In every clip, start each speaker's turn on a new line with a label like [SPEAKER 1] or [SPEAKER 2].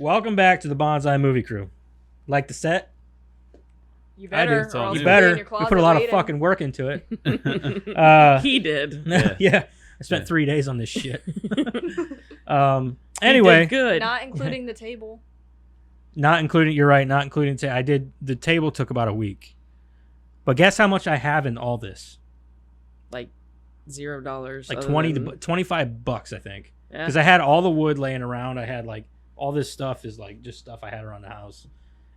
[SPEAKER 1] Welcome back to the Bonsai Movie Crew. Like the set?
[SPEAKER 2] You better.
[SPEAKER 1] I do. You better. We put a lot of fucking work into it.
[SPEAKER 2] He did.
[SPEAKER 1] Yeah. I spent 3 days on this shit. Anyway.
[SPEAKER 2] He did good.
[SPEAKER 3] Not including the table.
[SPEAKER 1] Not including, you're right, not including, the table took about a week. But guess how much I have in all this?
[SPEAKER 2] Like $0.
[SPEAKER 1] Like 20 to $25, I think. Because I had all the wood laying around. I had like, all this stuff is like just stuff I had around the house.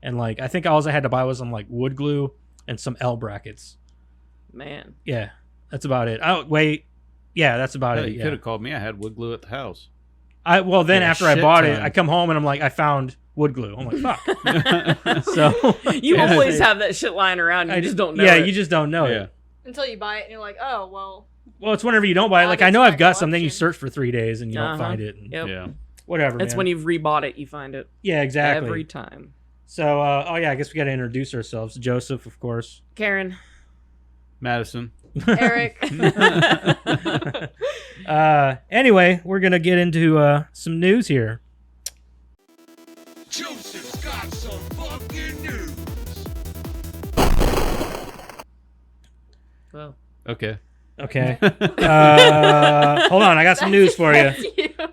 [SPEAKER 1] And like, I think all I had to buy was some like wood glue and some L brackets.
[SPEAKER 2] Man.
[SPEAKER 1] Yeah, that's about it. Oh, wait. Yeah, that's about it.
[SPEAKER 4] You could have called me. I had wood glue at the house.
[SPEAKER 1] After I bought it, I come home and I'm like, I found wood glue. I'm like, fuck. So
[SPEAKER 2] you always have that shit lying around. You just don't know.
[SPEAKER 1] Yeah,
[SPEAKER 2] it.
[SPEAKER 1] you just don't know it.
[SPEAKER 3] Until you buy it and you're like, oh, well.
[SPEAKER 1] Well, it's whenever you don't buy it. Like, I know I've got something, you search for 3 days and you don't find it. And
[SPEAKER 2] Yeah.
[SPEAKER 1] Whatever,
[SPEAKER 2] It's when you've rebought it, you find it.
[SPEAKER 1] Yeah, exactly.
[SPEAKER 2] Every time.
[SPEAKER 1] So, I guess we got to introduce ourselves. Joseph, of course.
[SPEAKER 2] Karen.
[SPEAKER 4] Madison.
[SPEAKER 3] Eric.
[SPEAKER 1] Anyway, we're going to get into some news here.
[SPEAKER 5] Joseph's got some fucking news.
[SPEAKER 2] Well.
[SPEAKER 4] Okay.
[SPEAKER 1] Hold on, I got some news for you.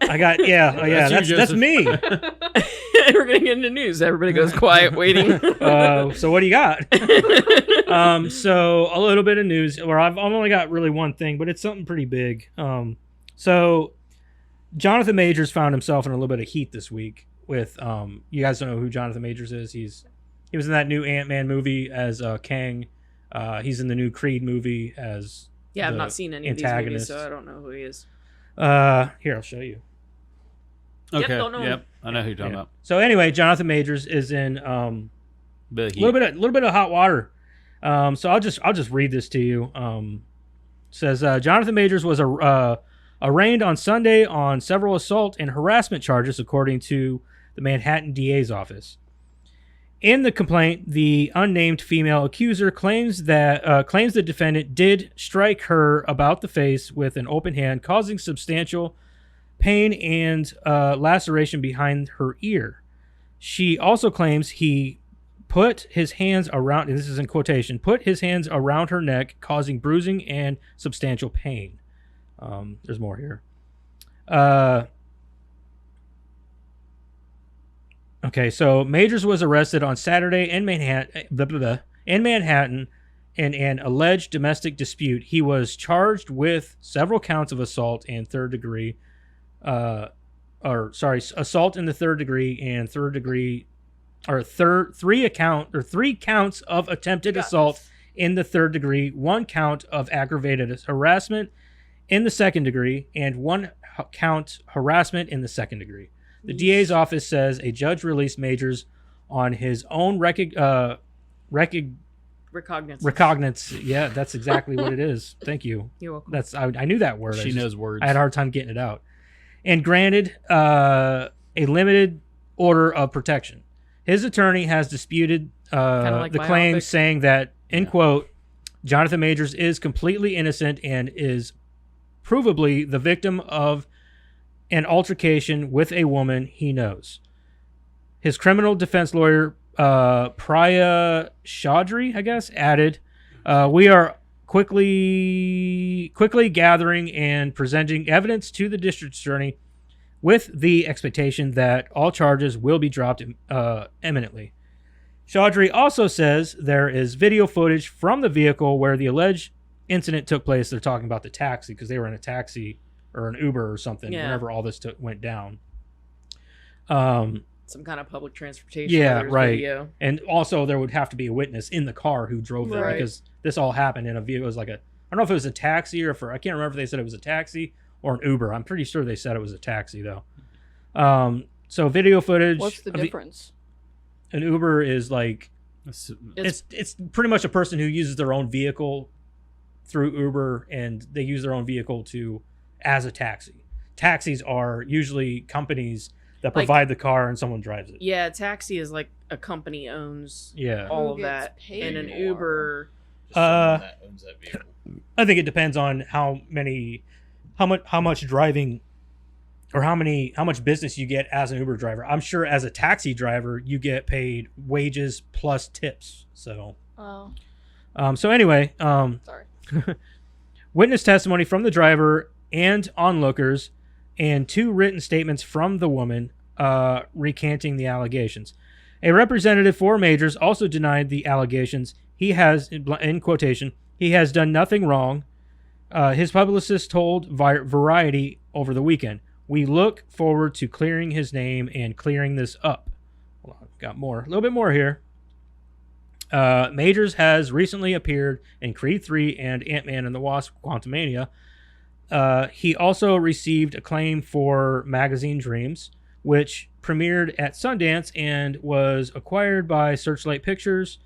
[SPEAKER 1] I got, that's me.
[SPEAKER 2] We're going to get into news. Everybody goes quiet, waiting.
[SPEAKER 1] So what do you got? So a little bit of news, where I've only got really one thing, but it's something pretty big. So Jonathan Majors found himself in a little bit of heat this week with, you guys don't know who Jonathan Majors is. He was in that new Ant-Man movie as Kang. He's in the new Creed movie as
[SPEAKER 2] I've not seen any of these movies, so I don't know who he is.
[SPEAKER 1] Here, I'll show you.
[SPEAKER 4] Okay.
[SPEAKER 2] Don't know him.
[SPEAKER 4] I know who you're talking about.
[SPEAKER 1] So anyway, Jonathan Majors is in a little bit of hot water. So I'll just read this to you. Says Jonathan Majors was arraigned on Sunday on several assault and harassment charges, according to the Manhattan DA's office. In the complaint, the unnamed female accuser claims the defendant did strike her about the face with an open hand, causing substantial pain and laceration behind her ear. She also claims he put his hands around, and this is in quotation, put his hands around her neck, causing bruising and substantial pain. There's more here. Okay, so Majors was arrested on Saturday in Manhattan in an alleged domestic dispute. He was charged with several counts of assault and assault in the third degree and three counts of attempted assault in the third degree, 1 count of aggravated harassment in the second degree, and 1 count harassment in the second degree. The DA's office says a judge released Majors on his own recognizance. Yeah, that's exactly what it is. Thank you.
[SPEAKER 2] You're welcome.
[SPEAKER 1] I knew that word.
[SPEAKER 4] She knows words.
[SPEAKER 1] I had a hard time getting it out. And granted a limited order of protection. His attorney has disputed the claims, saying that, in quote, Jonathan Majors is completely innocent and is provably the victim of an altercation with a woman he knows. His criminal defense lawyer, Priya Chaudhry, I guess, added, we are quickly gathering and presenting evidence to the district attorney with the expectation that all charges will be dropped imminently. Chaudhry also says there is video footage from the vehicle where the alleged incident took place. They're talking about the taxi because they were in a taxi or an Uber or something whenever all this went down.
[SPEAKER 2] Some kind of public transportation.
[SPEAKER 1] Yeah, right.
[SPEAKER 2] Video.
[SPEAKER 1] And also there would have to be a witness in the car who drove there because this all happened in a vehicle. It was like I don't know if it was a taxi or I can't remember if they said it was a taxi or an Uber. I'm pretty sure they said it was a taxi though. So video footage.
[SPEAKER 3] What's the difference?
[SPEAKER 1] An Uber is like it's pretty much a person who uses their own vehicle through Uber, and they use their own vehicle as a taxi. Taxis are usually companies that provide the car and someone drives it.
[SPEAKER 2] Yeah, taxi is like a company owns all of that. And an Uber
[SPEAKER 6] that owns that vehicle.
[SPEAKER 1] I think it depends on how much driving or how much business you get as an Uber driver. I'm sure as a taxi driver, you get paid wages plus tips. So, so anyway,
[SPEAKER 3] Sorry.
[SPEAKER 1] witness testimony from the driver and onlookers, and 2 written statements from the woman recanting the allegations. A representative for Majors also denied the allegations. He has, in quotation, he has done nothing wrong. His publicist told Variety over the weekend, "We look forward to clearing his name and clearing this up." Hold on, got more, a little bit more here. Majors has recently appeared in Creed 3 and Ant-Man and the Wasp: Quantumania. He also received acclaim for Magazine Dreams, which premiered at Sundance and was acquired by Searchlight Pictures.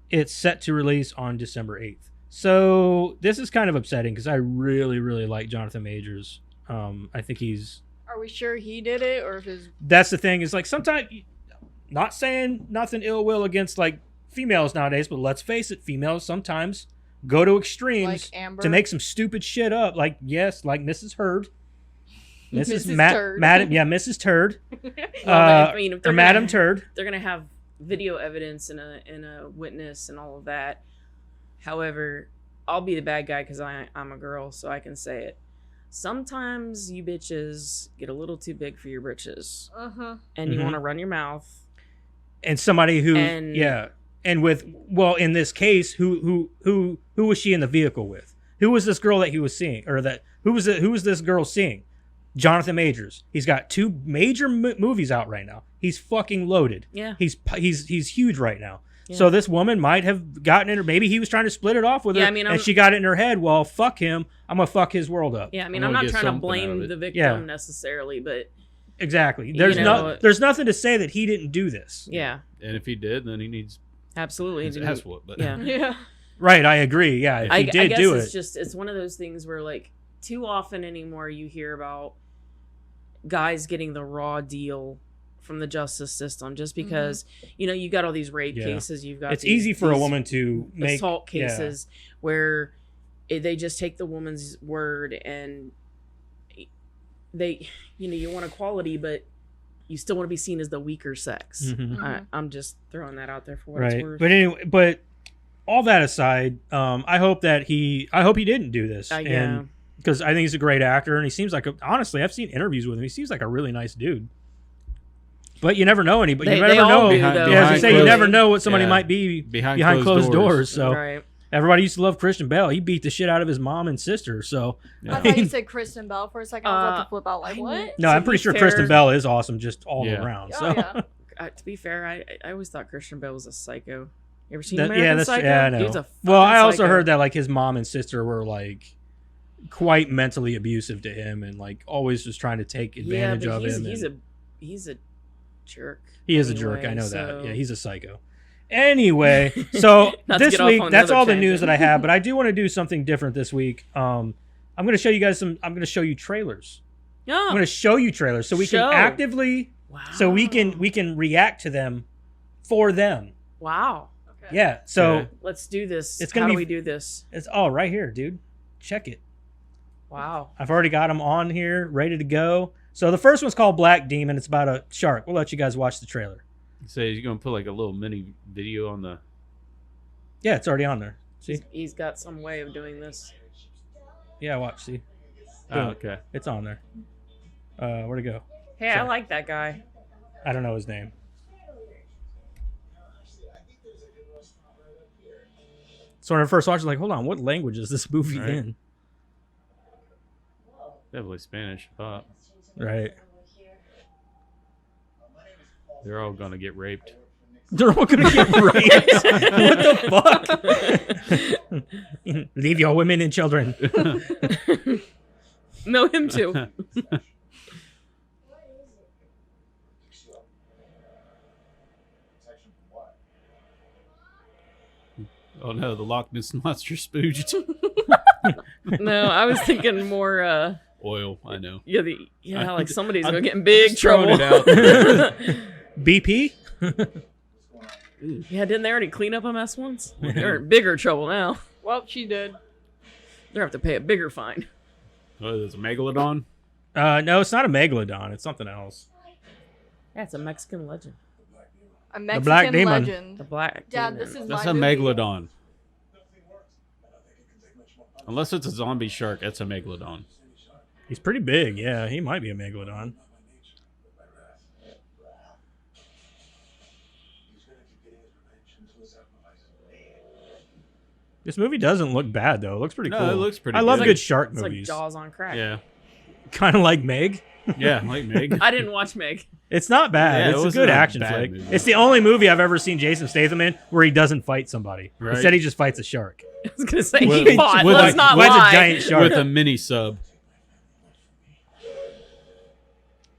[SPEAKER 1] It's set to release on December 8th. So this is kind of upsetting because I really, really like Jonathan Majors. I think he's...
[SPEAKER 3] Are we sure he did it, or if his...
[SPEAKER 1] That's the thing, is like sometimes... Not saying nothing ill will against like females nowadays, but let's face it, females sometimes go to extremes
[SPEAKER 3] Like
[SPEAKER 1] to make some stupid shit up. Like, yes, like Mrs. Heard.
[SPEAKER 3] Mrs. Turd.
[SPEAKER 1] Mrs. Turd.
[SPEAKER 2] Well, I mean, if
[SPEAKER 1] or
[SPEAKER 2] they're
[SPEAKER 1] Madam
[SPEAKER 2] gonna-
[SPEAKER 1] Turd.
[SPEAKER 2] They're gonna have video evidence and a witness and all of that. However, I'll be the bad guy because I'm a girl, so I can say it. Sometimes you bitches get a little too big for your britches, and you want to run your mouth.
[SPEAKER 1] And somebody who, and with, well, in this case, who was she in the vehicle with? Who was this girl that he was seeing, or that who was this girl seeing? Jonathan Majors. He's got 2 major movies out right now. He's fucking loaded.
[SPEAKER 2] Yeah.
[SPEAKER 1] He's huge right now.
[SPEAKER 2] Yeah.
[SPEAKER 1] So this woman might have gotten in her, maybe he was trying to split it off with her, and she got it in her head, well, fuck him, I'm gonna fuck his world up.
[SPEAKER 2] Yeah, I mean, I'm not trying to blame the victim necessarily, but...
[SPEAKER 1] Exactly. There's nothing to say that he didn't do this.
[SPEAKER 2] Yeah.
[SPEAKER 4] And if he did, then he needs...
[SPEAKER 2] Absolutely.
[SPEAKER 4] That's what, but...
[SPEAKER 3] Yeah.
[SPEAKER 1] Right, I agree. Yeah, if he did do it.
[SPEAKER 2] It's one of those things where, like, too often anymore you hear about guys getting the raw deal from the justice system just because, you got all these rape cases. You've got
[SPEAKER 1] easy for a woman to make
[SPEAKER 2] assault cases where they just take the woman's word and they, you want equality, but you still want to be seen as the weaker sex. I'm just throwing that out there for what it's worth.
[SPEAKER 1] But anyway, but all that aside, I hope he didn't do this. And because I think he's a great actor, and he seems like honestly, I've seen interviews with him. He seems like a really nice dude. But you never know anybody. You never know. You never know what somebody might be behind closed doors. So everybody used to love Christian Bale. He beat the shit out of his mom and sister. So
[SPEAKER 3] I thought you said Kristen Bell for a second. I was about to flip out. Like what?
[SPEAKER 1] No, I'm pretty sure Kristen Bell is awesome, just all around. So
[SPEAKER 2] to be fair, I always thought Christian Bale was a psycho. You ever seen American Psycho?
[SPEAKER 1] Yeah, I know. Well, I also heard that like his mom and sister were like quite mentally abusive to him, and like always just trying to take advantage of him.
[SPEAKER 2] He's a jerk.
[SPEAKER 1] He is a jerk. I know that. Yeah, he's a psycho. Anyway, so this week, that's all the news that I have. But I do want to do something different this week. I'm going to show you guys I'm going to show you trailers. I'm going to show you trailers so we can actively, so we can react to them for them.
[SPEAKER 2] Wow.
[SPEAKER 1] Okay. Yeah. So
[SPEAKER 2] let's do this.
[SPEAKER 1] How
[SPEAKER 2] do we do this?
[SPEAKER 1] It's all right here, dude. Check it.
[SPEAKER 2] Wow.
[SPEAKER 1] I've already got them on here, ready to go. So the first one's called Black Demon. It's about a shark. We'll let you guys watch the trailer.
[SPEAKER 4] So you're going to put like a little mini video on the...
[SPEAKER 1] Yeah, it's already on there. See?
[SPEAKER 2] He's got some way of doing this.
[SPEAKER 1] Yeah, watch. See?
[SPEAKER 4] Oh, okay.
[SPEAKER 1] It's on there. Where'd it go?
[SPEAKER 2] Hey, I like that guy.
[SPEAKER 1] I don't know his name. So when I first watched it, like, hold on, what language is this movie in?
[SPEAKER 4] Definitely Spanish, I thought.
[SPEAKER 1] Right.
[SPEAKER 4] They're all gonna get raped.
[SPEAKER 1] They're all gonna get raped? What the fuck? Leave your women and children.
[SPEAKER 2] No, him too.
[SPEAKER 4] Oh no, the Loch Ness Monster spooged.
[SPEAKER 2] No, I was thinking more
[SPEAKER 4] oil, I know.
[SPEAKER 2] Yeah, like somebody's gonna get in big trouble.
[SPEAKER 4] It out
[SPEAKER 1] BP?
[SPEAKER 2] Yeah, didn't they already clean up a mess once? They're in bigger trouble now.
[SPEAKER 3] Well, she did.
[SPEAKER 2] They're gonna have to pay a bigger fine.
[SPEAKER 4] Oh, there's a megalodon?
[SPEAKER 1] No, it's not a megalodon. It's something else.
[SPEAKER 2] Yeah, it's a Mexican legend.
[SPEAKER 3] A Mexican
[SPEAKER 1] Black Demon.
[SPEAKER 3] legend.
[SPEAKER 2] The black.
[SPEAKER 3] Dad,
[SPEAKER 2] demon.
[SPEAKER 3] this is
[SPEAKER 4] That's
[SPEAKER 3] my
[SPEAKER 4] a
[SPEAKER 3] movie.
[SPEAKER 4] megalodon. Unless it's a zombie shark, it's a megalodon.
[SPEAKER 1] He's pretty big. Yeah, he might be a megalodon. This movie doesn't look bad though. It looks pretty
[SPEAKER 4] No,
[SPEAKER 1] cool.
[SPEAKER 4] it looks pretty
[SPEAKER 1] I love
[SPEAKER 4] good.
[SPEAKER 1] good shark
[SPEAKER 2] It's like
[SPEAKER 1] movies.
[SPEAKER 2] Jaws on crack.
[SPEAKER 4] Yeah.
[SPEAKER 1] Kind of like Meg.
[SPEAKER 4] Yeah, like Meg.
[SPEAKER 2] I didn't watch Meg.
[SPEAKER 1] It's not bad.
[SPEAKER 4] Yeah, it
[SPEAKER 1] it's a
[SPEAKER 4] wasn't
[SPEAKER 1] good
[SPEAKER 4] a
[SPEAKER 1] action
[SPEAKER 4] bad
[SPEAKER 1] flick.
[SPEAKER 4] movie.
[SPEAKER 1] It's the only movie I've ever seen Jason Statham in where he doesn't fight somebody.
[SPEAKER 4] Right.
[SPEAKER 1] Instead, he just fights a shark.
[SPEAKER 2] I was gonna say
[SPEAKER 4] With-
[SPEAKER 2] he fought.
[SPEAKER 4] with
[SPEAKER 2] Let's
[SPEAKER 4] a-
[SPEAKER 2] not
[SPEAKER 1] Fights
[SPEAKER 2] lie.
[SPEAKER 1] a giant shark.
[SPEAKER 4] With a mini sub.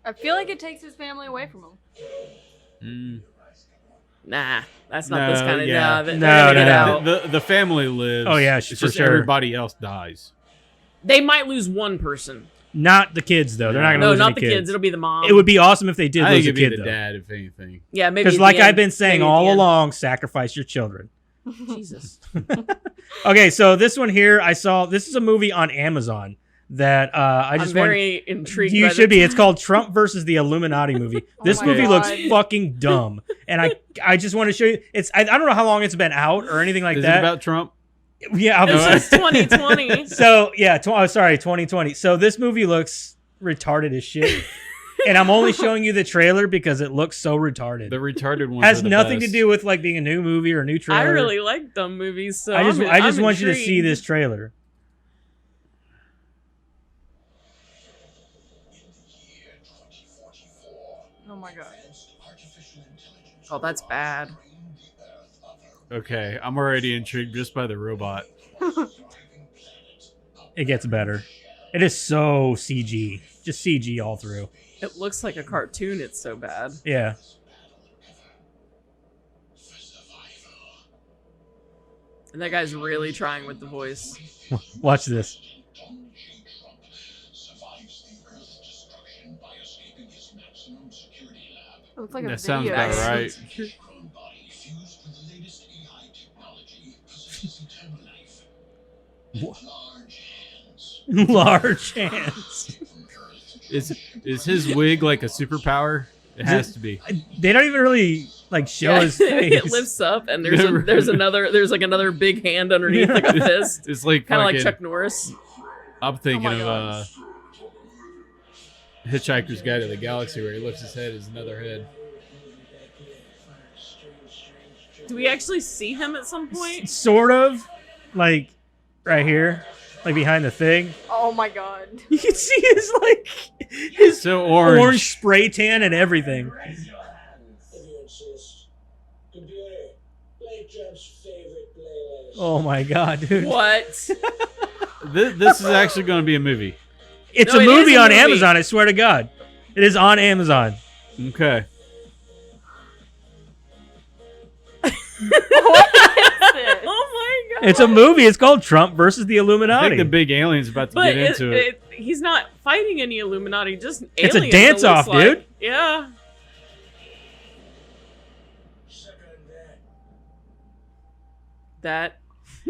[SPEAKER 3] I feel like it takes his family away from him.
[SPEAKER 4] Mm.
[SPEAKER 2] Nah, that's not this kind of.
[SPEAKER 4] yeah.
[SPEAKER 2] Nah, they're
[SPEAKER 1] No,
[SPEAKER 2] gonna
[SPEAKER 1] no,
[SPEAKER 2] get
[SPEAKER 1] no.
[SPEAKER 2] out.
[SPEAKER 4] The family lives.
[SPEAKER 1] Oh, yeah,
[SPEAKER 4] it's
[SPEAKER 1] for
[SPEAKER 4] just
[SPEAKER 1] sure.
[SPEAKER 4] everybody else dies.
[SPEAKER 2] They might lose one person.
[SPEAKER 1] Not the kids though. They're not going to
[SPEAKER 2] No,
[SPEAKER 1] lose
[SPEAKER 2] not
[SPEAKER 1] any
[SPEAKER 2] the
[SPEAKER 1] kids.
[SPEAKER 2] kids. It'll be the mom.
[SPEAKER 1] It would be awesome if they did
[SPEAKER 4] I
[SPEAKER 1] lose
[SPEAKER 4] think
[SPEAKER 1] a
[SPEAKER 4] it'd be
[SPEAKER 1] kid
[SPEAKER 4] the
[SPEAKER 1] though.
[SPEAKER 4] dad, if anything.
[SPEAKER 2] Yeah, maybe.
[SPEAKER 1] Because
[SPEAKER 2] at
[SPEAKER 1] like
[SPEAKER 2] the end.
[SPEAKER 1] I've been saying
[SPEAKER 2] Maybe at
[SPEAKER 1] all
[SPEAKER 2] the end.
[SPEAKER 1] along, sacrifice your children.
[SPEAKER 2] Jesus.
[SPEAKER 1] Okay, so this one here, I saw. This is a movie on Amazon that I
[SPEAKER 2] I'm
[SPEAKER 1] just
[SPEAKER 2] very intrigued.
[SPEAKER 1] You
[SPEAKER 2] by
[SPEAKER 1] should
[SPEAKER 2] the-
[SPEAKER 1] be. It's called Trump versus the Illuminati movie. This
[SPEAKER 3] my
[SPEAKER 1] movie
[SPEAKER 3] God.
[SPEAKER 1] looks fucking dumb, and I just want to show you. I don't know how long it's been out or anything like
[SPEAKER 4] Is
[SPEAKER 1] that.
[SPEAKER 4] it about Trump?
[SPEAKER 1] Yeah,
[SPEAKER 2] This
[SPEAKER 1] I
[SPEAKER 2] is 2020.
[SPEAKER 1] so yeah. 2020. So this movie looks retarded as shit, and I'm only showing you the trailer because it looks so retarded.
[SPEAKER 4] The retarded one
[SPEAKER 1] Has nothing to do with like being a new movie or a new trailer.
[SPEAKER 2] I really like dumb movies, so
[SPEAKER 1] I just
[SPEAKER 2] I'm
[SPEAKER 1] want you to see
[SPEAKER 2] intrigued.
[SPEAKER 1] this trailer.
[SPEAKER 3] Oh my god.
[SPEAKER 2] Oh, that's bad.
[SPEAKER 4] Okay, I'm already intrigued just by the robot.
[SPEAKER 1] It gets better. It is so CG, just CG all through.
[SPEAKER 2] It looks like a cartoon. It's so bad.
[SPEAKER 1] Yeah.
[SPEAKER 2] And that guy's really trying with the voice.
[SPEAKER 1] Watch this.
[SPEAKER 3] It looks like a
[SPEAKER 4] That sounds
[SPEAKER 3] video.
[SPEAKER 4] about right.
[SPEAKER 1] Large hands.
[SPEAKER 4] Is his wig like a superpower? It has to be.
[SPEAKER 1] They don't even really like show
[SPEAKER 2] Yeah,
[SPEAKER 1] his face.
[SPEAKER 2] it lifts up, and there's like another big hand underneath, like a fist,
[SPEAKER 4] It's like
[SPEAKER 2] kind of like
[SPEAKER 4] fucking-
[SPEAKER 2] Chuck Norris.
[SPEAKER 4] I'm thinking
[SPEAKER 3] Oh my
[SPEAKER 4] of
[SPEAKER 3] God.
[SPEAKER 4] Hitchhiker's Guide to the Galaxy, where he lifts his head as another head.
[SPEAKER 2] Do we actually see him at some point?
[SPEAKER 1] Sort of, like right here, like behind the thing.
[SPEAKER 3] Oh my god.
[SPEAKER 1] You can see his
[SPEAKER 4] So orange.
[SPEAKER 1] orange spray tan and everything.
[SPEAKER 5] If you insist. Computer, play Trump's favorite playlist.
[SPEAKER 1] Oh my god, dude!
[SPEAKER 2] What?
[SPEAKER 4] This is actually going to be a movie.
[SPEAKER 1] It's
[SPEAKER 2] No,
[SPEAKER 1] a
[SPEAKER 2] it is
[SPEAKER 1] movie
[SPEAKER 2] a
[SPEAKER 1] on
[SPEAKER 2] movie.
[SPEAKER 1] Amazon. I swear to God, it is on Amazon.
[SPEAKER 4] Okay.
[SPEAKER 2] Oh my god!
[SPEAKER 1] It's a movie. It's called Trump versus the
[SPEAKER 4] I
[SPEAKER 1] Illuminati.
[SPEAKER 4] think the big alien's about to
[SPEAKER 2] But
[SPEAKER 4] get into it.
[SPEAKER 2] he's not fighting any Illuminati. Just
[SPEAKER 1] It's a
[SPEAKER 2] aliens,
[SPEAKER 1] dance-off,
[SPEAKER 2] it looks like.
[SPEAKER 1] dude.
[SPEAKER 2] Yeah.
[SPEAKER 5] Second that.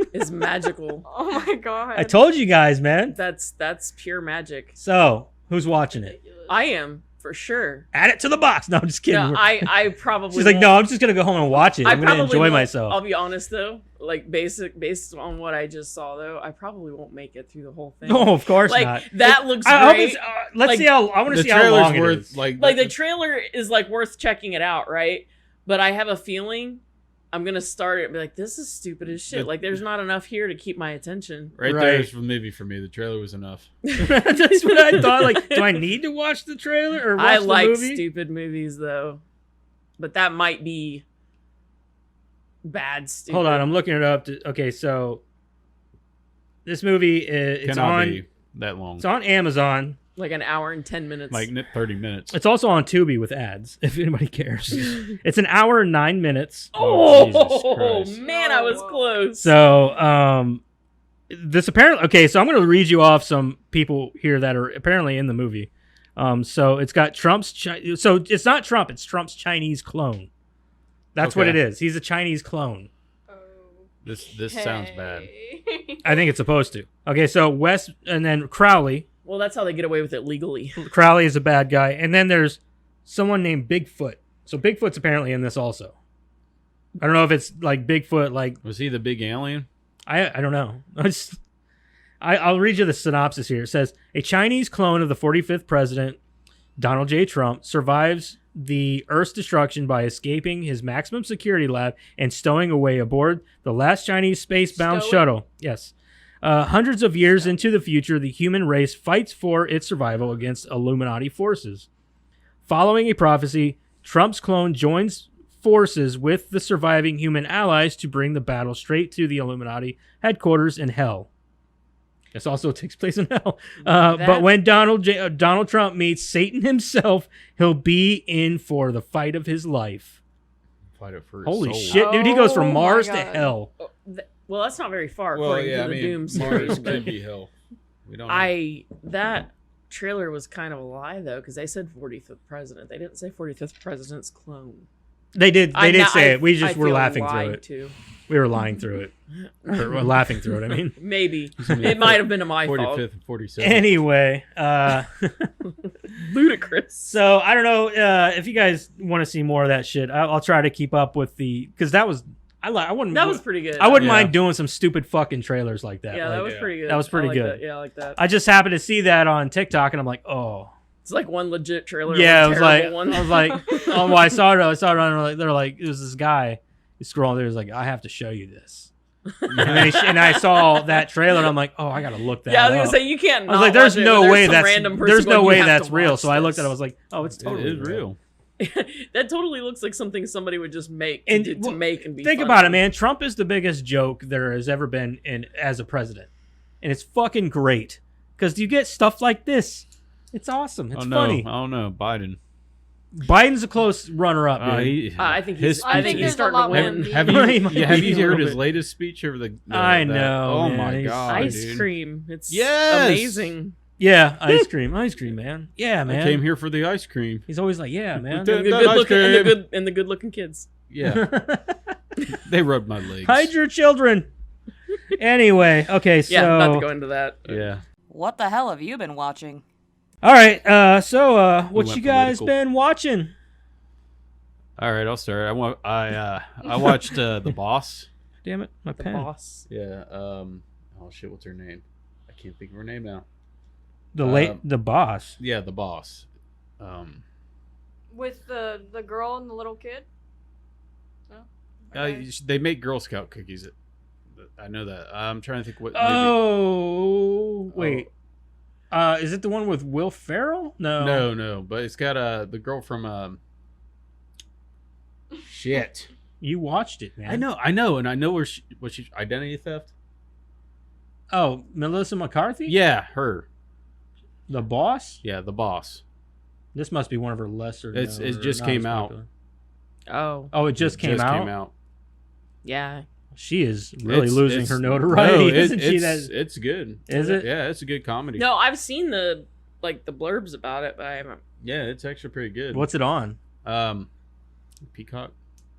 [SPEAKER 2] That is magical.
[SPEAKER 3] Oh my god.
[SPEAKER 1] I told you guys, man.
[SPEAKER 2] That's pure magic.
[SPEAKER 1] So, who's watching it?
[SPEAKER 2] I am for sure.
[SPEAKER 1] Add it to the box. No, I'm just kidding.
[SPEAKER 2] No, I probably.
[SPEAKER 1] She's like,
[SPEAKER 2] won't.
[SPEAKER 1] no, I'm just gonna go home and watch it.
[SPEAKER 2] I
[SPEAKER 1] I'm gonna
[SPEAKER 2] probably
[SPEAKER 1] enjoy
[SPEAKER 2] won't.
[SPEAKER 1] myself.
[SPEAKER 2] I'll be honest though, like based on what I just saw though, I probably won't make it through the whole thing.
[SPEAKER 1] No, of course
[SPEAKER 2] like
[SPEAKER 1] not.
[SPEAKER 2] that looks
[SPEAKER 1] I hope
[SPEAKER 2] great.
[SPEAKER 1] it's, let's
[SPEAKER 2] Like,
[SPEAKER 1] see how. I want to
[SPEAKER 4] The
[SPEAKER 1] see how
[SPEAKER 4] trailer's
[SPEAKER 1] long it
[SPEAKER 4] worth
[SPEAKER 1] is.
[SPEAKER 4] like
[SPEAKER 2] Like the trailer is like worth checking it out, right? But I have a feeling I'm gonna start it and be like, this is stupid as shit.
[SPEAKER 4] The-
[SPEAKER 2] Like there's not enough here to keep my attention.
[SPEAKER 4] right
[SPEAKER 1] Right.
[SPEAKER 4] there is the movie for me. The trailer was enough.
[SPEAKER 1] That's what I thought. Like, do I need to watch the trailer or watch
[SPEAKER 2] I
[SPEAKER 1] the
[SPEAKER 2] like
[SPEAKER 1] movie?
[SPEAKER 2] stupid movies though, but that might be bad. Stupid.
[SPEAKER 1] Hold on, I'm looking it up. Okay, so this movie it's
[SPEAKER 4] Cannot
[SPEAKER 1] on
[SPEAKER 4] be that long.
[SPEAKER 1] it's on Amazon.
[SPEAKER 2] Like an hour and 10 minutes.
[SPEAKER 4] Like 30 minutes.
[SPEAKER 1] It's also on Tubi with ads, if anybody cares. It's an hour and 9 minutes.
[SPEAKER 2] oh,
[SPEAKER 4] Jesus Christ.
[SPEAKER 2] man, I was close.
[SPEAKER 1] So, this apparently okay. So I'm going to read you off some people here that are apparently in the movie. So it's got Trump's. So it's not Trump. It's Trump's Chinese clone. That's what it
[SPEAKER 4] Okay.
[SPEAKER 1] is. He's a Chinese clone.
[SPEAKER 4] This sounds bad.
[SPEAKER 1] I think it's supposed to. Okay, so Wes and then Crowley.
[SPEAKER 2] Well, that's how they get away with it legally.
[SPEAKER 1] Crowley is a bad guy. And then there's someone named Bigfoot. So Bigfoot's apparently in this also. I don't know if it's like Bigfoot, like...
[SPEAKER 4] Was he the big alien?
[SPEAKER 1] I don't know. I'll read you the synopsis here. It says, a Chinese clone of the 45th president, Donald J. Trump, survives the Earth's destruction by escaping his maximum security lab and stowing away aboard the last Chinese space-bound shuttle. Yes. Hundreds of years into the future, the human race fights for its survival against Illuminati forces. Following a prophecy, Trump's clone joins forces with the surviving human allies to bring the battle straight to the Illuminati headquarters in hell. This also takes place in hell. But when Donald Trump meets Satan himself, he'll be in for the fight of his life.
[SPEAKER 4] Fight it for his
[SPEAKER 1] Holy
[SPEAKER 4] soul.
[SPEAKER 1] shit, dude. He goes from
[SPEAKER 3] Oh
[SPEAKER 1] Mars
[SPEAKER 3] my
[SPEAKER 1] to
[SPEAKER 3] God.
[SPEAKER 1] hell.
[SPEAKER 2] Well, that's not very far
[SPEAKER 4] Well,
[SPEAKER 2] according
[SPEAKER 4] yeah,
[SPEAKER 2] to the Doom
[SPEAKER 4] Mars
[SPEAKER 2] series.
[SPEAKER 4] is gonna
[SPEAKER 2] But
[SPEAKER 4] be hell. We don't. know.
[SPEAKER 2] that trailer was kind of a lie though, because they said 45th president. They didn't say 45th president's clone.
[SPEAKER 1] They did say it. We just were
[SPEAKER 2] feel
[SPEAKER 1] laughing through
[SPEAKER 2] lied
[SPEAKER 1] it.
[SPEAKER 2] to.
[SPEAKER 1] We were lying through it. Or we're laughing through it, I mean.
[SPEAKER 2] Maybe it might have been my fault.
[SPEAKER 4] 45th and 47th.
[SPEAKER 1] Anyway,
[SPEAKER 2] Ludicrous.
[SPEAKER 1] so I don't know if you guys want to see more of that shit. I'll try to keep up with because that was I wouldn't.
[SPEAKER 2] That was pretty good.
[SPEAKER 1] I wouldn't
[SPEAKER 4] Yeah.
[SPEAKER 1] mind doing some stupid fucking trailers like that.
[SPEAKER 2] Yeah,
[SPEAKER 1] Like,
[SPEAKER 2] that was pretty good.
[SPEAKER 1] That was pretty
[SPEAKER 2] I like
[SPEAKER 1] good.
[SPEAKER 2] that. Yeah, I like that.
[SPEAKER 1] I just happened to see that on TikTok, and I'm like, oh.
[SPEAKER 2] It's like one legit trailer.
[SPEAKER 1] Yeah,
[SPEAKER 2] and
[SPEAKER 1] it
[SPEAKER 2] a
[SPEAKER 1] was like,
[SPEAKER 2] terrible one.
[SPEAKER 1] I was like, oh, well, I saw it on, they're like, it was this guy who's scrolling there, was like, I have to show you this. And I saw that trailer, and I'm like, oh, I gotta look that
[SPEAKER 2] yeah, I
[SPEAKER 1] up.
[SPEAKER 2] was gonna say you can't.
[SPEAKER 1] I was like, there's no way that's
[SPEAKER 2] that's
[SPEAKER 1] real. So I looked at it, I was like, oh, it's
[SPEAKER 4] It
[SPEAKER 1] totally
[SPEAKER 4] is real.
[SPEAKER 2] That totally looks like something somebody would just make
[SPEAKER 1] And,
[SPEAKER 2] to
[SPEAKER 1] well,
[SPEAKER 2] make and be.
[SPEAKER 1] Think
[SPEAKER 2] funny.
[SPEAKER 1] about it, man. Trump is the biggest joke there has ever been as a president, and it's fucking great because you get stuff like this. It's awesome. It's funny.
[SPEAKER 4] I don't know. Biden.
[SPEAKER 1] Biden's a close runner-up, dude.
[SPEAKER 2] I think
[SPEAKER 4] his
[SPEAKER 2] he's. I think
[SPEAKER 3] speech-
[SPEAKER 2] he's starting to
[SPEAKER 3] There's a lot
[SPEAKER 2] win.
[SPEAKER 3] more
[SPEAKER 4] Have
[SPEAKER 1] Right,
[SPEAKER 4] you,
[SPEAKER 1] might
[SPEAKER 4] have
[SPEAKER 1] be
[SPEAKER 4] you
[SPEAKER 1] a little
[SPEAKER 4] heard his
[SPEAKER 1] bit.
[SPEAKER 4] latest speech over the
[SPEAKER 1] I
[SPEAKER 4] that-
[SPEAKER 1] know,
[SPEAKER 4] Oh
[SPEAKER 1] man.
[SPEAKER 4] my
[SPEAKER 1] He's-
[SPEAKER 4] god,
[SPEAKER 2] Ice
[SPEAKER 4] dude.
[SPEAKER 2] cream. It's
[SPEAKER 4] Yes!
[SPEAKER 2] amazing.
[SPEAKER 1] Yeah, ice cream, man. Yeah, man.
[SPEAKER 4] I came here for the ice cream.
[SPEAKER 1] He's always like, yeah, man.
[SPEAKER 4] That-
[SPEAKER 2] And the
[SPEAKER 4] that
[SPEAKER 2] good
[SPEAKER 4] ice
[SPEAKER 2] looking
[SPEAKER 4] cream.
[SPEAKER 2] and the good looking kids.
[SPEAKER 4] Yeah, they rubbed my legs.
[SPEAKER 1] Hide your children. Anyway, okay, so
[SPEAKER 2] Yeah, not to go into that.
[SPEAKER 4] Yeah.
[SPEAKER 7] What the hell have you been watching?
[SPEAKER 1] all right, what
[SPEAKER 4] went
[SPEAKER 1] you guys
[SPEAKER 4] political.
[SPEAKER 1] been watching?
[SPEAKER 4] All right, I'll start. I watched The Boss.
[SPEAKER 1] Damn it, my
[SPEAKER 2] The
[SPEAKER 1] pen.
[SPEAKER 2] boss.
[SPEAKER 4] Yeah. Oh shit, what's her name? I can't think of her name now.
[SPEAKER 1] The boss.
[SPEAKER 4] Yeah, The Boss.
[SPEAKER 3] With the girl and the little kid.
[SPEAKER 4] They make Girl Scout cookies. I know that. I'm trying to think what. movie-
[SPEAKER 1] Oh, wait. Is it the one with Will Ferrell? No.
[SPEAKER 4] No, but it's got the girl from shit.
[SPEAKER 1] You watched it, man.
[SPEAKER 4] I know, and I know where what she identity theft.
[SPEAKER 1] Oh, Melissa McCarthy?
[SPEAKER 4] Yeah, her.
[SPEAKER 1] The boss?
[SPEAKER 4] Yeah, The Boss.
[SPEAKER 1] This must be one of her lesser.
[SPEAKER 4] It
[SPEAKER 1] known, or
[SPEAKER 4] just
[SPEAKER 1] not
[SPEAKER 4] came
[SPEAKER 1] as
[SPEAKER 4] out.
[SPEAKER 1] popular.
[SPEAKER 2] Oh,
[SPEAKER 1] Oh, it just came out?
[SPEAKER 2] yeah.
[SPEAKER 1] She is really
[SPEAKER 4] It's-
[SPEAKER 1] losing
[SPEAKER 4] it's-
[SPEAKER 1] her notoriety,
[SPEAKER 4] no,
[SPEAKER 1] isn't she?
[SPEAKER 4] It's good.
[SPEAKER 1] Is it?
[SPEAKER 4] Yeah, it's a good comedy.
[SPEAKER 2] No, I've seen the blurbs about it, but I haven't.
[SPEAKER 4] Yeah, it's actually pretty good.
[SPEAKER 1] What's it on?
[SPEAKER 4] Peacock?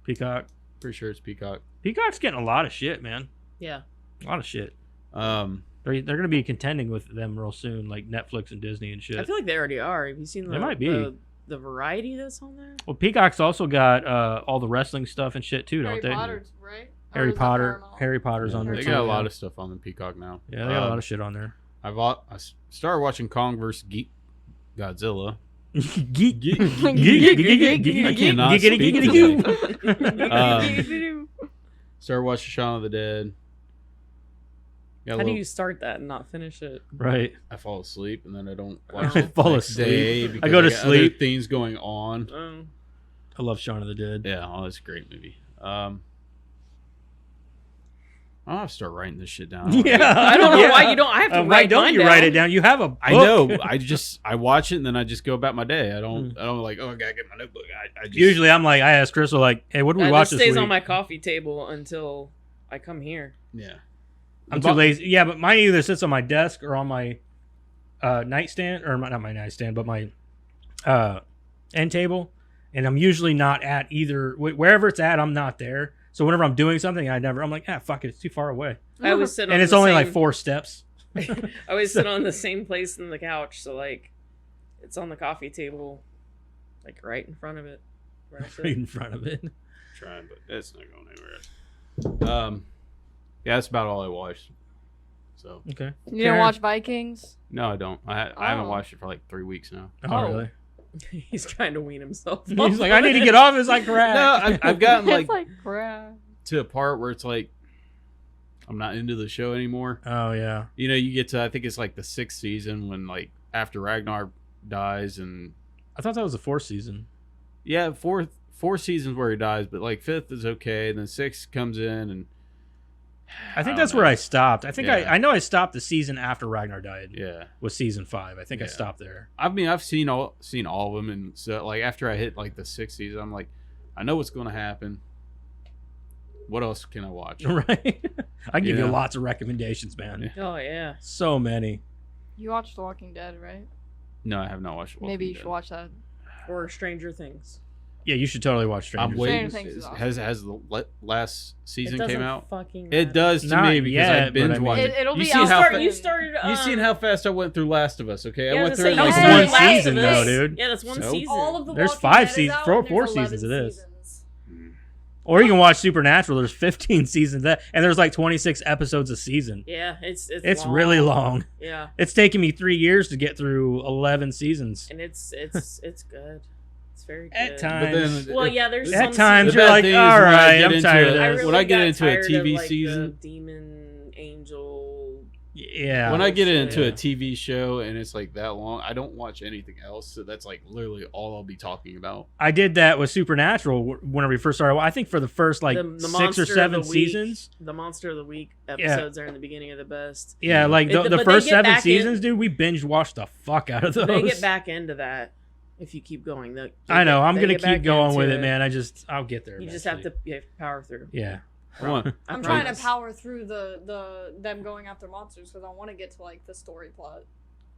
[SPEAKER 1] Peacock.
[SPEAKER 4] Pretty sure it's Peacock.
[SPEAKER 1] Peacock's getting a lot of shit, man.
[SPEAKER 2] Yeah.
[SPEAKER 1] A lot of shit.
[SPEAKER 4] Um,
[SPEAKER 1] They're going to be contending with them real soon, like Netflix and Disney and shit.
[SPEAKER 2] I feel like they already are. Have you seen the?
[SPEAKER 1] They might be.
[SPEAKER 2] The variety that's on there.
[SPEAKER 1] Well, Peacock's also got all the wrestling stuff and shit too, don't
[SPEAKER 3] Harry
[SPEAKER 1] they?
[SPEAKER 3] Potter's, right? Or
[SPEAKER 1] Harry
[SPEAKER 3] is that
[SPEAKER 1] Potter.
[SPEAKER 3] Paramount?
[SPEAKER 1] Harry Potter's on there
[SPEAKER 4] they
[SPEAKER 1] too.
[SPEAKER 4] got a lot of stuff on the Peacock now.
[SPEAKER 1] Yeah, they got a lot of shit on there.
[SPEAKER 4] I started watching Kong vs. Godzilla.
[SPEAKER 1] Geek.
[SPEAKER 4] I cannot speak today. Started watching Shaun of the Dead. Got a
[SPEAKER 2] How do
[SPEAKER 4] little-
[SPEAKER 2] you start that and not finish it?
[SPEAKER 1] Right.
[SPEAKER 4] I fall asleep and then I don't
[SPEAKER 2] I
[SPEAKER 4] watch
[SPEAKER 2] don't
[SPEAKER 4] it
[SPEAKER 1] fall
[SPEAKER 4] the next
[SPEAKER 1] asleep.
[SPEAKER 4] day
[SPEAKER 1] I
[SPEAKER 4] because
[SPEAKER 1] go to
[SPEAKER 4] got other
[SPEAKER 1] sleep.
[SPEAKER 4] things going on.
[SPEAKER 2] Oh.
[SPEAKER 1] I love Shaun of the Dead.
[SPEAKER 4] Yeah, oh, that's a great movie. I'll have to start writing this shit down.
[SPEAKER 1] Yeah.
[SPEAKER 2] I don't know why you don't. I have to
[SPEAKER 1] Why
[SPEAKER 2] write
[SPEAKER 1] don't
[SPEAKER 2] mine
[SPEAKER 1] you
[SPEAKER 2] down.
[SPEAKER 1] write it down? You have a book.
[SPEAKER 4] I know. I watch it and then I just go about my day. I don't like, oh, I gotta get my notebook. I just,
[SPEAKER 1] Usually I'm like, I ask Crystal, like, hey, what do we watch
[SPEAKER 2] This
[SPEAKER 1] this
[SPEAKER 2] stays
[SPEAKER 1] week?
[SPEAKER 2] on my coffee table until I come here.
[SPEAKER 4] yeah.
[SPEAKER 1] I'm too lazy. Yeah, but mine either sits on my desk or on my nightstand, or not my nightstand, but my end table. And I'm usually not at either, wherever it's at, I'm not there. So whenever I'm doing something, I'm like, fuck it, it's too far away.
[SPEAKER 2] I always sit on
[SPEAKER 1] And it's
[SPEAKER 2] the
[SPEAKER 1] only
[SPEAKER 2] same,
[SPEAKER 1] like 4 steps.
[SPEAKER 2] I always sit on the same place in the couch, so like, it's on the coffee table, like right in front of it.
[SPEAKER 1] Right in front of it.
[SPEAKER 4] Trying, but it's not going anywhere. Yeah, that's about all I watched. So
[SPEAKER 1] Okay.
[SPEAKER 3] You didn't watch Vikings?
[SPEAKER 4] no, I don't. I haven't watched it for like 3 weeks now.
[SPEAKER 1] Oh, really?
[SPEAKER 2] He's trying to wean himself.
[SPEAKER 1] He's like, I need to get off. It's like crack.
[SPEAKER 4] No, I've gotten like
[SPEAKER 3] It's like crap.
[SPEAKER 4] to a part where it's like I'm not into the show anymore.
[SPEAKER 1] Oh yeah.
[SPEAKER 4] You know, you get to I think it's like the 6th season when like after Ragnar dies and
[SPEAKER 1] I thought that was the 4th season.
[SPEAKER 4] yeah, four seasons where he dies, but like 5th is okay, and then 6th comes in and
[SPEAKER 1] I think
[SPEAKER 4] don't
[SPEAKER 1] that's
[SPEAKER 4] know.
[SPEAKER 1] where I stopped. I think
[SPEAKER 4] Yeah.
[SPEAKER 1] I know I stopped the season after Ragnar died.
[SPEAKER 4] Yeah.
[SPEAKER 1] Was season 5. I think I
[SPEAKER 4] Yeah.
[SPEAKER 1] stopped there.
[SPEAKER 4] I mean, I've seen all of them, and so like after I hit like the 6th season, I'm like, I know what's going to happen. What else can I watch?
[SPEAKER 1] Right. I give you
[SPEAKER 4] Yeah.
[SPEAKER 1] lots of recommendations, man.
[SPEAKER 2] Oh yeah.
[SPEAKER 1] So many.
[SPEAKER 3] You watched The Walking Dead, right?
[SPEAKER 4] No, I have not watched.
[SPEAKER 3] Maybe you
[SPEAKER 4] Walking
[SPEAKER 3] should
[SPEAKER 4] Dead.
[SPEAKER 3] watch that.
[SPEAKER 2] Or Stranger Things.
[SPEAKER 1] Yeah, you should totally watch Stranger
[SPEAKER 4] I'm
[SPEAKER 1] Things.
[SPEAKER 4] waiting.
[SPEAKER 3] Stranger Things is awesome.
[SPEAKER 4] Has the last season
[SPEAKER 2] It doesn't
[SPEAKER 4] came out?
[SPEAKER 2] fucking
[SPEAKER 4] It
[SPEAKER 2] matter.
[SPEAKER 4] does to
[SPEAKER 1] Not
[SPEAKER 4] me because
[SPEAKER 1] yet,
[SPEAKER 4] I
[SPEAKER 1] but
[SPEAKER 4] binge
[SPEAKER 1] I mean-
[SPEAKER 4] watched it.
[SPEAKER 3] It'll
[SPEAKER 4] You
[SPEAKER 3] be
[SPEAKER 4] seen
[SPEAKER 3] out
[SPEAKER 4] how
[SPEAKER 3] soon.
[SPEAKER 2] You started.
[SPEAKER 4] You seen how fast I went through Last of Us? Okay,
[SPEAKER 2] Yeah,
[SPEAKER 4] I
[SPEAKER 2] I
[SPEAKER 4] went
[SPEAKER 2] was
[SPEAKER 4] through it
[SPEAKER 2] gonna
[SPEAKER 1] That's
[SPEAKER 2] say,
[SPEAKER 4] like
[SPEAKER 2] you
[SPEAKER 1] one
[SPEAKER 2] started last
[SPEAKER 1] season,
[SPEAKER 2] of
[SPEAKER 1] though,
[SPEAKER 2] us.
[SPEAKER 1] dude.
[SPEAKER 2] Yeah, that's one
[SPEAKER 4] So?
[SPEAKER 2] season.
[SPEAKER 3] All of the
[SPEAKER 1] There's
[SPEAKER 3] Walking
[SPEAKER 1] 5
[SPEAKER 3] Dead is
[SPEAKER 1] seasons,
[SPEAKER 3] out,
[SPEAKER 1] four-
[SPEAKER 3] and
[SPEAKER 1] four
[SPEAKER 3] there's 11
[SPEAKER 1] seasons it is.
[SPEAKER 3] seasons.
[SPEAKER 1] Or you can watch Supernatural. There's 15 seasons that, and there's like 26 episodes a season.
[SPEAKER 2] Yeah, it's
[SPEAKER 1] It's really long.
[SPEAKER 2] Yeah,
[SPEAKER 1] It's taken me 3 years to get through 11 seasons.
[SPEAKER 2] and it's good. It's very good.
[SPEAKER 1] At
[SPEAKER 4] But
[SPEAKER 1] times.
[SPEAKER 4] then
[SPEAKER 2] Well, yeah, there's
[SPEAKER 1] At
[SPEAKER 2] some
[SPEAKER 1] times
[SPEAKER 4] the
[SPEAKER 1] you're
[SPEAKER 4] bad
[SPEAKER 1] like,
[SPEAKER 4] thing is
[SPEAKER 1] all
[SPEAKER 4] when I
[SPEAKER 1] right,
[SPEAKER 4] get
[SPEAKER 1] I'm
[SPEAKER 4] into
[SPEAKER 1] tired of
[SPEAKER 4] it-
[SPEAKER 2] I
[SPEAKER 1] this.
[SPEAKER 2] really
[SPEAKER 4] when I get
[SPEAKER 2] got
[SPEAKER 4] into a
[SPEAKER 2] tired
[SPEAKER 4] TV
[SPEAKER 2] of, like,
[SPEAKER 4] season-
[SPEAKER 2] the demon angel.
[SPEAKER 1] Yeah.
[SPEAKER 4] when I get into a
[SPEAKER 2] Yeah.
[SPEAKER 4] TV show and it's like that long, I don't watch anything else. So that's like literally all I'll be talking about.
[SPEAKER 1] I did that with Supernatural whenever we first started. I think for the first like
[SPEAKER 2] The
[SPEAKER 1] 6
[SPEAKER 2] Monster
[SPEAKER 1] or
[SPEAKER 2] of
[SPEAKER 1] 7
[SPEAKER 2] the Week.
[SPEAKER 1] seasons.
[SPEAKER 2] The Monster of the Week episodes are in the beginning of the best.
[SPEAKER 1] Yeah, like
[SPEAKER 2] But
[SPEAKER 1] the
[SPEAKER 2] they
[SPEAKER 1] first
[SPEAKER 2] get
[SPEAKER 1] 7
[SPEAKER 2] back in-
[SPEAKER 1] seasons, dude, we binge watched the fuck out of those.
[SPEAKER 2] They get back into that if you keep going.
[SPEAKER 1] I know. I'm
[SPEAKER 2] they
[SPEAKER 1] gonna
[SPEAKER 2] get back
[SPEAKER 1] keep going with
[SPEAKER 2] into
[SPEAKER 1] it, man. I'll get there.
[SPEAKER 2] You just have
[SPEAKER 1] eventually.
[SPEAKER 2] to power through.
[SPEAKER 1] Yeah.
[SPEAKER 4] I want-
[SPEAKER 2] I
[SPEAKER 3] I'm trying to
[SPEAKER 2] promise.
[SPEAKER 3] power through the them going after monsters because I want to get to like the story plot.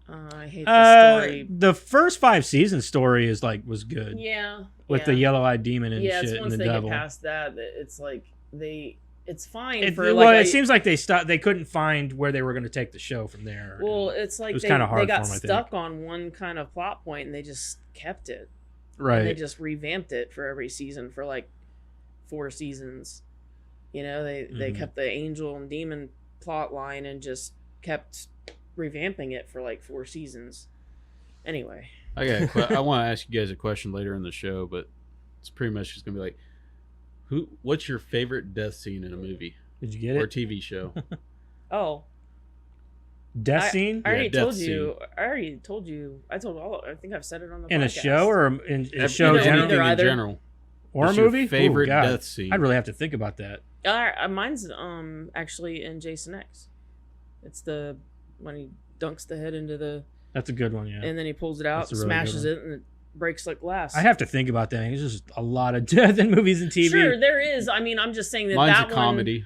[SPEAKER 2] I hate the story.
[SPEAKER 1] The first 5 seasons story was good.
[SPEAKER 2] Yeah.
[SPEAKER 1] With
[SPEAKER 2] yeah.
[SPEAKER 1] the yellow-eyed demon and
[SPEAKER 2] yeah,
[SPEAKER 1] shit
[SPEAKER 2] it's
[SPEAKER 1] and
[SPEAKER 2] once
[SPEAKER 1] the
[SPEAKER 2] they
[SPEAKER 1] devil.
[SPEAKER 2] get past that, it's like it's fine
[SPEAKER 1] It,
[SPEAKER 2] for
[SPEAKER 1] well,
[SPEAKER 2] like
[SPEAKER 1] it seems like they stopped. They couldn't find where they were going to take the show from there.
[SPEAKER 2] well,
[SPEAKER 1] and-
[SPEAKER 2] it's like
[SPEAKER 1] it was
[SPEAKER 2] they
[SPEAKER 1] kinda hard
[SPEAKER 2] got
[SPEAKER 1] for 'em, I think.
[SPEAKER 2] stuck on one kind of plot point and they just kept it.
[SPEAKER 1] right.
[SPEAKER 2] And they just revamped it for every season for like 4 seasons. You know, they
[SPEAKER 1] Mhm.
[SPEAKER 2] kept the angel and demon plot line and just kept revamping it for like 4 seasons. Anyway,
[SPEAKER 4] I want to ask you guys a question later in the show, but it's pretty much just gonna be like, what's your favorite death scene in a movie
[SPEAKER 1] Did you get
[SPEAKER 4] or
[SPEAKER 1] it?
[SPEAKER 4] TV show?
[SPEAKER 2] oh,
[SPEAKER 1] Death scene
[SPEAKER 2] I already
[SPEAKER 4] death
[SPEAKER 2] told you. I already told you. I told all. I think I've said it on the
[SPEAKER 1] in a
[SPEAKER 2] podcast.
[SPEAKER 1] show or in a show
[SPEAKER 2] Either-
[SPEAKER 1] general
[SPEAKER 2] either.
[SPEAKER 4] Anything in general.
[SPEAKER 1] or a
[SPEAKER 4] What's your
[SPEAKER 1] movie?
[SPEAKER 4] favorite
[SPEAKER 1] Ooh, God.
[SPEAKER 4] death scene?
[SPEAKER 1] I'd really have to think about that.
[SPEAKER 2] Mine's actually in Jason X. It's the when he dunks the head into the
[SPEAKER 1] That's a good one. Yeah.
[SPEAKER 2] and then he pulls it out,
[SPEAKER 1] That's a really good
[SPEAKER 2] smashes
[SPEAKER 1] one.
[SPEAKER 2] it, and it breaks like glass.
[SPEAKER 1] I have to think about that. There's just a lot of death in movies and TV.
[SPEAKER 2] Sure, there is. I mean, I'm just saying that
[SPEAKER 4] Mine's
[SPEAKER 2] that
[SPEAKER 4] a comedy.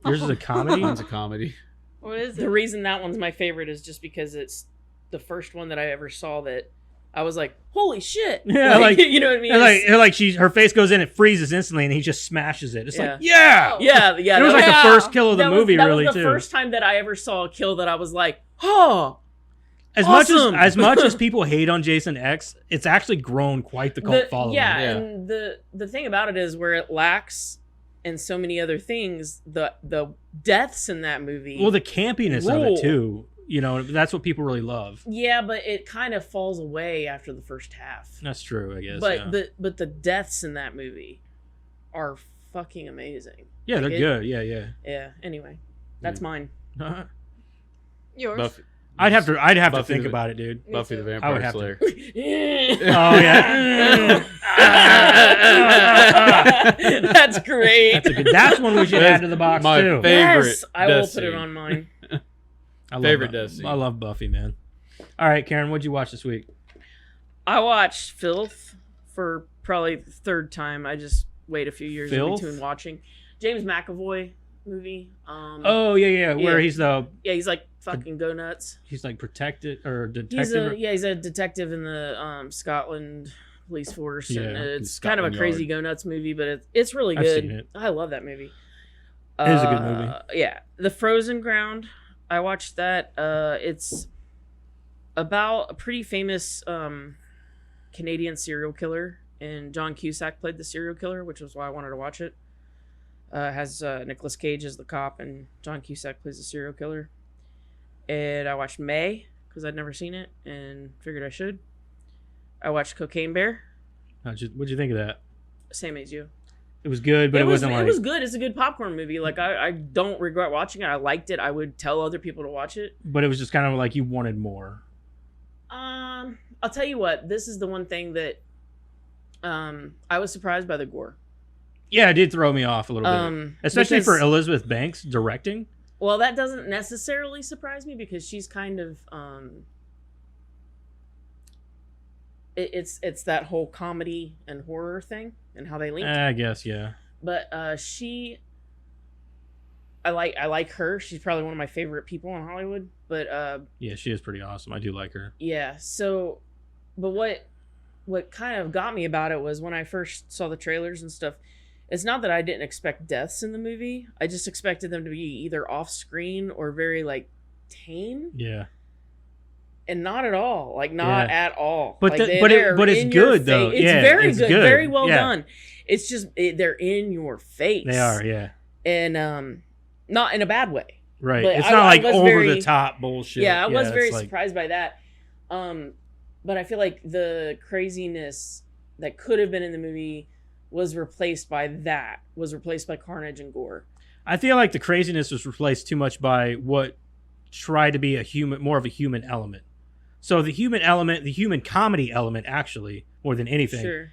[SPEAKER 1] Yours is a comedy.
[SPEAKER 4] Mine's a comedy.
[SPEAKER 3] What is
[SPEAKER 2] The
[SPEAKER 3] it?
[SPEAKER 2] reason that one's my favorite is just because it's the first one that I ever saw that I was like, "Holy shit!"
[SPEAKER 1] Yeah, like-
[SPEAKER 2] you know what I mean?
[SPEAKER 1] And like her face goes in, it freezes instantly, and he just smashes it. It's
[SPEAKER 2] Yeah.
[SPEAKER 1] like, yeah.
[SPEAKER 2] yeah.
[SPEAKER 1] It was like
[SPEAKER 3] Yeah.
[SPEAKER 1] the first kill of the
[SPEAKER 2] that
[SPEAKER 1] movie,
[SPEAKER 2] was, that
[SPEAKER 1] really,
[SPEAKER 2] was the
[SPEAKER 1] too.
[SPEAKER 2] first time that I ever saw a kill that I was like, "Oh."
[SPEAKER 1] As
[SPEAKER 2] Awesome!
[SPEAKER 1] much as people hate on Jason X, it's actually grown quite the cult following.
[SPEAKER 2] Yeah,
[SPEAKER 4] Yeah.
[SPEAKER 2] and the thing about it is where it lacks in so many other things, the deaths in that movie.
[SPEAKER 1] Well, the campiness of
[SPEAKER 2] Rule.
[SPEAKER 1] it too. You know, that's what people really love.
[SPEAKER 2] yeah, but it kind of falls away after the first half.
[SPEAKER 1] That's true, I guess.
[SPEAKER 2] But
[SPEAKER 1] yeah.
[SPEAKER 2] but the deaths in that movie are fucking amazing.
[SPEAKER 1] Yeah, they're
[SPEAKER 2] it-
[SPEAKER 1] good. Yeah, yeah.
[SPEAKER 2] Yeah. Anyway, that's mine.
[SPEAKER 3] Yours.
[SPEAKER 4] Buffy,
[SPEAKER 1] I'd have to
[SPEAKER 4] Buffy
[SPEAKER 1] think
[SPEAKER 4] the-
[SPEAKER 1] about it, dude.
[SPEAKER 3] Me
[SPEAKER 4] Buffy the
[SPEAKER 3] too.
[SPEAKER 1] I would
[SPEAKER 4] Vampire
[SPEAKER 1] have to.
[SPEAKER 4] Slayer.
[SPEAKER 1] Oh yeah.
[SPEAKER 2] That's great.
[SPEAKER 1] That's a good. That's one we should add to the box
[SPEAKER 4] My
[SPEAKER 1] too.
[SPEAKER 4] favorite
[SPEAKER 2] Yes, I will
[SPEAKER 4] death
[SPEAKER 2] put it
[SPEAKER 4] scene.
[SPEAKER 2] on mine.
[SPEAKER 1] I love
[SPEAKER 4] favorite
[SPEAKER 1] Bu-
[SPEAKER 4] death scene.
[SPEAKER 1] I love Buffy, man. All right, Karen, what'd you watch this week?
[SPEAKER 2] I watched Filth for probably the 3rd time. I just wait a few years
[SPEAKER 1] Filth?
[SPEAKER 2] in between watching James McAvoy movie.
[SPEAKER 1] Oh yeah. Where
[SPEAKER 2] Yeah.
[SPEAKER 1] he's
[SPEAKER 2] he's like fucking go nuts.
[SPEAKER 1] he's like protected or
[SPEAKER 2] He's
[SPEAKER 1] detective.
[SPEAKER 2] he's a detective in the Scotland police force, and
[SPEAKER 1] Yeah,
[SPEAKER 2] it's kind of a
[SPEAKER 4] Scotland
[SPEAKER 2] crazy
[SPEAKER 4] Yard.
[SPEAKER 2] go nuts movie, but it's really
[SPEAKER 1] I've
[SPEAKER 2] good.
[SPEAKER 1] seen it.
[SPEAKER 2] I love that movie.
[SPEAKER 1] It is a good movie.
[SPEAKER 2] Yeah, The Frozen Ground. I watched that. It's about a pretty famous Canadian serial killer, and John Cusack played the serial killer, which was why I wanted to watch it. Has Nicolas Cage as the cop, and John Cusack plays the serial killer. And I watched May because I'd never seen it and figured I should. I watched Cocaine Bear.
[SPEAKER 1] What'd you think of that?
[SPEAKER 2] Same as you.
[SPEAKER 1] It was good, but it wasn't like...
[SPEAKER 2] It was good. It's a good popcorn movie. Like, I don't regret watching it. I liked it. I would tell other people to watch it.
[SPEAKER 1] But it was just kind of like you wanted more.
[SPEAKER 2] I'll tell you what. This is the one thing that I was surprised by the gore.
[SPEAKER 1] Yeah, it did throw me off a little bit. Especially for Elizabeth Banks directing.
[SPEAKER 2] Well, that doesn't necessarily surprise me because she's kind of... It's that whole comedy and horror thing and how they link.
[SPEAKER 1] I guess, yeah.
[SPEAKER 2] But I like her. She's probably one of my favorite people in Hollywood. But
[SPEAKER 1] yeah, she is pretty awesome. I do like her.
[SPEAKER 2] Yeah. So, but what kind of got me about it was when I first saw the trailers and stuff. It's not that I didn't expect deaths in the movie. I just expected them to be either off screen or very like tame.
[SPEAKER 1] Yeah.
[SPEAKER 2] And not at all, like not at all.
[SPEAKER 1] But
[SPEAKER 2] like
[SPEAKER 1] but it's good though.
[SPEAKER 2] It's very good, very well done. It's just they're in your face.
[SPEAKER 1] They are, yeah.
[SPEAKER 2] And not in a bad way.
[SPEAKER 1] Right.
[SPEAKER 2] But
[SPEAKER 1] it's not like over the top bullshit.
[SPEAKER 2] Yeah, I was very surprised by that. But I feel like the craziness that could have been in the movie was replaced by carnage and gore.
[SPEAKER 1] I feel like the craziness was replaced too much by what tried to be more of a human element. So the human element, the human comedy element, actually, more than anything,
[SPEAKER 2] sure.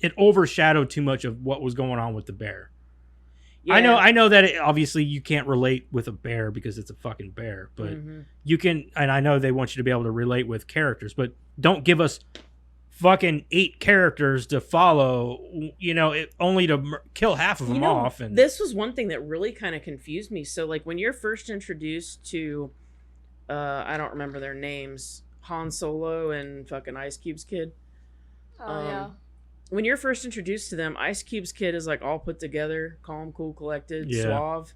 [SPEAKER 1] it overshadowed too much of what was going on with the bear.
[SPEAKER 2] Yeah.
[SPEAKER 1] I know that obviously you can't relate with a bear because it's a fucking bear, but you can, and I know they want you to be able to relate with characters, but don't give us fucking 8 characters to follow, only to kill half of them off. And
[SPEAKER 2] this was one thing that really kind of confused me. So like when you're first introduced to I don't remember their names, Han Solo and fucking Ice Cube's kid.
[SPEAKER 3] Oh yeah.
[SPEAKER 2] When you're first introduced to them, Ice Cube's kid is like all put together, calm, cool, collected, suave.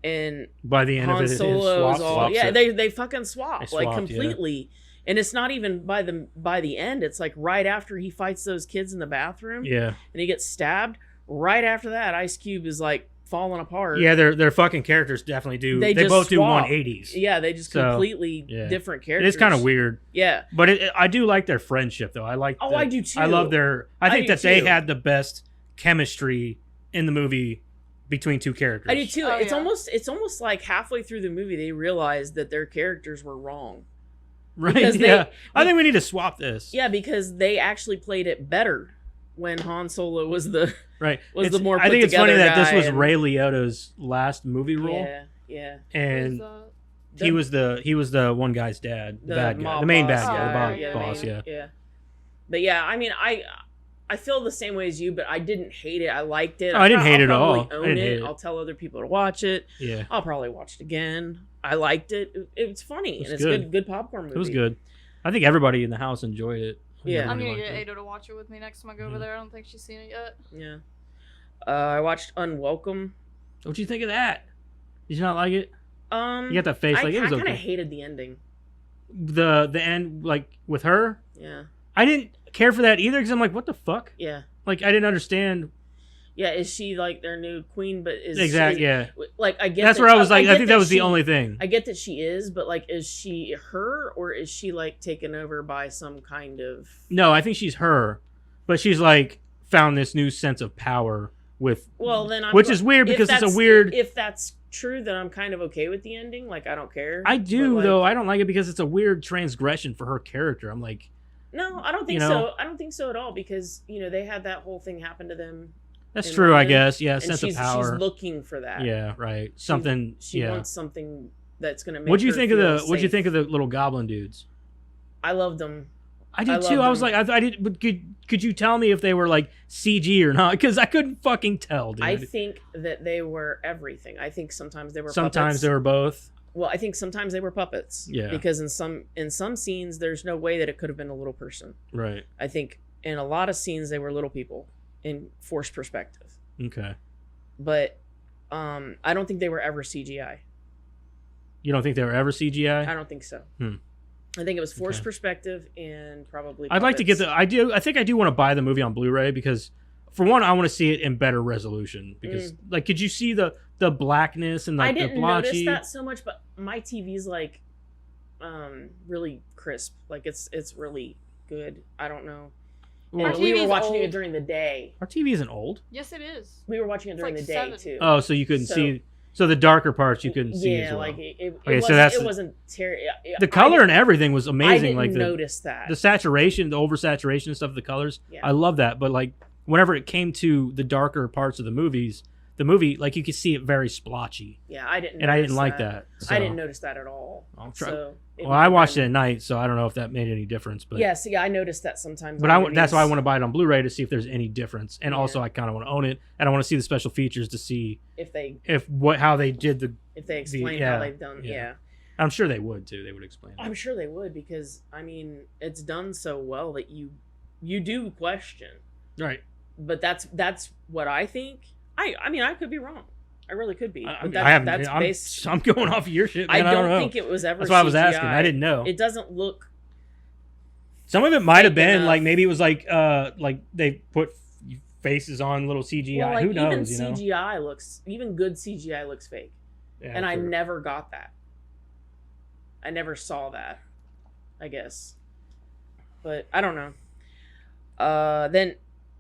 [SPEAKER 2] And
[SPEAKER 1] by the end
[SPEAKER 2] Han
[SPEAKER 1] of it,
[SPEAKER 2] Solo is all they fucking
[SPEAKER 1] swapped,
[SPEAKER 2] like completely. Yeah. And it's not even by the end. It's like right after he fights those kids in the bathroom.
[SPEAKER 1] Yeah.
[SPEAKER 2] And he gets stabbed. Right after that, Ice Cube is like falling apart.
[SPEAKER 1] Yeah, their fucking characters definitely do. They both do 180s.
[SPEAKER 2] Yeah, they just completely different characters.
[SPEAKER 1] It's kind of weird.
[SPEAKER 2] Yeah.
[SPEAKER 1] But I do like their friendship, though. I do too. I love I think that they had the best chemistry in the movie between 2 characters.
[SPEAKER 2] I do too. It's almost like halfway through the movie they realized that their characters were wrong.
[SPEAKER 1] Right. I think we need to swap this.
[SPEAKER 2] Yeah, because they actually played it better when Han Solo was the more.
[SPEAKER 1] I think it's funny that this was Ray Liotta's last movie role.
[SPEAKER 2] Yeah.
[SPEAKER 1] And he was the one guy's dad, the bad guy, the main bad guy, the boss.
[SPEAKER 2] Yeah. But yeah, I mean, I feel the same way as you, but I didn't hate it. I liked it.
[SPEAKER 1] I didn't hate it at all.
[SPEAKER 2] I'll tell other people to watch it.
[SPEAKER 1] Yeah.
[SPEAKER 2] I'll probably watch it again. I liked it. It's funny and it's good popcorn movie.
[SPEAKER 1] It was good. I think everybody in the house enjoyed it.
[SPEAKER 2] Yeah.
[SPEAKER 3] I'm gonna get Ada to watch it with me next time I go over there. I don't think she's seen it yet.
[SPEAKER 2] Yeah. I watched Unwelcome.
[SPEAKER 1] What'd you think of that? Did you not like it? You got that face like it was okay.
[SPEAKER 2] I kind of hated the ending.
[SPEAKER 1] The end, like with her.
[SPEAKER 2] Yeah.
[SPEAKER 1] I didn't care for that either because I'm like, what the fuck?
[SPEAKER 2] Yeah.
[SPEAKER 1] Like I didn't understand.
[SPEAKER 2] Yeah, is she like their new queen? But
[SPEAKER 1] yeah.
[SPEAKER 2] Like I get
[SPEAKER 1] that's where I was like, I think that was the only thing.
[SPEAKER 2] I get that she is, but like, is she her or is she like taken over by some kind of?
[SPEAKER 1] No, I think she's her, but she's like found this new sense of power with.
[SPEAKER 2] Well, then
[SPEAKER 1] which is weird because it's a weird.
[SPEAKER 2] If that's true, then I'm kind of okay with the ending. Like I don't care.
[SPEAKER 1] I do though. I don't like it because it's a weird transgression for her character. I'm like.
[SPEAKER 2] No, I don't think so. I don't think so at all because they had that whole thing happen to them.
[SPEAKER 1] That's true, London, I guess. Yeah, sense of power.
[SPEAKER 2] She's looking for that.
[SPEAKER 1] Yeah, right. Something.
[SPEAKER 2] She wants something that's gonna make.
[SPEAKER 1] What'd you think of the little goblin dudes?
[SPEAKER 2] I loved them.
[SPEAKER 1] I did too. I was like, I did. But could you tell me if they were like CG or not? Because I couldn't fucking tell, dude.
[SPEAKER 2] I think that they were everything. I think sometimes they were.
[SPEAKER 1] Sometimes
[SPEAKER 2] puppets.
[SPEAKER 1] they were both.
[SPEAKER 2] Well, I think sometimes they were puppets.
[SPEAKER 1] Yeah.
[SPEAKER 2] Because in some scenes, there's no way that it could have been a little person.
[SPEAKER 1] Right.
[SPEAKER 2] I think in a lot of scenes they were little people in forced perspective.
[SPEAKER 1] Okay.
[SPEAKER 2] But I don't think they were ever CGI.
[SPEAKER 1] You don't think they were ever CGI?
[SPEAKER 2] I don't think so.
[SPEAKER 1] Hmm.
[SPEAKER 2] I think it was forced perspective and probably.
[SPEAKER 1] I'd like to get I think I do want to buy the movie on Blu-ray because, for one, I want to see it in better resolution. Because, like, could you see the blackness and like
[SPEAKER 2] I didn't
[SPEAKER 1] the blotchy?
[SPEAKER 2] notice that so much, but my TV's like, really crisp. Like it's really good. I don't know.
[SPEAKER 1] Well,
[SPEAKER 2] And we were
[SPEAKER 3] TV's
[SPEAKER 2] watching it
[SPEAKER 3] old.
[SPEAKER 2] during the day.
[SPEAKER 1] Our TV isn't old.
[SPEAKER 3] Yes, it is.
[SPEAKER 2] We were watching it during
[SPEAKER 3] like
[SPEAKER 2] the day
[SPEAKER 3] 7.
[SPEAKER 2] too.
[SPEAKER 1] Oh, so you couldn't see. So the darker parts you couldn't see as well.
[SPEAKER 2] like it
[SPEAKER 1] Okay, so
[SPEAKER 2] wasn't,
[SPEAKER 1] that's
[SPEAKER 2] it
[SPEAKER 1] the-
[SPEAKER 2] wasn't terrible.
[SPEAKER 1] The color and everything was
[SPEAKER 2] I
[SPEAKER 1] amazing.
[SPEAKER 2] didn't
[SPEAKER 1] Like
[SPEAKER 2] notice that.
[SPEAKER 1] the saturation, the oversaturation and stuff of the colors.
[SPEAKER 2] Yeah.
[SPEAKER 1] I love that. But like whenever it came to the darker parts of the movie, like you could see it very splotchy.
[SPEAKER 2] Yeah, I didn't.
[SPEAKER 1] And I
[SPEAKER 2] notice
[SPEAKER 1] didn't like that. So.
[SPEAKER 2] I didn't notice that at all.
[SPEAKER 1] I'll try.
[SPEAKER 2] So
[SPEAKER 1] Well, I watched it at night, so I don't know if that made any difference. But
[SPEAKER 2] yeah, see, I noticed that sometimes.
[SPEAKER 1] But
[SPEAKER 2] on
[SPEAKER 1] that's why I
[SPEAKER 2] movies,
[SPEAKER 1] want to buy it on Blu-ray to see if there's any difference, and
[SPEAKER 2] Yeah.
[SPEAKER 1] also I kind of want to own it, and I want to see the special features to see
[SPEAKER 2] if they
[SPEAKER 1] how they did the.
[SPEAKER 2] explain
[SPEAKER 1] yeah,
[SPEAKER 2] how they've done.
[SPEAKER 1] yeah.
[SPEAKER 2] Yeah.
[SPEAKER 1] I'm sure they would too. They would explain.
[SPEAKER 2] I'm sure they would because I mean it's done so well that you do question.
[SPEAKER 1] Right.
[SPEAKER 2] But that's what I think. I mean I could be wrong. I really could be. But
[SPEAKER 1] I'm going off of your shit. Man.
[SPEAKER 2] I don't
[SPEAKER 1] know.
[SPEAKER 2] think it was ever.
[SPEAKER 1] That's why I was
[SPEAKER 2] CGI.
[SPEAKER 1] asking. I didn't know.
[SPEAKER 2] It doesn't look.
[SPEAKER 1] Some of it might have
[SPEAKER 2] fake
[SPEAKER 1] been
[SPEAKER 2] enough.
[SPEAKER 1] like maybe it was like they put faces on little CGI.
[SPEAKER 2] Well, like,
[SPEAKER 1] Who knows?
[SPEAKER 2] Even
[SPEAKER 1] You know.
[SPEAKER 2] CGI looks even good. CGI looks fake,
[SPEAKER 1] Yeah,
[SPEAKER 2] and I
[SPEAKER 1] true.
[SPEAKER 2] never got that. I never saw that. I guess, but I don't know. Then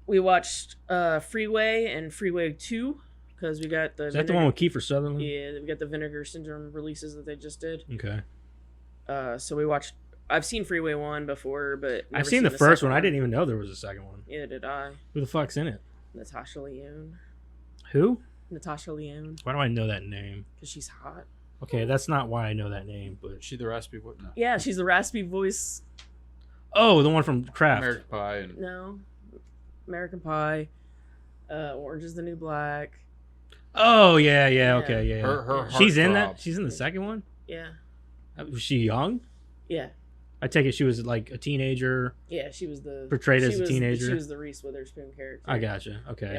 [SPEAKER 2] we watched Freeway and Freeway 2 because we got the.
[SPEAKER 1] Is that the one with Kiefer Sutherland?
[SPEAKER 2] Yeah, we got the Vinegar Syndrome releases that they just did.
[SPEAKER 1] Okay.
[SPEAKER 2] So we watched. I've seen Freeway 1 before, but
[SPEAKER 1] I've
[SPEAKER 2] never
[SPEAKER 1] seen the first
[SPEAKER 2] second
[SPEAKER 1] one. I didn't even know there was a second one.
[SPEAKER 2] Yeah, did I?
[SPEAKER 1] Who the fuck's in it?
[SPEAKER 2] Natasha Lyonne.
[SPEAKER 1] Who?
[SPEAKER 2] Natasha Lyonne,
[SPEAKER 1] Why do I know that name?
[SPEAKER 2] because she's hot.
[SPEAKER 1] Okay, that's not why I know that name, but
[SPEAKER 4] She the raspy what? No.
[SPEAKER 2] Yeah, she's the raspy voice.
[SPEAKER 1] oh, the one from Kraft.
[SPEAKER 4] American Pie and
[SPEAKER 2] No, American Pie. Orange is the New Black.
[SPEAKER 1] Oh yeah,
[SPEAKER 2] Yeah.
[SPEAKER 1] okay, yeah.
[SPEAKER 4] her
[SPEAKER 1] She's in
[SPEAKER 4] heartthrob.
[SPEAKER 1] that. She's in the second one.
[SPEAKER 2] Yeah,
[SPEAKER 1] Was she young?
[SPEAKER 2] yeah,
[SPEAKER 1] I take it she was like a teenager.
[SPEAKER 2] yeah. She was the
[SPEAKER 1] Portrayed
[SPEAKER 2] she
[SPEAKER 1] as a
[SPEAKER 2] was-
[SPEAKER 1] teenager?
[SPEAKER 2] She was the Reese Witherspoon character.
[SPEAKER 1] I gotcha. Okay,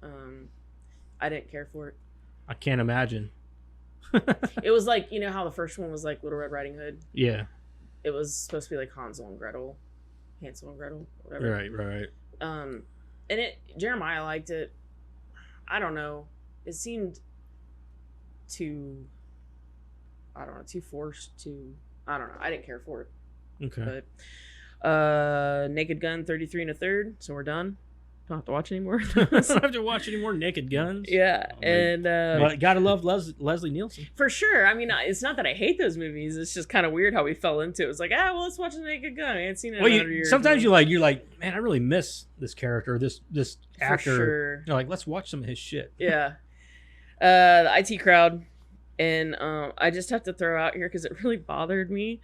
[SPEAKER 2] Yeah. I didn't care for it.
[SPEAKER 1] I can't imagine.
[SPEAKER 2] It was like, you know how the first one was like Little Red Riding Hood.
[SPEAKER 1] Yeah,
[SPEAKER 2] It was supposed to be like Hansel and Gretel, whatever.
[SPEAKER 1] right.
[SPEAKER 2] And Jeremiah liked it. I don't know. It seemed too forced. I don't know. I didn't care for it.
[SPEAKER 1] Okay.
[SPEAKER 2] But Naked Gun 33 1/3. So we're done. Don't have to watch anymore.
[SPEAKER 1] I don't have to watch any more Naked Guns.
[SPEAKER 2] Yeah,
[SPEAKER 4] Oh, man.
[SPEAKER 2] and
[SPEAKER 1] But gotta love Leslie Nielsen.
[SPEAKER 2] for sure. I mean, it's not that I hate those movies. It's just kind of weird how we fell into it. It's like, well, let's watch The Naked Gun. I ain't seen it in
[SPEAKER 1] Well,
[SPEAKER 2] 100 years.
[SPEAKER 1] sometimes you're like, man, I really miss this character, this
[SPEAKER 2] For
[SPEAKER 1] actor.
[SPEAKER 2] sure.
[SPEAKER 1] You're like, let's watch some of his shit.
[SPEAKER 2] Yeah. The IT crowd, and I just have to throw out here because it really bothered me.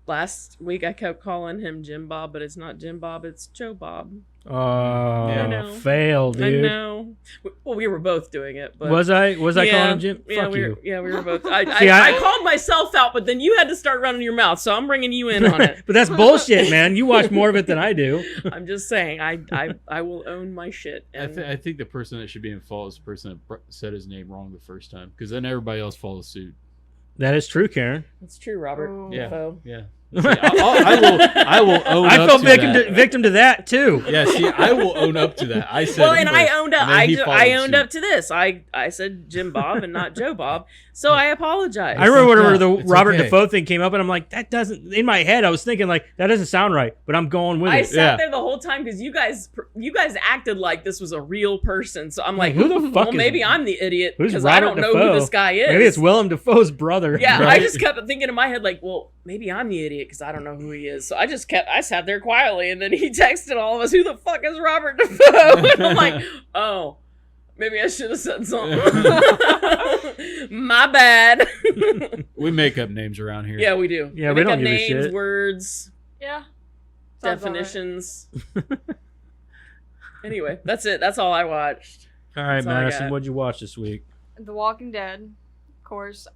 [SPEAKER 2] Last week I kept calling him Jim Bob, but it's not Jim Bob, it's Joe Bob.
[SPEAKER 1] Oh,
[SPEAKER 2] I know.
[SPEAKER 1] fail, dude.
[SPEAKER 2] I know. Well, we were both doing it, but
[SPEAKER 1] Was I calling him Jim?
[SPEAKER 2] Yeah,
[SPEAKER 1] Fuck
[SPEAKER 2] we
[SPEAKER 1] you.
[SPEAKER 2] were, yeah, we were both. I
[SPEAKER 1] See, I-
[SPEAKER 2] called myself out, but then you had to start running your mouth, so I'm bringing you in on it.
[SPEAKER 1] But that's bullshit, man. You watch more of it than I do.
[SPEAKER 2] I'm just saying, I will own my shit. And
[SPEAKER 4] I think the person that should be in fault is the person that said his name wrong the first time, because then everybody else follows suit.
[SPEAKER 1] That is true, Karen.
[SPEAKER 2] it's true, Robert.
[SPEAKER 3] Oh.
[SPEAKER 4] Yeah.
[SPEAKER 2] Defoe.
[SPEAKER 4] Yeah. See, I will own
[SPEAKER 1] I
[SPEAKER 4] up
[SPEAKER 1] fell
[SPEAKER 4] to that.
[SPEAKER 1] victim to that too.
[SPEAKER 4] Yeah, see, I will own up to that. I said
[SPEAKER 2] Well,
[SPEAKER 4] it
[SPEAKER 2] and
[SPEAKER 4] first,
[SPEAKER 2] I owned up.
[SPEAKER 4] and then he
[SPEAKER 2] I
[SPEAKER 4] followed
[SPEAKER 2] owned
[SPEAKER 4] suit.
[SPEAKER 2] up to this. I said Jim Bob and not Joe Bob, so I apologize.
[SPEAKER 1] I remember whenever the
[SPEAKER 4] It's
[SPEAKER 1] Robert
[SPEAKER 4] okay.
[SPEAKER 1] Defoe thing came up, and I'm like, that doesn't. In my head, I was thinking like, that doesn't sound right, but I'm going with
[SPEAKER 2] I
[SPEAKER 1] it.
[SPEAKER 2] sat
[SPEAKER 1] Yeah.
[SPEAKER 2] there the whole time because you guys acted like this was a real person. So I'm like,
[SPEAKER 1] Who the fuck
[SPEAKER 2] well,
[SPEAKER 1] is-
[SPEAKER 2] maybe I'm the idiot
[SPEAKER 1] who's
[SPEAKER 2] because I
[SPEAKER 1] Robert
[SPEAKER 2] don't know
[SPEAKER 1] Defoe?
[SPEAKER 2] who this guy is.
[SPEAKER 1] Maybe it's Willem Dafoe's brother.
[SPEAKER 2] Yeah, I
[SPEAKER 4] Right.
[SPEAKER 2] just kept thinking in my head like, well, maybe I'm the idiot because I don't know who he is. So I sat there quietly, and then he texted all of us, "Who the fuck is Robert Defoe?" And I'm like, oh, maybe I should have said something. My bad.
[SPEAKER 4] We make up names around here.
[SPEAKER 2] Yeah, we do.
[SPEAKER 1] Yeah, we
[SPEAKER 2] make
[SPEAKER 1] don't
[SPEAKER 2] up
[SPEAKER 1] give a
[SPEAKER 2] names,
[SPEAKER 1] shit.
[SPEAKER 2] words,
[SPEAKER 3] Yeah. Sounds about right.
[SPEAKER 2] definitions. Anyway, that's it. That's all I watched.
[SPEAKER 1] All right,
[SPEAKER 2] That's all I
[SPEAKER 1] Madison,
[SPEAKER 2] got.
[SPEAKER 1] what'd you watch this week?
[SPEAKER 3] The Walking Dead, of course.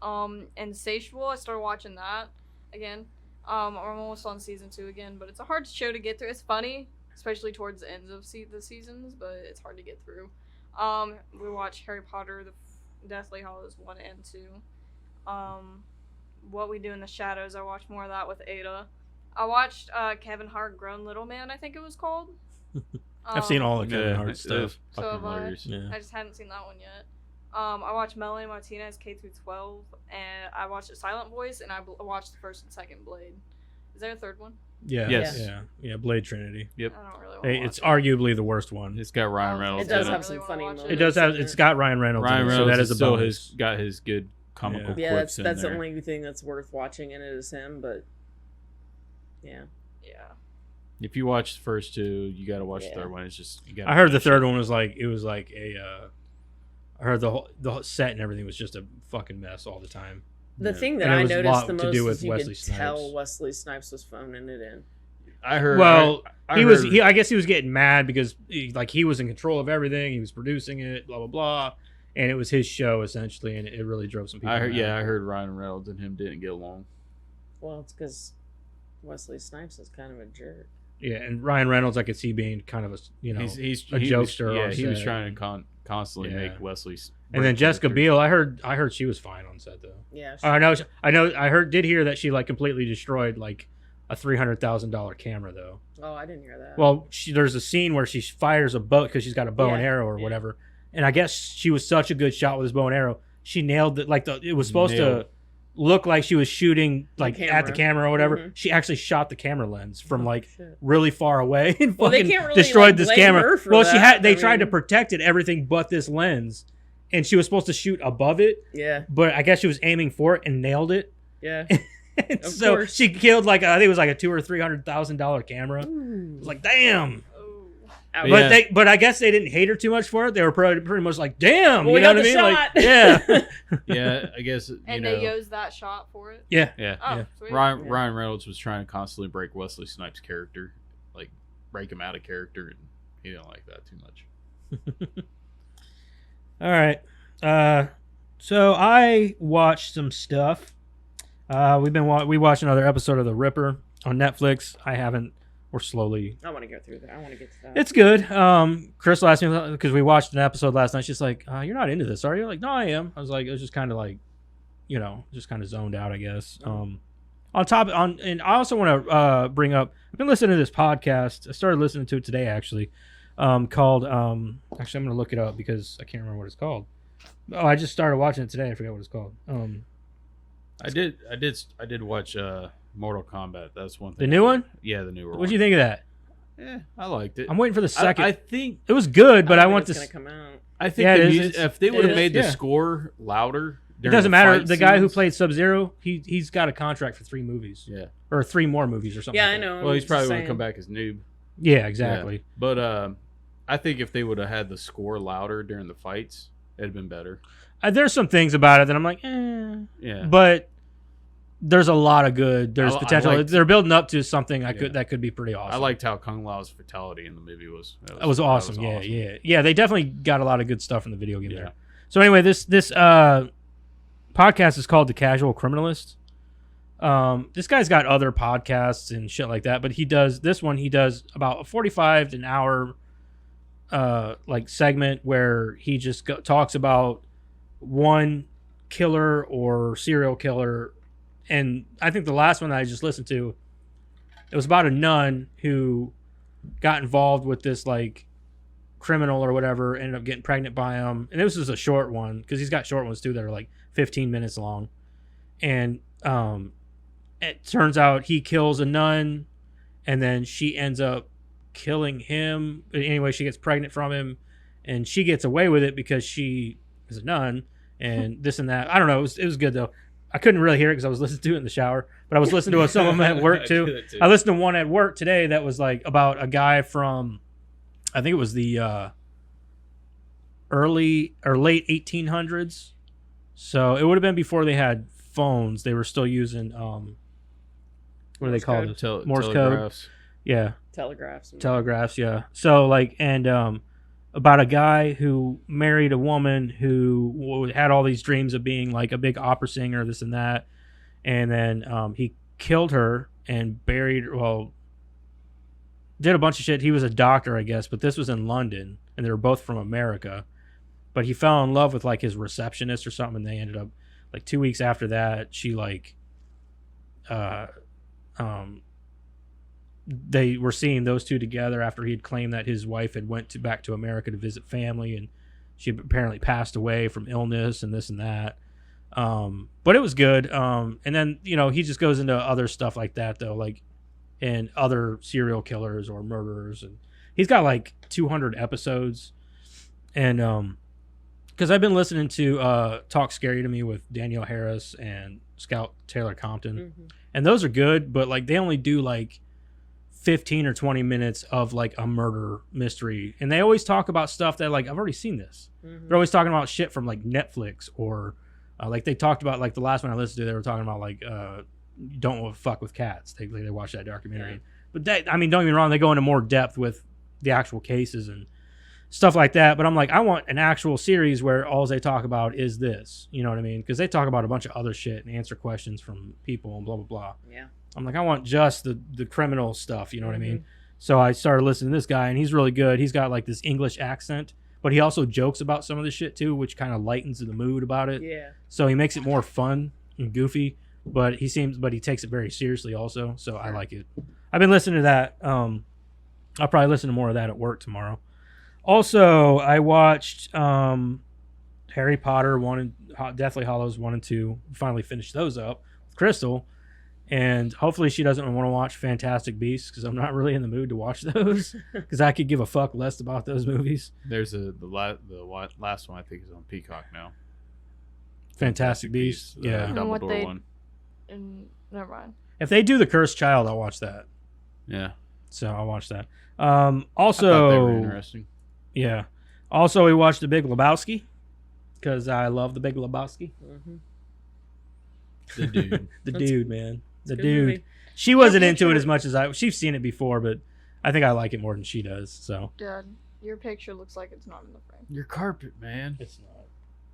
[SPEAKER 3] Insatiable, I started watching that again. I'm almost on season 2 again, but it's a hard show to get through. It's funny, especially towards the ends of the seasons, but it's hard to get through. We watched Harry Potter, the Deathly Hallows 1 and 2. What We Do in the Shadows. I watched more of that with Ada. I watched Kevin Hart Grown Little Man, I think it was called.
[SPEAKER 1] I've seen all the Kevin Hart stuff.
[SPEAKER 3] So
[SPEAKER 4] Fucking
[SPEAKER 3] have
[SPEAKER 4] hilarious.
[SPEAKER 1] Yeah.
[SPEAKER 3] I just hadn't seen that one yet. I watched Melanie Martinez K through 12, and I watched A Silent Voice, and I watched the first and second Blade. Is there a third one?
[SPEAKER 1] Yeah.
[SPEAKER 4] Yes.
[SPEAKER 1] Yeah. Blade Trinity.
[SPEAKER 4] Yep.
[SPEAKER 3] I don't really want to watch
[SPEAKER 1] It's arguably the worst one.
[SPEAKER 4] It's got Ryan Reynolds.
[SPEAKER 2] It does
[SPEAKER 4] in
[SPEAKER 2] have
[SPEAKER 3] I
[SPEAKER 2] some
[SPEAKER 3] really
[SPEAKER 2] funny
[SPEAKER 3] wanna watch
[SPEAKER 2] moments.
[SPEAKER 1] It does have.
[SPEAKER 2] in
[SPEAKER 1] It's
[SPEAKER 2] it.
[SPEAKER 1] got Ryan Reynolds.
[SPEAKER 4] Ryan
[SPEAKER 1] in it,
[SPEAKER 4] Reynolds
[SPEAKER 1] so that is a
[SPEAKER 4] still
[SPEAKER 1] bonus.
[SPEAKER 4] got his good comical
[SPEAKER 1] Yeah.
[SPEAKER 2] Yeah,
[SPEAKER 4] quips in
[SPEAKER 2] that's the
[SPEAKER 4] there.
[SPEAKER 2] only thing that's worth watching in it is him. But yeah,
[SPEAKER 3] Yeah.
[SPEAKER 4] If you watch the first two, you got to watch
[SPEAKER 2] Yeah.
[SPEAKER 4] the third one. It's just you got.
[SPEAKER 1] I heard the third one was like it was like a. I heard the whole set and everything was just a fucking mess all the time.
[SPEAKER 2] the
[SPEAKER 4] Yeah.
[SPEAKER 2] thing that
[SPEAKER 1] And it
[SPEAKER 2] I
[SPEAKER 1] was a
[SPEAKER 2] noticed
[SPEAKER 1] lot
[SPEAKER 2] the
[SPEAKER 1] to
[SPEAKER 2] most
[SPEAKER 1] do with
[SPEAKER 2] is you
[SPEAKER 1] Wesley
[SPEAKER 2] could tell
[SPEAKER 1] Snipes.
[SPEAKER 2] Wesley Snipes was phoning it in.
[SPEAKER 4] I heard.
[SPEAKER 1] Well,
[SPEAKER 4] I
[SPEAKER 1] he was.
[SPEAKER 4] heard-
[SPEAKER 1] I guess he was getting mad because he was in control of everything. He was producing it. Blah blah blah. And it was his show essentially, and it really drove some people.
[SPEAKER 4] I heard.
[SPEAKER 1] mad.
[SPEAKER 4] Yeah, I heard Ryan Reynolds and him didn't get along.
[SPEAKER 2] Well, it's because Wesley Snipes is kind of a jerk.
[SPEAKER 1] Yeah, and Ryan Reynolds, I could see being kind of a
[SPEAKER 4] He's
[SPEAKER 1] a
[SPEAKER 4] he
[SPEAKER 1] jokester.
[SPEAKER 4] Was, yeah,
[SPEAKER 1] on
[SPEAKER 4] he was
[SPEAKER 1] set.
[SPEAKER 4] trying to constantly
[SPEAKER 1] Yeah.
[SPEAKER 4] make Wesley's.
[SPEAKER 1] And then Jessica Biel, I heard she was fine on set though.
[SPEAKER 2] Yeah,
[SPEAKER 1] Did hear that she like completely destroyed like a $300,000 camera though.
[SPEAKER 2] Oh, I didn't hear that.
[SPEAKER 1] Well, there's a scene where she fires a bow because she's got a bow and
[SPEAKER 2] Yeah.
[SPEAKER 1] arrow or
[SPEAKER 2] Yeah.
[SPEAKER 1] whatever, and I guess she was such a good shot with this bow and arrow. She nailed it. Like it was supposed to look like she was shooting like at the camera or whatever.
[SPEAKER 2] Mhm.
[SPEAKER 1] She actually shot the camera lens from like
[SPEAKER 2] Shit.
[SPEAKER 1] really far away and
[SPEAKER 2] Well, they
[SPEAKER 1] fucking
[SPEAKER 2] can't really,
[SPEAKER 1] destroyed
[SPEAKER 2] like,
[SPEAKER 1] this
[SPEAKER 2] blame
[SPEAKER 1] camera.
[SPEAKER 2] her for
[SPEAKER 1] Well,
[SPEAKER 2] that.
[SPEAKER 1] they
[SPEAKER 2] I
[SPEAKER 1] tried to
[SPEAKER 2] mean-
[SPEAKER 1] protect it, everything but this lens, and she was supposed to shoot above it,
[SPEAKER 2] Yeah,
[SPEAKER 1] but I guess she was aiming for it and nailed it.
[SPEAKER 2] yeah.
[SPEAKER 1] And
[SPEAKER 2] Of
[SPEAKER 1] so
[SPEAKER 2] course.
[SPEAKER 1] she killed like I think it was like a $200,000 or $300,000 camera. It was like damn.
[SPEAKER 3] Oh.
[SPEAKER 2] Ouch.
[SPEAKER 4] Yeah.
[SPEAKER 1] But I guess they didn't hate her too much for it. They were pretty much like, damn,
[SPEAKER 2] Well,
[SPEAKER 1] you
[SPEAKER 2] we
[SPEAKER 1] know
[SPEAKER 2] got
[SPEAKER 1] what I
[SPEAKER 2] the
[SPEAKER 1] mean? Like,
[SPEAKER 2] shot.
[SPEAKER 1] yeah,
[SPEAKER 4] Yeah, I guess you
[SPEAKER 3] And
[SPEAKER 4] know.
[SPEAKER 3] they used that shot for it.
[SPEAKER 1] yeah.
[SPEAKER 4] Yeah.
[SPEAKER 3] Oh,
[SPEAKER 1] Yeah.
[SPEAKER 3] sweet.
[SPEAKER 4] Ryan Reynolds was trying to constantly break Wesley Snipes' character, like break him out of character, and he didn't like that too much.
[SPEAKER 1] All right. So I watched some stuff. We watched another episode of The Ripper on Netflix. I haven't. We're slowly.
[SPEAKER 2] I want to go through that. I want to get to that.
[SPEAKER 1] It's good. Crystal asked me because we watched an episode last night. She's like, "You're not into this, are you?" Like, no, I am. I was like, it was just kind of like, just kind of zoned out, I guess. And I also want to bring up. I've been listening to this podcast. I started listening to it today, actually. Called. Actually, I'm gonna look it up because I can't remember what it's called. Oh, I just started watching it today. I forgot what it's called.
[SPEAKER 4] I did watch Mortal Kombat. That's one thing.
[SPEAKER 1] The new one?
[SPEAKER 4] Yeah, the newer one.
[SPEAKER 1] What'd you think of that?
[SPEAKER 4] Yeah, I liked it.
[SPEAKER 1] I'm waiting for the second.
[SPEAKER 4] I think
[SPEAKER 1] it was good, but I
[SPEAKER 2] don't
[SPEAKER 1] want
[SPEAKER 2] think
[SPEAKER 1] to.
[SPEAKER 2] it's gonna come out.
[SPEAKER 4] I think
[SPEAKER 1] Yeah,
[SPEAKER 4] the
[SPEAKER 1] it is.
[SPEAKER 4] music, if they would have
[SPEAKER 1] is,
[SPEAKER 4] made the
[SPEAKER 1] yeah.
[SPEAKER 4] score louder.
[SPEAKER 1] It
[SPEAKER 4] during
[SPEAKER 1] doesn't
[SPEAKER 4] the
[SPEAKER 1] matter.
[SPEAKER 4] fight
[SPEAKER 1] The guy who
[SPEAKER 4] scenes-
[SPEAKER 1] played Sub-Zero, he's got a contract for 3 movies.
[SPEAKER 4] Yeah.
[SPEAKER 1] Or 3 more movies or something.
[SPEAKER 2] Yeah,
[SPEAKER 1] like
[SPEAKER 2] I
[SPEAKER 1] that.
[SPEAKER 2] know.
[SPEAKER 4] Well, he's
[SPEAKER 2] I'm
[SPEAKER 4] probably
[SPEAKER 2] just
[SPEAKER 4] going to come
[SPEAKER 2] saying.
[SPEAKER 4] back as noob.
[SPEAKER 1] Yeah, exactly.
[SPEAKER 4] Yeah. But I think if they would have had the score louder during the fights, it'd been better.
[SPEAKER 1] There's some things about it that I'm like,
[SPEAKER 4] Yeah.
[SPEAKER 1] but there's a lot of good. There's
[SPEAKER 4] I
[SPEAKER 1] potential.
[SPEAKER 4] liked-
[SPEAKER 1] They're building up to something
[SPEAKER 4] Yeah.
[SPEAKER 1] that could be pretty awesome.
[SPEAKER 4] I liked how Kung Lao's fatality in the movie was.
[SPEAKER 1] That was awesome. Yeah. They definitely got a lot of good stuff in the video game
[SPEAKER 4] Yeah.
[SPEAKER 1] there. So anyway, this podcast is called The Casual Criminalist. This guy's got other podcasts and shit like that, but he does about a 45 an hour like segment where he just talks about one killer or serial killer. And I think the last one that I just listened to, it was about a nun who got involved with this like criminal or whatever, ended up getting pregnant by him. And this is a short one because he's got short ones too that are like 15 minutes long. And it turns out he kills a nun and then she ends up killing him. But anyway, she gets pregnant from him and she gets away with it because she is a nun and this and that. I don't know. It was good though. I couldn't really hear it because I was listening to it in the shower, but I was listening to some of them at work too. I listened to one at work today that was like about a guy from, I think it was the early or late 1800s. So it would have been before they had phones. They were still using what do they call it? Morse code.
[SPEAKER 4] Telegraphs.
[SPEAKER 1] Yeah,
[SPEAKER 2] Telegraphs.
[SPEAKER 1] yeah. So like, and about a guy who married a woman who had all these dreams of being like a big opera singer, this and that, and then he killed her and buried. Well, did a bunch of shit. He was a doctor, I guess, but this was in London, and they were both from America. But he fell in love with like his receptionist or something, and they ended up like 2 weeks after that, she they were seeing those two together after he had claimed that his wife had went back to America to visit family, and she apparently passed away from illness and this and that. But it was good. And then, he just goes into other stuff like that though, like and other serial killers or murderers, and he's got like 200 episodes. And because I've been listening to Talk Scary to Me with Danielle Harris and Scout Taylor Compton, and those are good, but like they only do like 15 or 20 minutes of like a murder mystery, and they always talk about stuff that like I've already seen this. They're always talking about shit from like Netflix, or like they talked about, like the last one I listened to, they were talking about like Don't Fuck with Cats. They watched that documentary, but that, I mean, don't get me wrong, they go into more depth with the actual cases and stuff like that. But I'm like, I want an actual series where all they talk about is this, you know what I mean? Because they talk about a bunch of other shit and answer questions from people and blah blah blah.
[SPEAKER 2] Yeah.
[SPEAKER 1] I'm like, I want just the criminal stuff, you know what I mean? So I started listening to this guy, and he's really good. He's got like this English accent, but he also jokes about some of the shit too, which kind of lightens the mood about it.
[SPEAKER 2] Yeah.
[SPEAKER 1] So he makes it more fun and goofy, but he takes it very seriously also. So I like it. I've been listening to that. I'll probably listen to more of that at work tomorrow. Also, I watched Harry Potter 1 and Deathly Hallows 1 and 2. Finally finished those up with Crystal. And hopefully she doesn't want to watch Fantastic Beasts, because I'm not really in the mood to watch those, because I could give a fuck less about those movies.
[SPEAKER 4] There's the last one I think is on Peacock now.
[SPEAKER 1] Fantastic Beasts, yeah.
[SPEAKER 4] Dumbledore one.
[SPEAKER 3] Never mind.
[SPEAKER 1] If they do The Cursed Child, I'll watch that.
[SPEAKER 4] Yeah.
[SPEAKER 1] So I'll watch that.
[SPEAKER 4] I thought they were interesting.
[SPEAKER 1] Yeah. Also, we watched The Big Lebowski, because I love The Big Lebowski.
[SPEAKER 4] The dude.
[SPEAKER 1] The dude, man. The
[SPEAKER 2] good
[SPEAKER 1] dude.
[SPEAKER 2] movie.
[SPEAKER 1] She wasn't into it as much as she's seen it before, but I think I like it more than she does. So
[SPEAKER 3] Dad, your picture looks like it's not in the frame.
[SPEAKER 4] Your carpet, man.
[SPEAKER 1] it's not.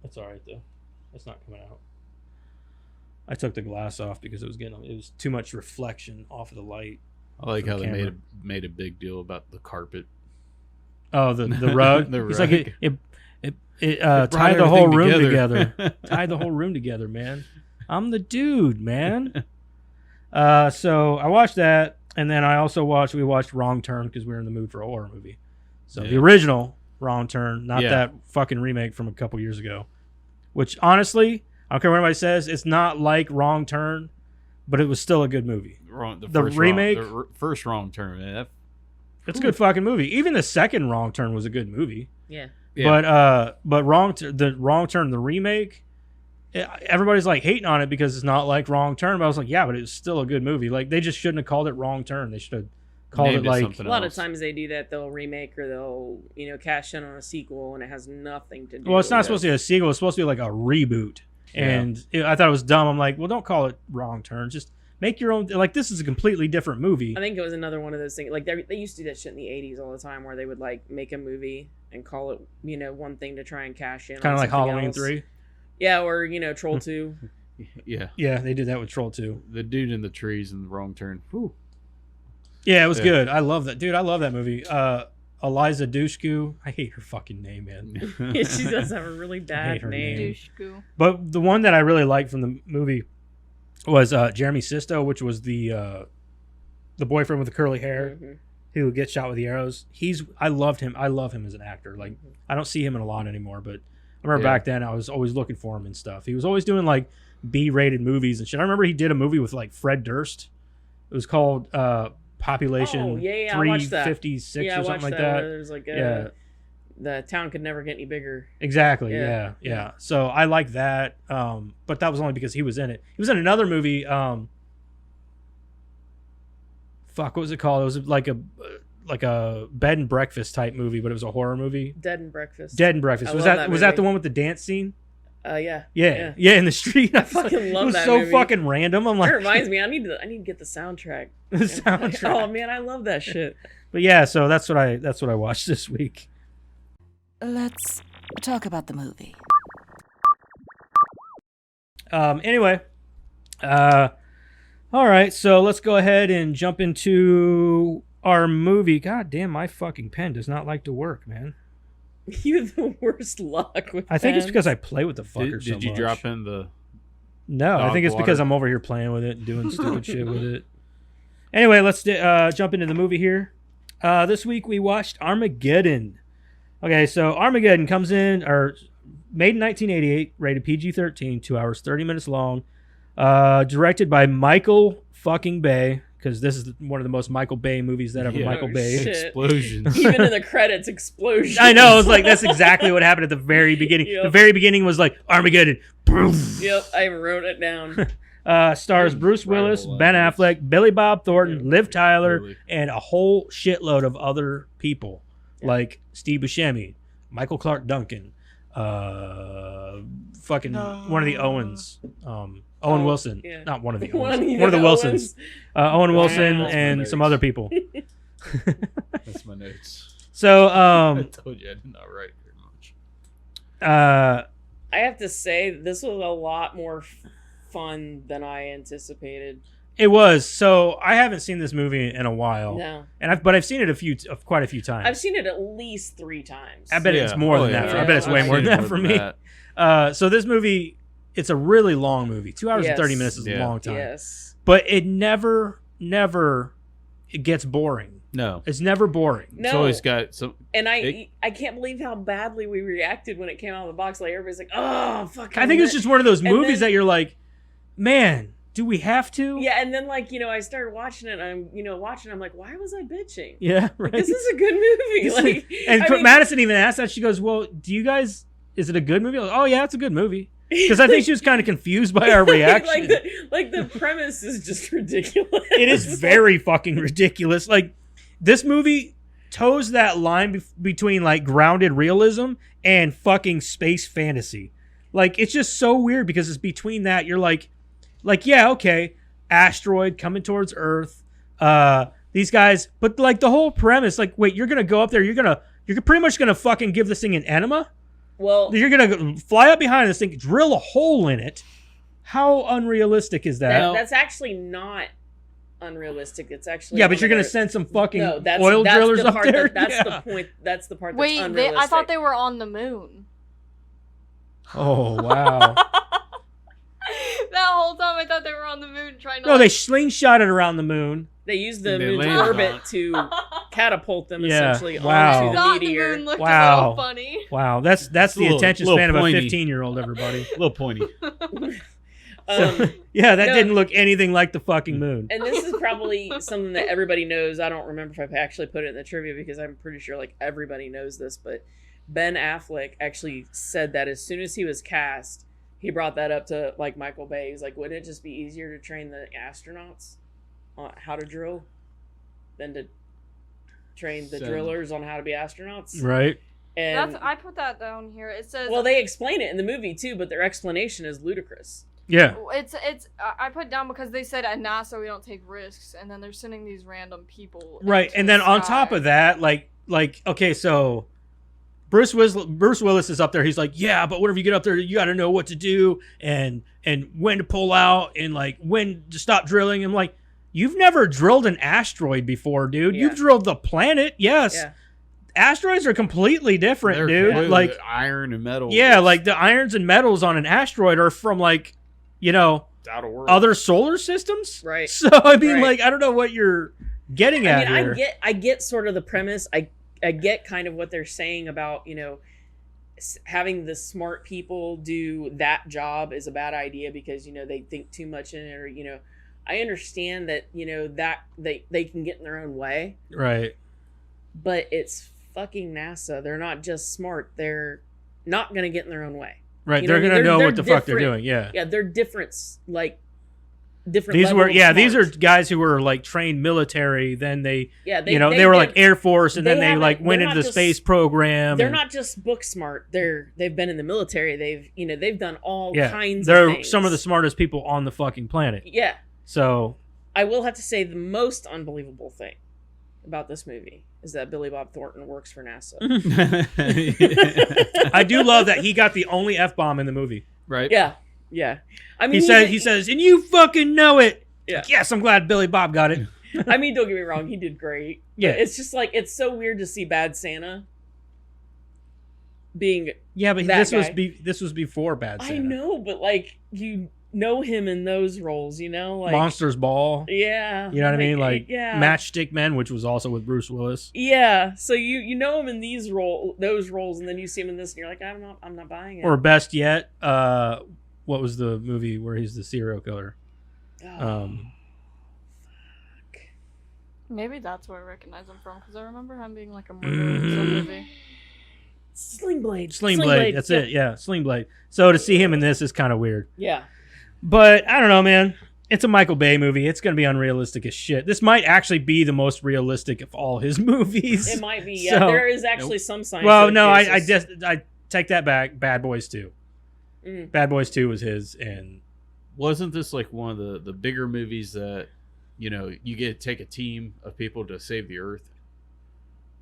[SPEAKER 1] It's all right though. It's not coming out. I took the glass off because it was too much reflection off of the light.
[SPEAKER 4] I like how
[SPEAKER 1] camera.
[SPEAKER 4] they made a big deal about the carpet.
[SPEAKER 1] Oh, the rug.
[SPEAKER 4] The
[SPEAKER 1] It's
[SPEAKER 4] rug.
[SPEAKER 1] like it
[SPEAKER 4] brought
[SPEAKER 1] tied the whole
[SPEAKER 4] everything
[SPEAKER 1] room
[SPEAKER 4] together.
[SPEAKER 1] together. Tied the whole room together, man. I'm the dude, man. So I watched that, and then we watched Wrong Turn because we were in the mood for a horror movie. So the original Wrong Turn, not that fucking remake from a couple years ago. Which honestly, I don't care what anybody says, it's not like Wrong Turn, but it was still a good movie.
[SPEAKER 4] The
[SPEAKER 1] remake,
[SPEAKER 4] first Wrong Turn, man.
[SPEAKER 1] It's a good fucking movie. Even the second Wrong Turn was a good movie.
[SPEAKER 2] Yeah.
[SPEAKER 1] But Wrong Turn, the remake, everybody's like hating on it because it's not like Wrong Turn. But I was like, yeah, but it's still a good movie. Like they just shouldn't have called it Wrong Turn. They should have called it like
[SPEAKER 2] a lot of times they do that. They'll remake or they'll cash in on a sequel and it has nothing to do.
[SPEAKER 1] Well, it's not
[SPEAKER 2] with
[SPEAKER 1] supposed to be a sequel. It's supposed to be like a reboot. And I thought it was dumb. I'm like, well, don't call it Wrong Turn. Just make your own. Like this is a completely different movie.
[SPEAKER 2] I think it was another one of those things. Like they used to do that shit in the '80s all the time, where they would like make a movie and call it one thing to try and cash in.
[SPEAKER 1] Kind of like Halloween
[SPEAKER 2] else.
[SPEAKER 1] 3.
[SPEAKER 2] Yeah, or Troll 2.
[SPEAKER 4] Yeah.
[SPEAKER 1] Yeah, they did that with Troll 2.
[SPEAKER 4] The dude in the trees in the Wrong Turn. Whew.
[SPEAKER 1] Yeah, it was good. I love that. Dude, I love that movie. Eliza Dushku. I hate her fucking name, man.
[SPEAKER 2] She does have a really bad name.
[SPEAKER 3] Dushku.
[SPEAKER 1] But the one that I really liked from the movie was Jeremy Sisto, which was the boyfriend with the curly hair who gets shot with the arrows. I loved him. I love him as an actor. Like I don't see him in a lot anymore, but I remember back then I was always looking for him and stuff. He was always doing like B-rated movies and shit. I remember he did a movie with like Fred Durst. It was called Population 356 or something like that.
[SPEAKER 2] There's like the town could never get any bigger.
[SPEAKER 1] Exactly. Yeah. So I like that. But that was only because he was in it. He was in another movie. What was it called? It was like a bed and breakfast type movie, but it was a horror movie.
[SPEAKER 2] Dead and Breakfast.
[SPEAKER 1] Was that the one with the dance scene?
[SPEAKER 2] Yeah.
[SPEAKER 1] Yeah, in the street.
[SPEAKER 2] I fucking love that
[SPEAKER 1] movie. It was so
[SPEAKER 2] movie.
[SPEAKER 1] fucking random. I'm like,
[SPEAKER 2] it reminds me, I need to get the soundtrack.
[SPEAKER 1] The soundtrack.
[SPEAKER 2] Oh man, I love that shit.
[SPEAKER 1] But yeah, so that's what I watched this week.
[SPEAKER 7] Let's talk about the movie.
[SPEAKER 1] Anyway, all right, so let's go ahead and jump into our movie. God damn, my fucking pen does not like to work, man.
[SPEAKER 2] You have the worst luck with
[SPEAKER 1] I think it's
[SPEAKER 2] pens.
[SPEAKER 1] because I play with the fucker so much.
[SPEAKER 4] Did you drop in
[SPEAKER 1] No, I think it's because I'm over here playing with it and doing stupid shit with it. Anyway, let's jump into the movie here. This week we watched Armageddon. Okay, so Armageddon comes in, or made in 1988, rated PG-13, 2 hours, 30 minutes long. Directed by Michael fucking Bay, because this is one of the most Michael Bay movies that ever Michael Bay.
[SPEAKER 2] Shit.
[SPEAKER 4] Explosions.
[SPEAKER 2] Even in the credits, explosions.
[SPEAKER 1] I know, it was like, that's exactly what happened at the very beginning.
[SPEAKER 2] Yep.
[SPEAKER 1] The very beginning was like, Armageddon.
[SPEAKER 2] Yep, I wrote it down.
[SPEAKER 1] Stars Bruce Willis, Ben Affleck, Billy Bob Thornton, Liv Tyler, and a whole shitload of other people, like Steve Buscemi, Michael Clark Duncan, fucking one of the Owens, Owen Wilson, not one of the Owens, one of the Wilsons, Owen Wilson, and some other people.
[SPEAKER 4] That's my notes.
[SPEAKER 1] So,
[SPEAKER 4] I told you I did not write very much.
[SPEAKER 2] I have to say, this was a lot more fun than I anticipated.
[SPEAKER 1] It was. So I haven't seen this movie in a while.
[SPEAKER 2] No.
[SPEAKER 1] But I've seen it quite a few times.
[SPEAKER 2] I've seen it at least 3 times.
[SPEAKER 1] I bet it's more than that. I bet it's way more than that for me. So this movie, it's a really long movie. 2 hours and 30 minutes is a long time.
[SPEAKER 2] Yes.
[SPEAKER 1] But it never it gets boring.
[SPEAKER 4] No.
[SPEAKER 1] It's never boring.
[SPEAKER 2] No.
[SPEAKER 4] It's always got some.
[SPEAKER 2] And I can't believe how badly we reacted when it came out of the box. Like, everybody's like, oh, fuck.
[SPEAKER 1] I think it's just one of those movies that you're like, man, do we have to?
[SPEAKER 2] Yeah, and then, like, I started watching it, and I'm like, why was I bitching?
[SPEAKER 1] Yeah, right.
[SPEAKER 2] Like, this is a good movie.
[SPEAKER 1] And Madison even asked that. She goes, well, is it a good movie? Like, oh, yeah, it's a good movie. Because I think she was kind of confused by our reaction.
[SPEAKER 2] the premise is just ridiculous.
[SPEAKER 1] It is very fucking ridiculous. Like, this movie toes that line between, like, grounded realism and fucking space fantasy. Like, it's just so weird because it's between that. You're like, yeah, okay, asteroid coming towards Earth. These guys, but like the whole premise, like, wait, you're gonna go up there, you're pretty much gonna fucking give this thing an enema.
[SPEAKER 2] Well,
[SPEAKER 1] you're gonna fly up behind this thing, drill a hole in it. How unrealistic is that?
[SPEAKER 2] That's actually not unrealistic. It's actually
[SPEAKER 1] but you're gonna send some fucking oil drillers up there.
[SPEAKER 2] That's the point. That's the part.
[SPEAKER 3] Wait,
[SPEAKER 2] that's unrealistic.
[SPEAKER 3] I thought they were on the moon.
[SPEAKER 1] Oh wow.
[SPEAKER 3] That whole time I thought they were on the moon trying to.
[SPEAKER 1] No, they slingshot it around the moon.
[SPEAKER 2] They used the moon's orbit to catapult them essentially
[SPEAKER 1] wow.
[SPEAKER 2] onto the meteor.
[SPEAKER 3] The moon looked so funny.
[SPEAKER 1] Wow, that's the attention span of a 15-year-old. Everybody,
[SPEAKER 4] a little pointy.
[SPEAKER 1] That didn't look anything like the fucking moon.
[SPEAKER 2] And this is probably something that everybody knows. I don't remember if I actually put it in the trivia because I'm pretty sure like everybody knows this, but Ben Affleck actually said that as soon as he was cast, he brought that up to like Michael Bay. He's like, wouldn't it just be easier to train the astronauts on how to drill than to train the drillers on how to be astronauts?
[SPEAKER 1] Right.
[SPEAKER 2] And
[SPEAKER 3] I put that down here. It says,
[SPEAKER 2] well, they explain it in the movie too, but their explanation is ludicrous.
[SPEAKER 1] Yeah.
[SPEAKER 3] It's I put down because they said at NASA we don't take risks, and then they're sending these random people.
[SPEAKER 1] Right, and then on top of that, like okay, so Bruce Willis is up there. He's like, yeah, but whenever you get up there, you got to know what to do and when to pull out and like when to stop drilling. I'm like, you've never drilled an asteroid before, dude.
[SPEAKER 2] Yeah.
[SPEAKER 1] You've drilled the planet, yes.
[SPEAKER 2] Yeah.
[SPEAKER 1] Asteroids are completely different,
[SPEAKER 4] They're
[SPEAKER 1] dude. Like
[SPEAKER 4] iron and metal.
[SPEAKER 1] Yeah, like the irons and metals on an asteroid are from like,
[SPEAKER 4] outer world.
[SPEAKER 1] other solar systems.
[SPEAKER 2] Right.
[SPEAKER 1] So I mean,
[SPEAKER 2] Right.
[SPEAKER 1] like, I don't know what you're getting at here.
[SPEAKER 2] I get sort of the premise. I get kind of what they're saying about, having the smart people do that job is a bad idea because, they think too much in it or, I understand that, that they can get in their own way.
[SPEAKER 1] Right.
[SPEAKER 2] But it's fucking NASA. They're not just smart. They're not going to get in their own way.
[SPEAKER 1] Right. They're going to know what the fuck they're doing. Yeah.
[SPEAKER 2] Yeah. They're different, different.
[SPEAKER 1] These are guys who were like trained military. Then they were like Air Force, and then they like went into the space program.
[SPEAKER 2] They're not just book smart. They've been in the military. They've done all kinds.
[SPEAKER 1] They're
[SPEAKER 2] of things.
[SPEAKER 1] some of the smartest people on the fucking planet.
[SPEAKER 2] Yeah.
[SPEAKER 1] So
[SPEAKER 2] I will have to say the most unbelievable thing about this movie is that Billy Bob Thornton works for NASA.
[SPEAKER 1] I do love that he got the only F-bomb in the movie.
[SPEAKER 4] Right.
[SPEAKER 2] Yeah. Yeah. I mean,
[SPEAKER 1] he says, and you fucking know it.
[SPEAKER 2] Yeah.
[SPEAKER 1] Like, yes, I'm glad Billy Bob got it.
[SPEAKER 2] I mean, don't get me wrong, he did great.
[SPEAKER 1] Yeah.
[SPEAKER 2] But it's just like it's so weird to see Bad Santa being
[SPEAKER 1] but
[SPEAKER 2] that
[SPEAKER 1] this
[SPEAKER 2] guy.
[SPEAKER 1] was before Bad Santa.
[SPEAKER 2] I know, but like know him in those roles, you know, like
[SPEAKER 1] Monsters Ball.
[SPEAKER 2] Yeah,
[SPEAKER 1] You know what I mean? Like
[SPEAKER 2] yeah.
[SPEAKER 1] Matchstick Men, which was also with Bruce Willis.
[SPEAKER 2] Yeah, so you know him in those roles, and then you see him in this, and you're like, I'm not buying it.
[SPEAKER 1] Or best yet, what was the movie where he's the serial killer?
[SPEAKER 3] Maybe that's where I recognize him from, because I remember him being like a murderer in some movie.
[SPEAKER 2] Sling Blade.
[SPEAKER 1] Sling Blade. That's it. Yeah, Sling Blade. So to see him in this is kind of weird.
[SPEAKER 2] Yeah.
[SPEAKER 1] But I don't know, man. It's a Michael Bay movie. It's going to be unrealistic as shit. This might actually be the most realistic of all his movies.
[SPEAKER 2] It might be. Yeah, there is actually some science.
[SPEAKER 1] Well, no, I take that back. Bad Boys 2. Bad Boys 2 was his, and
[SPEAKER 4] wasn't this like one of the bigger movies that, you know, you get to take a team of people to save the Earth?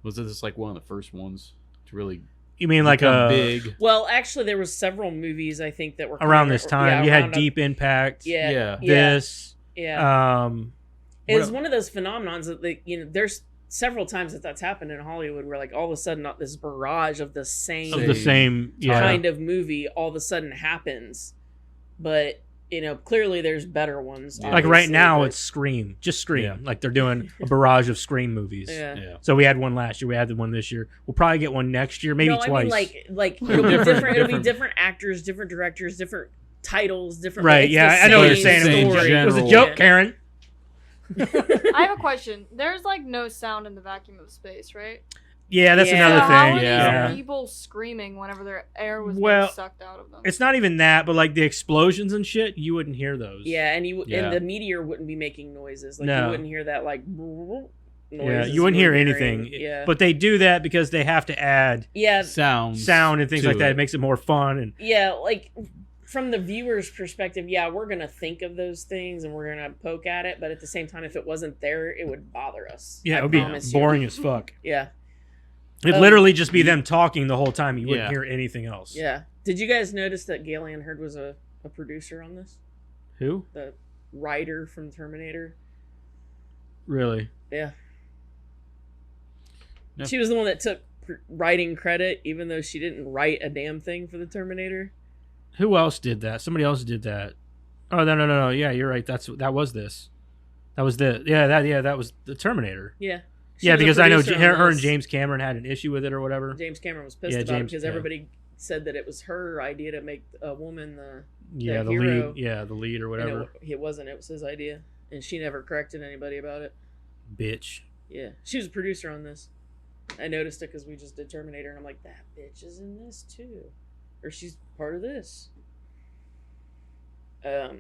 [SPEAKER 4] Wasn't this like one of the first ones to really?
[SPEAKER 1] You mean like a
[SPEAKER 4] big?
[SPEAKER 2] Well, actually, there was several movies I think that were
[SPEAKER 1] around this time. You had Deep Impact.
[SPEAKER 2] Yeah.
[SPEAKER 1] This.
[SPEAKER 2] Yeah. It was one of those phenomenons that there's several times that's happened in Hollywood where like all of a sudden this barrage of the same kind of movie all of a sudden happens, but clearly there's better ones.
[SPEAKER 1] Like right now it's Scream, just Scream. Yeah. Like they're doing a barrage of Scream movies.
[SPEAKER 2] Yeah.
[SPEAKER 1] So we had one last year, we had one this year. We'll probably get one next year, maybe twice.
[SPEAKER 2] I mean, like it'll be different. It'll be different actors, different directors, different titles, different.
[SPEAKER 1] Right? Yeah, I know what you're saying. It was a joke, Karen.
[SPEAKER 3] I have a question. There's like no sound in the vacuum of space, right?
[SPEAKER 1] Yeah, that's another thing.
[SPEAKER 3] How are these people screaming whenever their air was being sucked out of them?
[SPEAKER 1] It's not even that, but like the explosions and shit, you wouldn't hear those.
[SPEAKER 2] Yeah, and and the meteor wouldn't be making noises. Like you wouldn't hear that like noises.
[SPEAKER 1] Yeah, you wouldn't hear anything.
[SPEAKER 2] Yeah.
[SPEAKER 1] But they do that because they have to add sound and things like that. It makes it more fun and
[SPEAKER 2] like from the viewer's perspective, we're gonna think of those things and we're gonna poke at it, but at the same time, if it wasn't there, it would bother us.
[SPEAKER 1] Yeah, it would be boring as fuck.
[SPEAKER 2] Yeah.
[SPEAKER 1] It'd literally just be them talking the whole time. You wouldn't hear anything else.
[SPEAKER 2] Yeah. Did you guys notice that Galen Hurd was a producer on this?
[SPEAKER 1] Who?
[SPEAKER 2] The writer from Terminator.
[SPEAKER 1] Really?
[SPEAKER 2] Yeah. No. She was the one that took writing credit, even though she didn't write a damn thing for the Terminator.
[SPEAKER 1] Who else did that? Somebody else did that. Oh, no. Yeah, you're right. That was this. That was the that was the Terminator.
[SPEAKER 2] Yeah.
[SPEAKER 1] Because I know her and James Cameron had an issue with it or whatever.
[SPEAKER 2] James Cameron was pissed about it because everybody said that it was her idea to make a woman the hero.
[SPEAKER 1] Lead. The lead or whatever.
[SPEAKER 2] It wasn't. It was his idea, and she never corrected anybody about it.
[SPEAKER 1] Bitch.
[SPEAKER 2] Yeah, she was a producer on this. I noticed it because we just did Terminator, and I'm like, that bitch is in this too, or she's part of this. I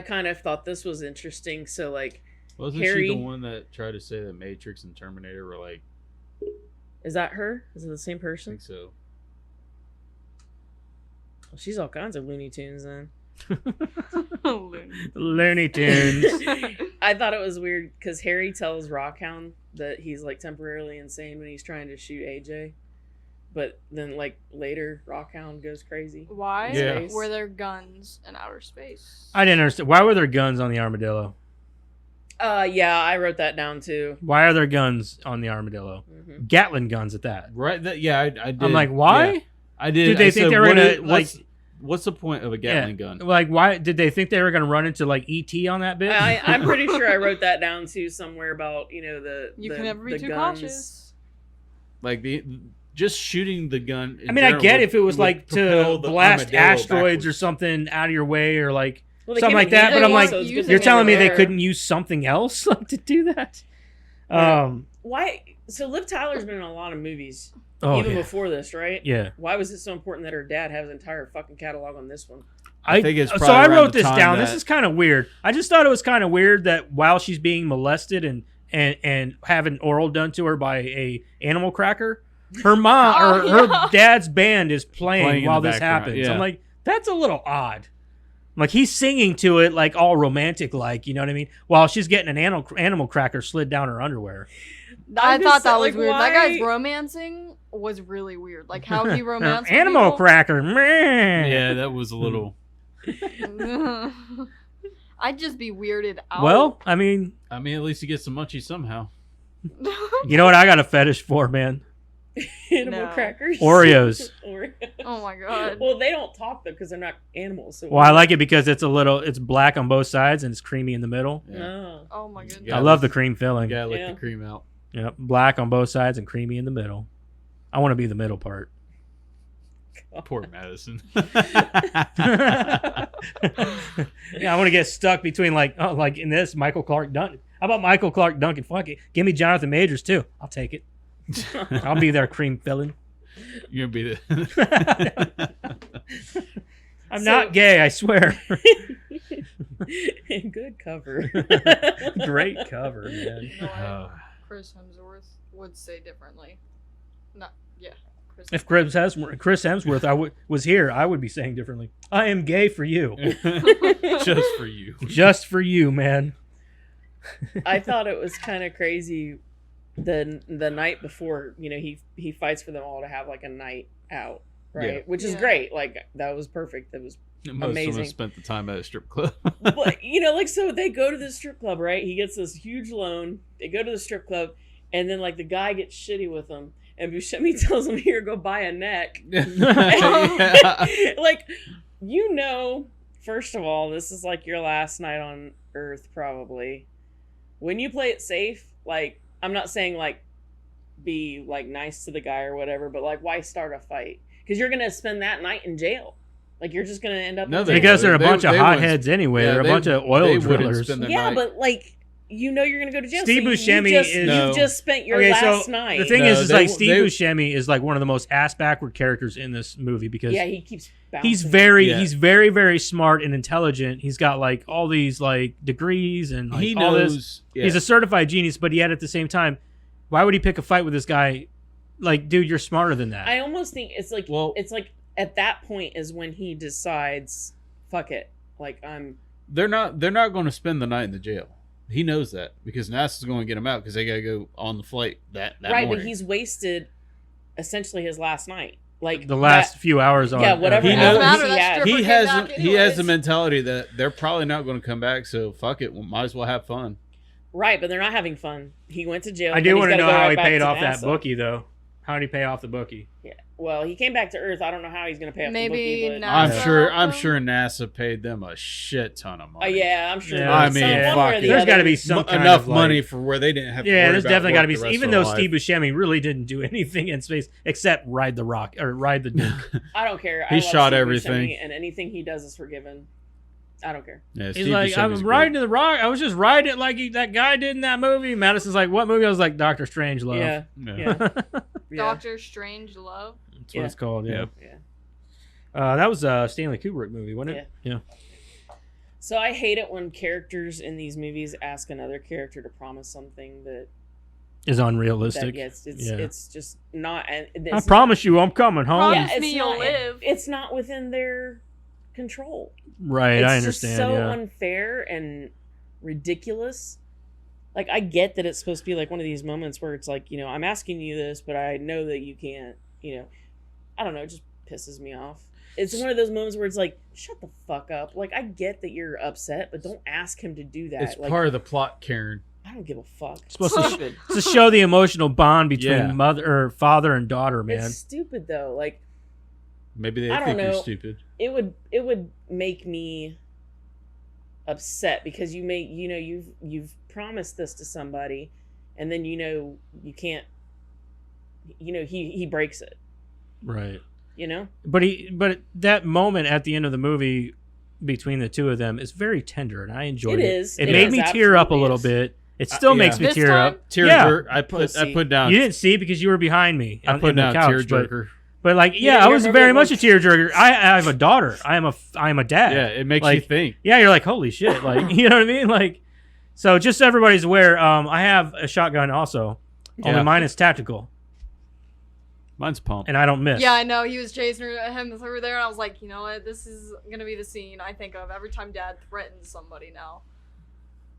[SPEAKER 2] kind of thought this was interesting. So like.
[SPEAKER 4] Wasn't she the one that tried to say that Matrix and Terminator were like...
[SPEAKER 2] Is that her? Is it the same person?
[SPEAKER 4] I think so.
[SPEAKER 2] Well, she's all kinds of Looney Tunes then.
[SPEAKER 1] Looney Tunes.
[SPEAKER 2] I thought it was weird because Harry tells Rockhound that he's like temporarily insane when he's trying to shoot AJ. But then like later Rockhound goes crazy.
[SPEAKER 3] Why were there guns in outer space?
[SPEAKER 1] I didn't understand. Why were there guns on the Armadillo?
[SPEAKER 2] I wrote that down too.
[SPEAKER 1] Why are there guns on the Armadillo?
[SPEAKER 2] Mm-hmm.
[SPEAKER 1] Gatling guns at that.
[SPEAKER 4] Right. I did.
[SPEAKER 1] I'm like, why?
[SPEAKER 4] Yeah, I did.
[SPEAKER 1] Did they think they were gonna
[SPEAKER 4] What's the point of a Gatling gun?
[SPEAKER 1] Like, why did they think they were gonna run into like ET on that bit?
[SPEAKER 2] I'm pretty sure I wrote that down too somewhere about
[SPEAKER 3] you can never be too cautious.
[SPEAKER 4] Like just shooting the gun.
[SPEAKER 1] I mean, I get if it was like to blast asteroids or something out of your way or like. Well, something like that, but I'm like, you're telling me they couldn't use something else to do that?
[SPEAKER 2] Why? So Liv Tyler's been in a lot of movies, even before this, right?
[SPEAKER 1] Yeah.
[SPEAKER 2] Why was it so important that her dad has an entire fucking catalog on this one?
[SPEAKER 4] I think it's
[SPEAKER 1] so I wrote this down. This is kind of weird. I just thought it was kind of weird that while she's being molested and having oral done to her by a animal cracker, her mom or her dad's band is playing while this happens. Yeah. I'm like, that's a little odd. Like he's singing to it like all romantic like, you know what I mean? While she's getting an animal cracker slid down her underwear.
[SPEAKER 3] I thought that was weird. Why? That guy's romancing was really weird. Like how he romanced
[SPEAKER 1] animal cracker. Man.
[SPEAKER 4] Yeah, that was a little.
[SPEAKER 3] I'd just be weirded out.
[SPEAKER 1] Well, I mean,
[SPEAKER 4] at least you get some munchies somehow.
[SPEAKER 1] You know what I got a fetish for, man?
[SPEAKER 2] Animal
[SPEAKER 3] No.
[SPEAKER 2] crackers.
[SPEAKER 1] Oreos.
[SPEAKER 3] Oh my god.
[SPEAKER 2] Well, they don't talk though because they're not animals. So
[SPEAKER 1] Well, I like it because it's black on both sides and it's creamy in the middle.
[SPEAKER 4] Yeah.
[SPEAKER 2] No.
[SPEAKER 3] Oh my goodness.
[SPEAKER 4] Yeah,
[SPEAKER 1] I love the cream filling.
[SPEAKER 4] You gotta lick
[SPEAKER 2] Yeah.
[SPEAKER 4] the cream out.
[SPEAKER 1] Yep, black on both sides and creamy in the middle. I want to be the middle part.
[SPEAKER 4] Poor Madison.
[SPEAKER 1] Yeah, I want to get stuck between like in this Michael Clark Duncan. How about Michael Clark Duncan? Fuck it, give me Jonathan Majors too. I'll take it. I'll be their cream filling.
[SPEAKER 4] You're gonna be the.
[SPEAKER 1] I'm not gay, I swear.
[SPEAKER 2] Good cover.
[SPEAKER 1] Great cover, man.
[SPEAKER 3] You know what?
[SPEAKER 4] Uh,
[SPEAKER 3] Chris Hemsworth would say differently.
[SPEAKER 1] If Chris Hemsworth was here, I would be saying differently. I am gay for you.
[SPEAKER 4] just for you.
[SPEAKER 1] Just for you, man.
[SPEAKER 2] I thought it was kind of crazy the night before, he fights for them all to have like a night out, right?
[SPEAKER 4] Yeah.
[SPEAKER 2] Which is
[SPEAKER 3] Yeah.
[SPEAKER 2] great. Like that was perfect. That was
[SPEAKER 4] Most
[SPEAKER 2] amazing.
[SPEAKER 4] of them spent the time at a strip club.
[SPEAKER 2] But so they go to the strip club, right? He gets this huge loan. They go to the strip club, and then like the guy gets shitty with him, and Buscemi tells him, "Here, go buy a neck."
[SPEAKER 4] Yeah.
[SPEAKER 2] Like, first of all, this is like your last night on Earth, probably. When you play it safe, like, I'm not saying like be like nice to the guy or whatever, but like, why start a fight? Because you're gonna spend that night in jail. Like, you're just gonna end up.
[SPEAKER 4] No,
[SPEAKER 2] in
[SPEAKER 4] they-
[SPEAKER 2] jail.
[SPEAKER 1] Because they're a
[SPEAKER 4] They-
[SPEAKER 1] bunch of
[SPEAKER 4] they
[SPEAKER 1] hotheads anyway.
[SPEAKER 4] yeah,
[SPEAKER 1] They're a
[SPEAKER 4] they-
[SPEAKER 1] bunch of
[SPEAKER 4] they
[SPEAKER 1] oil
[SPEAKER 4] wouldn't
[SPEAKER 1] drillers.
[SPEAKER 4] spend their
[SPEAKER 2] Yeah,
[SPEAKER 4] night.
[SPEAKER 2] but like, you're gonna go to jail.
[SPEAKER 1] Steve
[SPEAKER 2] so
[SPEAKER 1] Buscemi
[SPEAKER 2] you
[SPEAKER 4] No.
[SPEAKER 2] just spent your
[SPEAKER 1] Okay,
[SPEAKER 2] last
[SPEAKER 1] so
[SPEAKER 2] night.
[SPEAKER 1] the thing
[SPEAKER 4] No,
[SPEAKER 1] is
[SPEAKER 4] they-
[SPEAKER 1] like Steve
[SPEAKER 4] they-
[SPEAKER 1] Buscemi is like one of the most ass-backward characters in this movie because
[SPEAKER 2] yeah, he keeps bouncing.
[SPEAKER 1] he's very, very smart and intelligent. He's got like all these like degrees and like,
[SPEAKER 4] he
[SPEAKER 1] all this.
[SPEAKER 4] knows. Yeah.
[SPEAKER 1] He's a certified genius, but yet at the same time, why would he pick a fight with this guy? Like, dude, you're smarter than that.
[SPEAKER 2] I almost think it's like at that point is when he decides, fuck it. Like,
[SPEAKER 4] They're not going to spend the night in the jail. He knows that because NASA's going to get him out because they got to go on the flight that
[SPEAKER 2] right,
[SPEAKER 4] morning.
[SPEAKER 2] but he's wasted essentially his last night. Like
[SPEAKER 1] the last few hours on
[SPEAKER 2] whatever
[SPEAKER 4] He
[SPEAKER 3] Doesn't
[SPEAKER 4] knows-
[SPEAKER 3] matter,
[SPEAKER 2] he
[SPEAKER 3] that
[SPEAKER 2] had.
[SPEAKER 3] stripper
[SPEAKER 4] he
[SPEAKER 3] came
[SPEAKER 4] has
[SPEAKER 3] back
[SPEAKER 4] he has the
[SPEAKER 3] anyways.
[SPEAKER 4] mentality that they're probably not going to come back, so fuck it, we might as well have fun.
[SPEAKER 2] Right, but they're not having fun. He went to jail.
[SPEAKER 1] I
[SPEAKER 2] and
[SPEAKER 1] do
[SPEAKER 2] then
[SPEAKER 1] want to
[SPEAKER 2] he's
[SPEAKER 1] know
[SPEAKER 2] gotta go
[SPEAKER 1] how
[SPEAKER 2] right
[SPEAKER 1] he
[SPEAKER 2] back
[SPEAKER 1] paid
[SPEAKER 2] to
[SPEAKER 1] off that
[SPEAKER 2] NASA.
[SPEAKER 1] bookie, though. How did he pay off the bookie?
[SPEAKER 2] Yeah. Well, he came back to Earth. I don't know how he's going to pay off
[SPEAKER 3] Maybe
[SPEAKER 2] the bookie. But...
[SPEAKER 3] not. NASA
[SPEAKER 4] I'm
[SPEAKER 3] helped
[SPEAKER 4] sure NASA paid them a shit ton of money.
[SPEAKER 2] yeah, I'm sure.
[SPEAKER 1] Yeah.
[SPEAKER 2] there's
[SPEAKER 4] I
[SPEAKER 2] some-
[SPEAKER 4] mean,
[SPEAKER 2] one
[SPEAKER 4] fuck
[SPEAKER 2] way or
[SPEAKER 4] it.
[SPEAKER 2] the
[SPEAKER 1] There's
[SPEAKER 2] other.
[SPEAKER 1] got to be some kind
[SPEAKER 4] enough
[SPEAKER 1] of, like-
[SPEAKER 4] money for where they didn't have to
[SPEAKER 1] Yeah,
[SPEAKER 4] worry
[SPEAKER 1] there's
[SPEAKER 4] about
[SPEAKER 1] definitely got to
[SPEAKER 4] work
[SPEAKER 1] be.
[SPEAKER 4] the rest
[SPEAKER 1] Even
[SPEAKER 4] of
[SPEAKER 1] though
[SPEAKER 4] their
[SPEAKER 1] Steve
[SPEAKER 4] life.
[SPEAKER 1] Buscemi really didn't do anything in space except ride the rock or ride the Duke.
[SPEAKER 2] I don't care.
[SPEAKER 4] He
[SPEAKER 2] I love
[SPEAKER 4] shot
[SPEAKER 2] Steve
[SPEAKER 4] everything.
[SPEAKER 2] Buscemi, and anything he does is forgiven. I don't care.
[SPEAKER 4] Yeah,
[SPEAKER 1] He's
[SPEAKER 4] Steve
[SPEAKER 1] like,
[SPEAKER 4] Buscemi's
[SPEAKER 1] I was
[SPEAKER 4] great.
[SPEAKER 1] riding the rock. I was just riding it like that guy did in that movie. Madison's like, what movie? I was like, Doctor Strangelove.
[SPEAKER 2] Yeah.
[SPEAKER 4] Yeah.
[SPEAKER 2] Yeah. Yeah.
[SPEAKER 3] Doctor Strange Love.
[SPEAKER 1] That's what it's called. Yeah.
[SPEAKER 2] Yeah.
[SPEAKER 1] That was a Stanley Kubrick movie, wasn't it? Yeah.
[SPEAKER 2] So I hate it when characters in these movies ask another character to promise something that
[SPEAKER 1] Is unrealistic.
[SPEAKER 2] it's just not. And
[SPEAKER 1] I promise you, I'm coming home.
[SPEAKER 3] Promise
[SPEAKER 2] it's
[SPEAKER 3] me
[SPEAKER 2] not,
[SPEAKER 3] you'll live.
[SPEAKER 2] It's not within their control.
[SPEAKER 1] Right,
[SPEAKER 2] It's
[SPEAKER 1] I
[SPEAKER 2] just
[SPEAKER 1] understand.
[SPEAKER 2] so
[SPEAKER 1] yeah.
[SPEAKER 2] unfair and ridiculous. Like, I get that it's supposed to be like one of these moments where it's like, I'm asking you this, but I know that you can't. I don't know. It just pisses me off. It's one of those moments where it's like, shut the fuck up. Like, I get that you're upset, but don't ask him to do that.
[SPEAKER 4] It's
[SPEAKER 2] like,
[SPEAKER 4] part of the plot, Karen.
[SPEAKER 2] I don't give a fuck.
[SPEAKER 1] It's supposed to,
[SPEAKER 2] Stupid.
[SPEAKER 1] to show the emotional bond between
[SPEAKER 4] Yeah.
[SPEAKER 1] mother or father and daughter, man.
[SPEAKER 2] It's stupid though. Like,
[SPEAKER 4] Maybe they
[SPEAKER 2] I don't
[SPEAKER 4] think you're
[SPEAKER 2] know.
[SPEAKER 4] stupid.
[SPEAKER 2] it would make me upset because you've promised this to somebody, and then you can't. He breaks it.
[SPEAKER 1] Right. But that moment at the end of the movie between the two of them is very tender, and I enjoyed it.
[SPEAKER 2] It is.
[SPEAKER 1] It
[SPEAKER 2] It
[SPEAKER 1] made
[SPEAKER 2] is,
[SPEAKER 1] me tear up a
[SPEAKER 2] absolutely
[SPEAKER 1] little
[SPEAKER 2] is.
[SPEAKER 1] bit. It still
[SPEAKER 4] yeah.
[SPEAKER 1] makes me
[SPEAKER 3] This
[SPEAKER 1] tear
[SPEAKER 3] time?
[SPEAKER 1] up.
[SPEAKER 4] Tear
[SPEAKER 1] Yeah.
[SPEAKER 4] jerk. I put down.
[SPEAKER 1] You didn't see because you were behind me.
[SPEAKER 4] I
[SPEAKER 1] on-
[SPEAKER 4] put
[SPEAKER 1] in the
[SPEAKER 4] down
[SPEAKER 1] couch,
[SPEAKER 4] tear
[SPEAKER 1] but-
[SPEAKER 4] jerker.
[SPEAKER 1] But like,
[SPEAKER 2] Yeah,
[SPEAKER 1] I
[SPEAKER 2] you
[SPEAKER 1] was
[SPEAKER 2] remember
[SPEAKER 1] very
[SPEAKER 2] that
[SPEAKER 1] much
[SPEAKER 2] one?
[SPEAKER 1] a tearjerker. I have a daughter. I am a dad.
[SPEAKER 4] Yeah, it makes
[SPEAKER 1] Like,
[SPEAKER 4] you think.
[SPEAKER 1] Yeah, you're like, holy shit, like, you know what I mean? Like, so just so everybody's aware, I have a shotgun also. Only
[SPEAKER 4] Yeah.
[SPEAKER 1] mine is tactical,
[SPEAKER 4] Mine's pumped.
[SPEAKER 1] and I don't miss.
[SPEAKER 3] Yeah, I know. He was chasing him through there, and I was like, you know what? This is gonna be the scene I think of every time Dad threatens somebody now.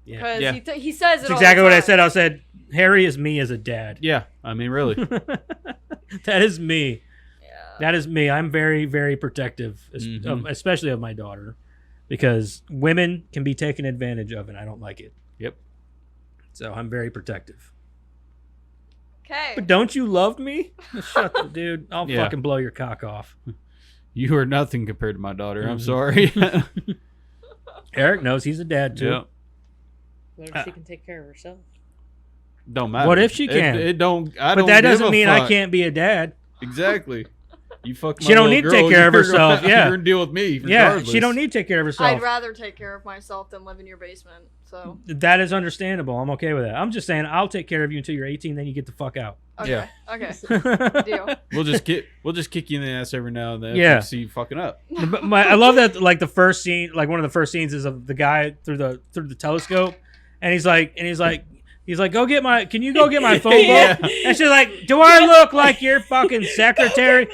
[SPEAKER 1] Yeah.
[SPEAKER 3] Because
[SPEAKER 4] Yeah.
[SPEAKER 3] he says it
[SPEAKER 1] That's
[SPEAKER 3] all
[SPEAKER 1] exactly
[SPEAKER 3] the
[SPEAKER 1] what I
[SPEAKER 3] time.
[SPEAKER 1] said. I said, Harry is me as a dad.
[SPEAKER 4] Yeah, I mean, really.
[SPEAKER 1] That is me.
[SPEAKER 3] Yeah.
[SPEAKER 1] That is me. I'm very, very protective,
[SPEAKER 4] Mhm.
[SPEAKER 1] especially of my daughter, because women can be taken advantage of, and I don't like it.
[SPEAKER 4] Yep.
[SPEAKER 1] So I'm very protective.
[SPEAKER 3] Okay.
[SPEAKER 1] But don't you love me? Shut the dude. I'll
[SPEAKER 4] Yeah.
[SPEAKER 1] fucking blow your cock off.
[SPEAKER 4] You are nothing compared to my daughter. I'm
[SPEAKER 1] Mhm.
[SPEAKER 4] sorry.
[SPEAKER 1] Eric knows he's a dad too.
[SPEAKER 4] Yeah.
[SPEAKER 2] What if she can take care of herself?
[SPEAKER 4] Don't matter.
[SPEAKER 1] What if she can?
[SPEAKER 4] It don't. I
[SPEAKER 1] But
[SPEAKER 4] don't
[SPEAKER 1] that
[SPEAKER 4] give
[SPEAKER 1] doesn't
[SPEAKER 4] a
[SPEAKER 1] mean
[SPEAKER 4] fuck.
[SPEAKER 1] I can't be a dad.
[SPEAKER 4] Exactly. You fuck my
[SPEAKER 1] She don't
[SPEAKER 4] little
[SPEAKER 1] need to
[SPEAKER 4] girl,
[SPEAKER 1] take care of
[SPEAKER 4] you're
[SPEAKER 1] herself,
[SPEAKER 4] gonna-
[SPEAKER 1] yeah.
[SPEAKER 4] You're gonna deal with me.
[SPEAKER 1] Yeah,
[SPEAKER 4] Regardless.
[SPEAKER 1] she don't need to take care of herself.
[SPEAKER 3] I'd rather take care of myself than live in your basement. So
[SPEAKER 1] That is understandable. I'm okay with that. I'm just saying I'll take care of you until you're 18, then you get the fuck out.
[SPEAKER 3] okay,
[SPEAKER 4] Yeah.
[SPEAKER 3] okay, deal.
[SPEAKER 4] We'll just kick you in the ass every now and then.
[SPEAKER 1] Yeah.
[SPEAKER 4] To see you fucking up.
[SPEAKER 1] But I love that, like, the first scene, like one of the first scenes is of the guy through the telescope, and he's like, can you go get my phone book?
[SPEAKER 4] Yeah.
[SPEAKER 1] And she's like, do I look like your fucking secretary?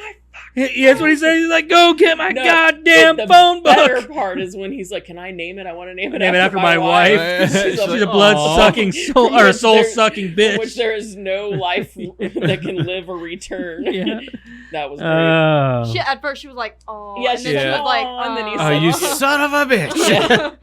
[SPEAKER 1] That's what he said. He's like, go get my
[SPEAKER 2] No,
[SPEAKER 1] goddamn
[SPEAKER 2] the
[SPEAKER 1] phone
[SPEAKER 2] better
[SPEAKER 1] book.
[SPEAKER 2] part is when he's like, "Can I name it? I want to name it
[SPEAKER 1] Name it after my
[SPEAKER 2] wife."
[SPEAKER 1] wife.
[SPEAKER 4] She's
[SPEAKER 1] She's
[SPEAKER 4] like,
[SPEAKER 1] a blood-sucking soul, or a soul-sucking
[SPEAKER 2] In which
[SPEAKER 1] bitch.
[SPEAKER 2] there is no life that can live or return.
[SPEAKER 1] Yeah.
[SPEAKER 2] That was great.
[SPEAKER 1] Oh.
[SPEAKER 3] She, at first she was like, oh,
[SPEAKER 2] Yeah,
[SPEAKER 3] and then
[SPEAKER 2] she
[SPEAKER 3] she
[SPEAKER 4] was
[SPEAKER 3] was like,
[SPEAKER 2] "Aw," and then he
[SPEAKER 3] "Aw."
[SPEAKER 4] Oh, you son of a bitch.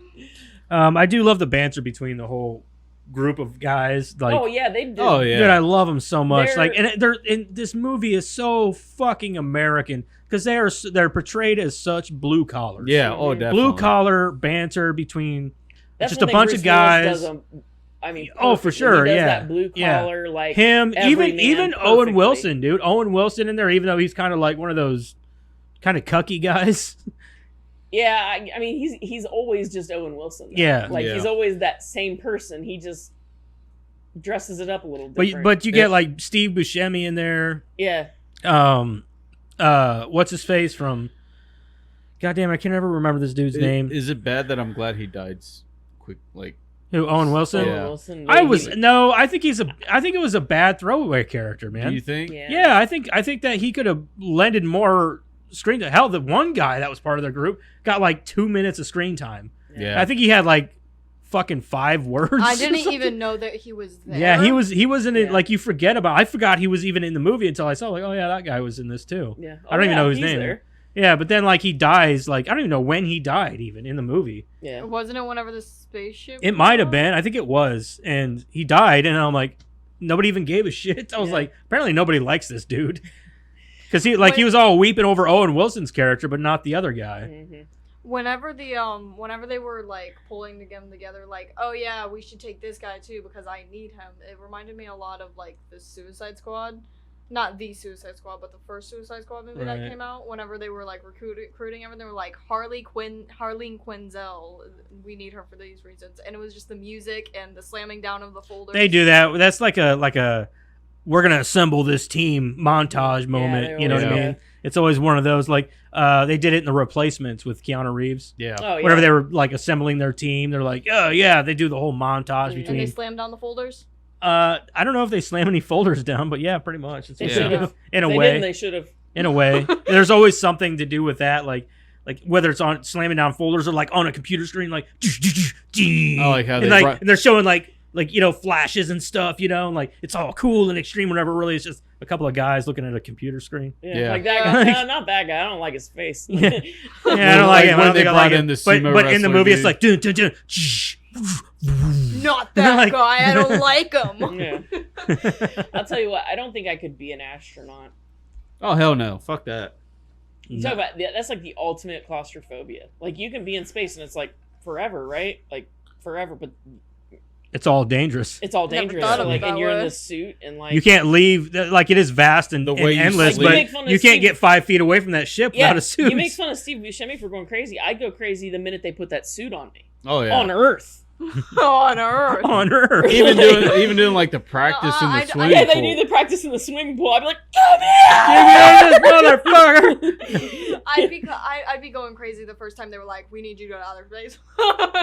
[SPEAKER 2] Yeah.
[SPEAKER 1] I do love the banter between the whole group of guys. Like,
[SPEAKER 2] Oh yeah, they did.
[SPEAKER 4] Oh yeah.
[SPEAKER 1] dude, I love them so much.
[SPEAKER 2] They're-
[SPEAKER 1] Like, and this movie is so fucking American because they're portrayed as such blue collars.
[SPEAKER 4] Yeah. Oh, definitely.
[SPEAKER 1] blue collar banter between
[SPEAKER 2] That's
[SPEAKER 1] just
[SPEAKER 2] one
[SPEAKER 1] a
[SPEAKER 2] thing
[SPEAKER 1] bunch
[SPEAKER 2] Bruce
[SPEAKER 1] of guys.
[SPEAKER 2] Willis does, I mean,
[SPEAKER 1] Oh, for
[SPEAKER 2] perfectly.
[SPEAKER 1] sure,
[SPEAKER 2] He does
[SPEAKER 1] yeah.
[SPEAKER 2] that blue
[SPEAKER 1] Yeah.
[SPEAKER 2] collar, like
[SPEAKER 1] Him,
[SPEAKER 2] every
[SPEAKER 1] even
[SPEAKER 2] man
[SPEAKER 1] Owen
[SPEAKER 2] perfectly.
[SPEAKER 1] Wilson, dude. Owen Wilson in there, even though he's kind of like one of those kind of cucky guys.
[SPEAKER 2] Yeah, I mean, he's always just Owen Wilson. though.
[SPEAKER 1] Yeah.
[SPEAKER 2] like
[SPEAKER 4] Yeah.
[SPEAKER 2] he's always that same person. He just dresses it up a little
[SPEAKER 1] But
[SPEAKER 2] different.
[SPEAKER 1] but you get like Steve Buscemi in there.
[SPEAKER 2] yeah,
[SPEAKER 1] What's his face from? Goddamn, I can never remember this dude's name.
[SPEAKER 4] Is it bad that I'm glad he died quick? Like,
[SPEAKER 1] Who? Owen Wilson.
[SPEAKER 4] Yeah.
[SPEAKER 2] Owen Wilson.
[SPEAKER 1] I
[SPEAKER 2] maybe.
[SPEAKER 1] was no. I think it was a bad throwaway character, man.
[SPEAKER 4] do you think?
[SPEAKER 2] Yeah.
[SPEAKER 1] Yeah, I think that he could have lended more screen time. Hell, the one guy that was part of their group got like 2 minutes of screen time.
[SPEAKER 4] Yeah.
[SPEAKER 1] I think he had like fucking 5 words.
[SPEAKER 3] I
[SPEAKER 1] or
[SPEAKER 3] didn't
[SPEAKER 1] something.
[SPEAKER 3] even know that he was there.
[SPEAKER 1] Yeah, he was in it.
[SPEAKER 2] Yeah.
[SPEAKER 1] Like, you forget about. I forgot he was even in the movie until I saw, like, oh yeah, that guy was in this too.
[SPEAKER 2] Yeah.
[SPEAKER 1] I don't even know his
[SPEAKER 2] he's
[SPEAKER 1] name.
[SPEAKER 2] there.
[SPEAKER 1] Yeah, but then like he dies. Like, I don't even know when he died even in the movie.
[SPEAKER 2] Yeah.
[SPEAKER 3] Wasn't it whenever the spaceship?
[SPEAKER 1] It might have been. I think it was, and he died, and I'm like, nobody even gave a shit. I was
[SPEAKER 2] Yeah.
[SPEAKER 1] like, apparently nobody likes this dude. Because he was all weeping over Owen Wilson's character, but not the other guy.
[SPEAKER 2] Mhm.
[SPEAKER 3] Whenever they were like pulling them together, like, oh yeah, we should take this guy too because I need him. It reminded me a lot of like the Suicide Squad, not the Suicide Squad, but the first Suicide Squad movie
[SPEAKER 1] Right.
[SPEAKER 3] that came out. Whenever they were like recruiting everyone, they were like Harleen Quinzel. We need her for these reasons, and it was just the music and the slamming down of the folders.
[SPEAKER 1] They do that. That's like a we're gonna assemble this team montage moment.
[SPEAKER 2] they
[SPEAKER 1] You know what I
[SPEAKER 4] always
[SPEAKER 1] mean?
[SPEAKER 2] do.
[SPEAKER 1] It's always one of those. Like they did it in The Replacements with Keanu Reeves.
[SPEAKER 4] Yeah.
[SPEAKER 2] Oh yeah.
[SPEAKER 1] Whenever they were like assembling their team, they're like, oh yeah, they do the whole montage
[SPEAKER 2] And
[SPEAKER 3] And they
[SPEAKER 1] between.
[SPEAKER 3] slammed down the folders.
[SPEAKER 1] I don't know if they slam any folders down, but yeah, pretty much. It's
[SPEAKER 2] They
[SPEAKER 4] Yeah.
[SPEAKER 2] should've.
[SPEAKER 1] in a
[SPEAKER 2] They
[SPEAKER 1] way.
[SPEAKER 2] didn't. They should have.
[SPEAKER 1] In a way, there's always something to do with that, like whether it's on slamming down folders or like on a computer screen, like
[SPEAKER 4] I like how
[SPEAKER 1] and
[SPEAKER 4] they
[SPEAKER 1] like
[SPEAKER 4] brought-
[SPEAKER 1] and they're showing like flashes and stuff, and like it's all cool and extreme. Whenever really it's just a couple of guys looking at a computer screen.
[SPEAKER 2] Yeah,
[SPEAKER 4] Yeah.
[SPEAKER 2] like that guy. No, not that guy. I don't like his face.
[SPEAKER 1] Yeah. Yeah, I
[SPEAKER 4] Well,
[SPEAKER 1] don't like
[SPEAKER 4] like
[SPEAKER 1] him. I
[SPEAKER 4] when
[SPEAKER 1] don't
[SPEAKER 4] they
[SPEAKER 1] think I
[SPEAKER 4] brought
[SPEAKER 1] like
[SPEAKER 4] in
[SPEAKER 1] him.
[SPEAKER 4] the sumo
[SPEAKER 1] But in the
[SPEAKER 4] wrestler
[SPEAKER 1] movie, it's
[SPEAKER 4] dude.
[SPEAKER 1] like dun, dun, dun,
[SPEAKER 3] Not that
[SPEAKER 1] Like-
[SPEAKER 3] guy. I don't like him.
[SPEAKER 2] Yeah. I'll tell you what. I don't think I could be an astronaut.
[SPEAKER 4] Oh hell no! Fuck that.
[SPEAKER 2] You talk about that's like the ultimate claustrophobia. Like you can be in space and it's like forever, right? Like forever, but
[SPEAKER 1] It's all dangerous.
[SPEAKER 2] it's all
[SPEAKER 3] Never
[SPEAKER 2] dangerous.
[SPEAKER 3] thought
[SPEAKER 2] So,
[SPEAKER 3] of it
[SPEAKER 2] like, and
[SPEAKER 3] that
[SPEAKER 2] you're in
[SPEAKER 3] way.
[SPEAKER 2] this suit and like
[SPEAKER 1] You can't leave. Like, it is vast and,
[SPEAKER 4] The way you
[SPEAKER 1] endless,
[SPEAKER 4] sleep.
[SPEAKER 1] but
[SPEAKER 2] You make fun of
[SPEAKER 1] you can't
[SPEAKER 2] Steve-
[SPEAKER 1] get 5 feet away from that ship
[SPEAKER 2] Yeah,
[SPEAKER 1] without a suit.
[SPEAKER 2] you make fun of Steve Buscemi for going crazy. I'd go crazy the minute they put that suit on me
[SPEAKER 4] Oh yeah.
[SPEAKER 2] on Earth.
[SPEAKER 3] On Earth.
[SPEAKER 1] on Earth.
[SPEAKER 4] even doing like the practice in the
[SPEAKER 3] I-
[SPEAKER 4] swimming
[SPEAKER 2] Yeah, they
[SPEAKER 4] pool.
[SPEAKER 2] do the practice in the swimming pool. I'd be like, come
[SPEAKER 1] Give me this motherfucker.
[SPEAKER 3] I'd be going crazy the first time they were like, "We need you to go to outer space."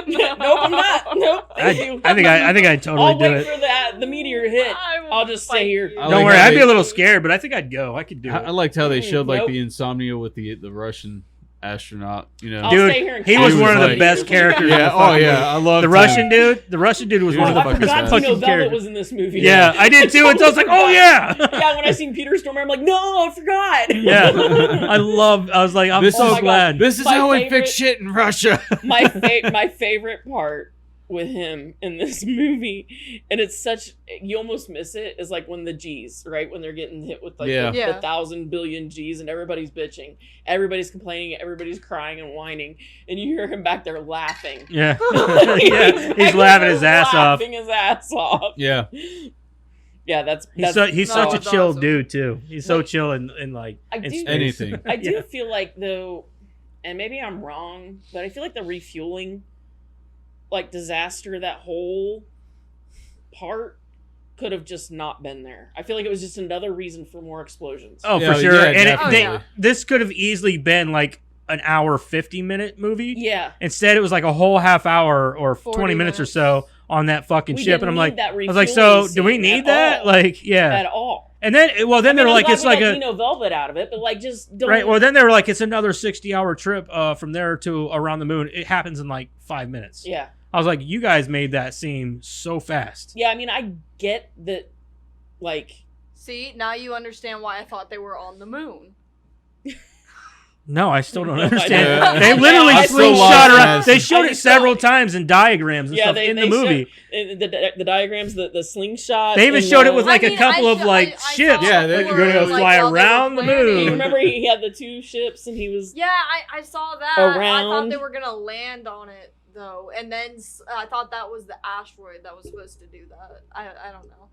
[SPEAKER 2] here. Nope, I'm not. Nope, thank you.
[SPEAKER 1] I think I'd totally
[SPEAKER 2] I'll
[SPEAKER 1] do
[SPEAKER 2] wait
[SPEAKER 1] it.
[SPEAKER 2] for the meteor to hit.
[SPEAKER 3] I will
[SPEAKER 2] I'll just
[SPEAKER 3] fight
[SPEAKER 2] stay here.
[SPEAKER 3] you.
[SPEAKER 4] I
[SPEAKER 1] Don't
[SPEAKER 4] like
[SPEAKER 1] worry,
[SPEAKER 4] how
[SPEAKER 1] I'd be
[SPEAKER 4] they-
[SPEAKER 1] a little scared, but I think I'd go. I could do
[SPEAKER 4] I
[SPEAKER 1] it.
[SPEAKER 4] liked how they showed like
[SPEAKER 2] Nope.
[SPEAKER 4] the insomnia with the Russian astronaut. You know.
[SPEAKER 2] I'll
[SPEAKER 1] Dude,
[SPEAKER 2] stay here and
[SPEAKER 1] he
[SPEAKER 2] count
[SPEAKER 1] was
[SPEAKER 4] He
[SPEAKER 1] one
[SPEAKER 4] was
[SPEAKER 1] of the
[SPEAKER 4] like-
[SPEAKER 1] best characters. in
[SPEAKER 4] Yeah.
[SPEAKER 1] the
[SPEAKER 4] Oh
[SPEAKER 1] fucking
[SPEAKER 4] yeah.
[SPEAKER 1] movie.
[SPEAKER 4] I love
[SPEAKER 1] The Russian dude. The Russian dude was
[SPEAKER 4] He
[SPEAKER 1] one of
[SPEAKER 4] was
[SPEAKER 1] the
[SPEAKER 2] I
[SPEAKER 4] fucking
[SPEAKER 2] forgot
[SPEAKER 4] best.
[SPEAKER 2] Tino
[SPEAKER 1] fucking
[SPEAKER 2] Velvet
[SPEAKER 1] characters.
[SPEAKER 2] was in this movie.
[SPEAKER 1] Yeah, I did too. Until I was like, oh yeah.
[SPEAKER 2] Yeah, when I seen Peter Stormare, I'm like, no, I forgot.
[SPEAKER 1] Yeah, I was like, I'm
[SPEAKER 4] This
[SPEAKER 1] so
[SPEAKER 2] is-
[SPEAKER 1] glad.
[SPEAKER 4] This is
[SPEAKER 2] My
[SPEAKER 4] how we
[SPEAKER 2] favorite-
[SPEAKER 4] fix shit in Russia.
[SPEAKER 2] my favorite part with him in this movie, and it's such, you almost miss it, is like when the G's, right, when they're getting hit with like the 1,000 billion G's and everybody's bitching, everybody's complaining, everybody's crying and whining, and you hear him back there laughing.
[SPEAKER 1] Yeah. He's laughing his ass off.
[SPEAKER 2] Yeah,
[SPEAKER 1] he's such a chill dude too. He's so chill and like
[SPEAKER 4] anything.
[SPEAKER 2] I do feel like, though, and maybe I'm wrong, but I feel like the refueling like disaster, that whole part could have just not been there. I feel like it was just another reason for more explosions.
[SPEAKER 1] Oh, for sure. And this could have easily been like an hour 50-minute movie.
[SPEAKER 2] Yeah.
[SPEAKER 1] Instead, it was like a whole half hour or 20 minutes or so on that fucking ship, and I'm like, I was like, so do we need that? Like, yeah,
[SPEAKER 2] at all.
[SPEAKER 1] And then, they're like, it's like a
[SPEAKER 2] Dino Velvet out of it, but like just don't.
[SPEAKER 1] Right. Well, then they were like, it's another 60-hour trip from there to around the moon. It happens in like 5 minutes.
[SPEAKER 2] Yeah.
[SPEAKER 1] I was like, you guys made that seem so fast.
[SPEAKER 2] Yeah, I mean, I get that, like...
[SPEAKER 3] See, now you understand why I thought they were on the moon.
[SPEAKER 1] No, I still don't understand. They literally slingshot around. They showed it several times in diagrams and stuff in the movie.
[SPEAKER 2] The diagrams, the slingshot.
[SPEAKER 1] They even showed it with like a couple of ships.
[SPEAKER 4] Yeah,
[SPEAKER 1] they're going to fly around the moon.
[SPEAKER 2] You remember he had the 2 ships and he was...
[SPEAKER 3] Yeah, I saw that. I thought they were going to land on it, though. And then I thought that was the asteroid that was supposed to do that. I don't know.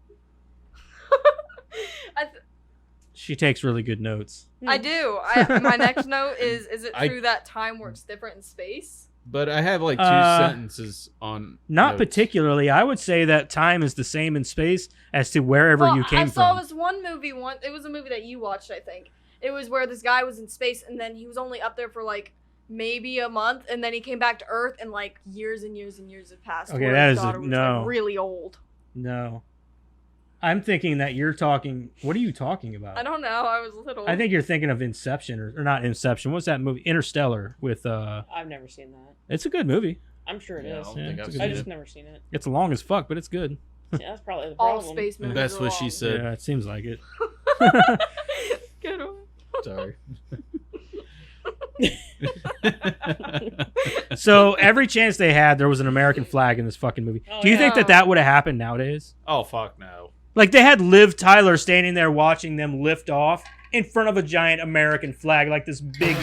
[SPEAKER 1] She takes really good notes.
[SPEAKER 3] I do. My next note is it true that time works different in space?
[SPEAKER 4] But I have like 2 sentences on
[SPEAKER 1] Not
[SPEAKER 4] notes.
[SPEAKER 1] Particularly. I would say that time is the same in space as to wherever you came from.
[SPEAKER 3] I saw this one movie it was a movie that you watched, I think. It was where this guy was in space and then he was only up there for like maybe a month and then he came back to Earth and like years and years and years have passed.
[SPEAKER 1] Okay, that is
[SPEAKER 3] like,
[SPEAKER 1] no.
[SPEAKER 3] really old.
[SPEAKER 1] No. I'm thinking that you're talking... What are you talking about?
[SPEAKER 3] I don't know. I was little.
[SPEAKER 1] I think you're thinking of Inception, or not Inception. What's that movie? Interstellar with...
[SPEAKER 2] I've never seen that.
[SPEAKER 1] It's a good movie.
[SPEAKER 2] I'm sure it is.
[SPEAKER 1] I
[SPEAKER 2] just never seen it.
[SPEAKER 1] It's long as fuck, but it's good.
[SPEAKER 2] Yeah, that's probably the problem.
[SPEAKER 3] All space movies
[SPEAKER 4] That's
[SPEAKER 3] are
[SPEAKER 4] what she
[SPEAKER 3] long.
[SPEAKER 4] said.
[SPEAKER 1] Yeah, it seems like it.
[SPEAKER 3] Good one.
[SPEAKER 4] Sorry.
[SPEAKER 1] So every chance they had, there was an American flag in this fucking movie. Do you think that would have happened nowadays?
[SPEAKER 4] Oh, fuck no.
[SPEAKER 1] Like, they had Liv Tyler standing there watching them lift off in front of a giant American flag, like this big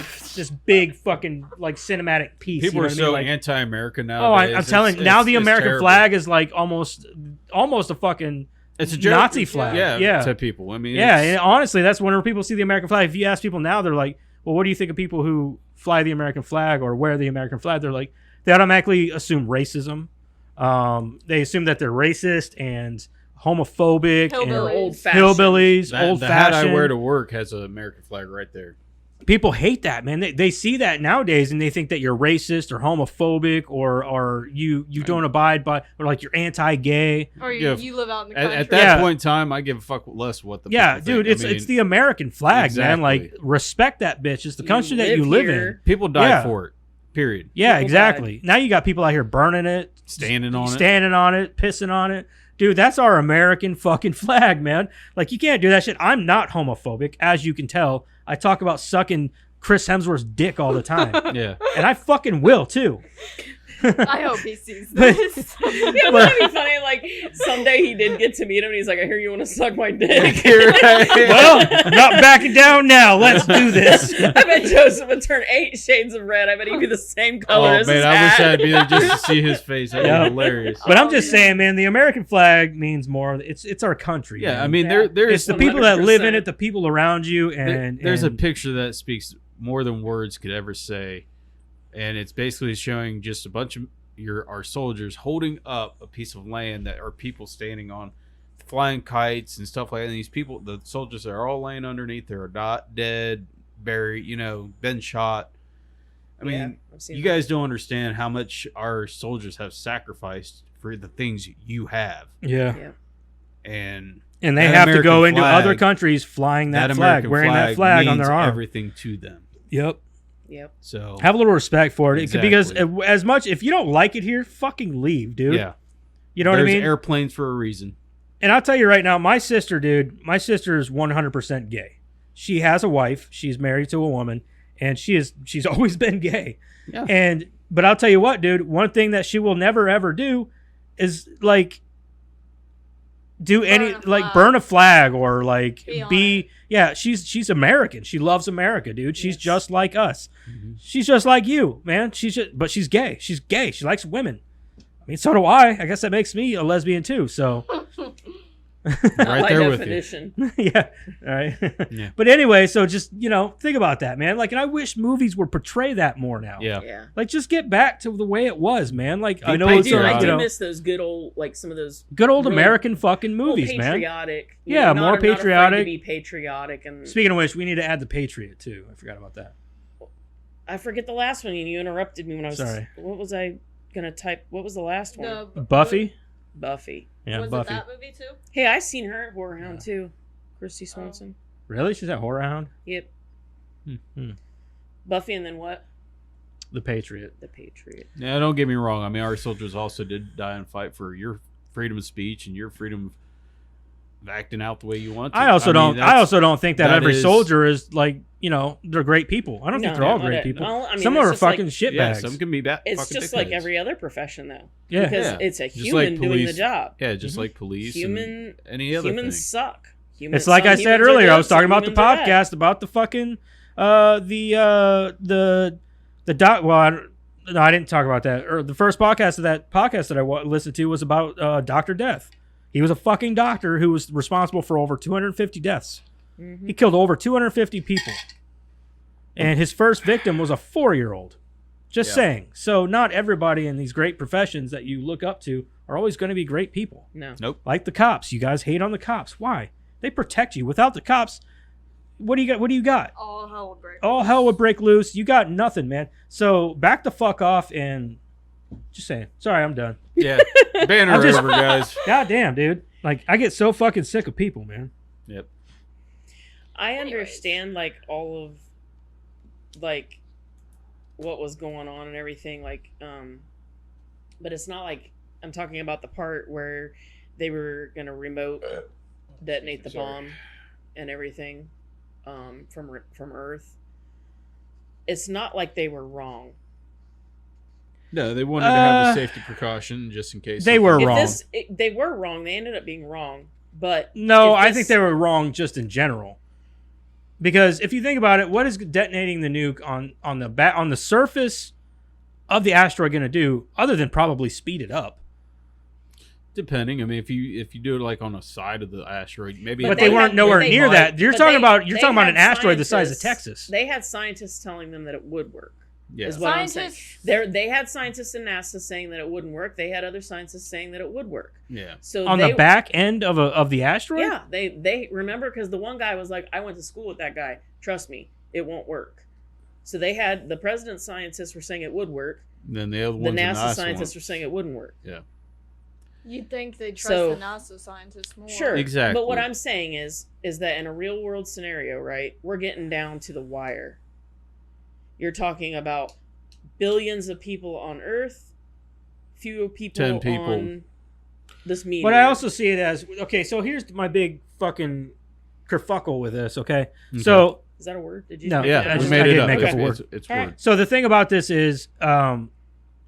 [SPEAKER 1] fucking, like, cinematic piece.
[SPEAKER 4] People are so
[SPEAKER 1] like,
[SPEAKER 4] anti-American
[SPEAKER 1] now. Oh, I'm telling you, now the American flag is like almost a fucking
[SPEAKER 4] it's a joke.
[SPEAKER 1] Nazi flag.
[SPEAKER 4] Yeah, to people. I mean,
[SPEAKER 1] and honestly, that's whenever people see the American flag. If you ask people now, they're like, well, what do you think of people who fly the American flag or wear the American flag? They're like, they automatically assume racism. They assume that they're racist and homophobic and hillbillies, old-fashioned.
[SPEAKER 4] The hat I wear to work has an American flag right there.
[SPEAKER 1] People hate that, man. They see that nowadays and they think that you're racist or homophobic or you don't abide by, or like you're anti-gay.
[SPEAKER 3] Or you live out in the country.
[SPEAKER 4] At that point in time, I give a fuck less what the people
[SPEAKER 1] dude,
[SPEAKER 4] think.
[SPEAKER 1] it's the American flag, man. Like, respect that bitch. It's the country that you live in.
[SPEAKER 4] People die for it. Period.
[SPEAKER 1] Yeah, exactly. Now you got people out here burning it,
[SPEAKER 4] standing on it,
[SPEAKER 1] pissing on it. Dude, that's our American fucking flag, man. Like, you can't do that shit. I'm not homophobic, as you can tell. I talk about sucking Chris Hemsworth's dick all the time.
[SPEAKER 4] Yeah.
[SPEAKER 1] And I fucking will, too.
[SPEAKER 3] I hope he sees this.
[SPEAKER 2] Yeah, wouldn't it be funny? Like, someday he did get to meet him, and he's like, I hear you want to suck my dick.
[SPEAKER 1] Well, I'm not backing down now. Let's do this.
[SPEAKER 2] I bet Joseph would turn 8 shades of red. I bet he'd be the same color as his hat.
[SPEAKER 4] I wish I'd be there just to see his face. That'd be hilarious.
[SPEAKER 1] But I'm just saying, man, the American flag means more. It's our country.
[SPEAKER 4] Yeah,
[SPEAKER 1] man.
[SPEAKER 4] I mean, there's
[SPEAKER 1] it's the people that live in it, the people around you, and
[SPEAKER 4] there's a picture that speaks more than words could ever say. And it's basically showing just a bunch of our soldiers holding up a piece of land that are people standing on, flying kites and stuff like that. And these people, the soldiers, are all laying underneath. They're not dead, buried, been shot. I mean, you guys don't understand how much our soldiers have sacrificed for the things you have.
[SPEAKER 1] Yeah.
[SPEAKER 4] And
[SPEAKER 1] they have to go into other countries flying that flag, wearing that flag on their arm.
[SPEAKER 4] Everything to them.
[SPEAKER 1] Yep.
[SPEAKER 4] So
[SPEAKER 1] have a little respect for it. Because as much, if you don't like it here, fucking leave, dude.
[SPEAKER 4] Yeah.
[SPEAKER 1] You know what I mean?
[SPEAKER 4] There's airplanes for a reason.
[SPEAKER 1] And I'll tell you right now, my sister is 100% gay. She has a wife. She's married to a woman, and she's always been gay.
[SPEAKER 4] Yeah.
[SPEAKER 1] And But I'll tell you what, dude. One thing that she will never ever do is like burn a flag or like she's American. She loves America, dude. She's just like us. Mm-hmm. She's just like you, man. But she's gay. She's gay. She likes women. I mean, so do I. I guess that makes me a lesbian too. So
[SPEAKER 4] right there with you.
[SPEAKER 1] Yeah. All right. Yeah. But anyway, so just, think about that, man. Like, and I wish movies would portray that more now.
[SPEAKER 2] Yeah.
[SPEAKER 1] Like, just get back to the way it was, man. Like, I know
[SPEAKER 2] I do miss those good old, like some of those
[SPEAKER 1] good old really American fucking movies,
[SPEAKER 2] patriotic,
[SPEAKER 1] man. Yeah, more patriotic.
[SPEAKER 2] To be patriotic. And
[SPEAKER 1] speaking of which, we need to add the Patriot too. I forgot about that.
[SPEAKER 2] I forget the last one. You interrupted me when I was.
[SPEAKER 1] Sorry.
[SPEAKER 2] What was I gonna type? What was the last one?
[SPEAKER 1] Buffy.
[SPEAKER 2] Yeah,
[SPEAKER 3] was
[SPEAKER 1] Buffy.
[SPEAKER 3] it that movie too?
[SPEAKER 2] Hey, I seen her at Horror Hound too. Christy Swanson.
[SPEAKER 1] Really? She's at Horror Hound?
[SPEAKER 2] Yep.
[SPEAKER 1] Mm-hmm.
[SPEAKER 2] Buffy and then what?
[SPEAKER 1] The Patriot.
[SPEAKER 2] The Patriot.
[SPEAKER 4] Yeah, don't get me wrong. I mean, our soldiers also did die and fight for your freedom of speech and your freedom of acting out the way you want to.
[SPEAKER 1] I also don't think that every soldier is like, they're great people. I don't think they're all great people. Some are fucking shitbags.
[SPEAKER 4] Yeah, some can be bad.
[SPEAKER 2] It's just like every other profession, though.
[SPEAKER 1] Yeah,
[SPEAKER 2] because it's a human doing the job.
[SPEAKER 4] Yeah, just like police. And any other
[SPEAKER 2] humans
[SPEAKER 4] thing.
[SPEAKER 2] suck.
[SPEAKER 1] It's like I said earlier. I was talking about the podcast about the fucking the doc. Well, I didn't talk about that. Or the first podcast of that podcast that I listened to was about Dr. Death. He was a fucking doctor who was responsible for over 250 deaths. Mm-hmm. He killed over 250 people. And his first victim was a 4-year-old. Just saying. So not everybody in these great professions that you look up to are always going to be great people.
[SPEAKER 2] No.
[SPEAKER 4] Nope.
[SPEAKER 1] Like the cops. You guys hate on the cops. Why? They protect you. Without the cops, what do you got?
[SPEAKER 3] All hell would break loose.
[SPEAKER 1] All hell would break loose. You got nothing, man. So back the fuck off and just saying. Sorry, I'm done.
[SPEAKER 4] Yeah. Banner over, guys.
[SPEAKER 1] God damn, dude. Like, I get so fucking sick of people, man.
[SPEAKER 4] Yep.
[SPEAKER 2] I understand, like, all of, like, what was going on and everything, like, but it's not like I'm talking about the part where they were going to remote detonate the bomb and everything from Earth. It's not like they were wrong.
[SPEAKER 4] No, they wanted to have a safety precaution just in case.
[SPEAKER 1] They were wrong.
[SPEAKER 2] They were wrong. They ended up being wrong. But
[SPEAKER 1] no, I think they were wrong just in general. Because if you think about it, what is detonating the nuke on the surface of the asteroid going to do, other than probably speed it up?
[SPEAKER 4] Depending, I mean, if you do it like on the side of the asteroid, maybe.
[SPEAKER 1] But they weren't nowhere near that. You're talking about an asteroid the size of Texas.
[SPEAKER 2] They had scientists telling them that it would work.
[SPEAKER 4] Yeah.
[SPEAKER 2] Is what I'm saying. They had scientists in NASA saying that it wouldn't work. They had other scientists saying that it would work.
[SPEAKER 4] Yeah.
[SPEAKER 2] So
[SPEAKER 1] on the back end of the asteroid?
[SPEAKER 2] Yeah. They remember, because the one guy was like, I went to school with that guy. Trust me, it won't work. So they had the president's scientists were saying it would work.
[SPEAKER 4] And then the other ones,
[SPEAKER 2] the NASA scientists were saying it wouldn't work.
[SPEAKER 4] Yeah.
[SPEAKER 3] You'd think they'd trust the NASA scientists more.
[SPEAKER 2] Sure.
[SPEAKER 4] Exactly.
[SPEAKER 2] But what I'm saying is that in a real world scenario, right, we're getting down to the wire. You're talking about billions of people on Earth, few people
[SPEAKER 4] 10 people
[SPEAKER 2] on this meteor.
[SPEAKER 1] But I also see it as, okay, so here's my big fucking kerfuckle with this, okay? So
[SPEAKER 2] is that a word? Did you?
[SPEAKER 1] No,
[SPEAKER 4] yeah,
[SPEAKER 1] I didn't make up a word.
[SPEAKER 4] It's word.
[SPEAKER 1] So the thing about this is,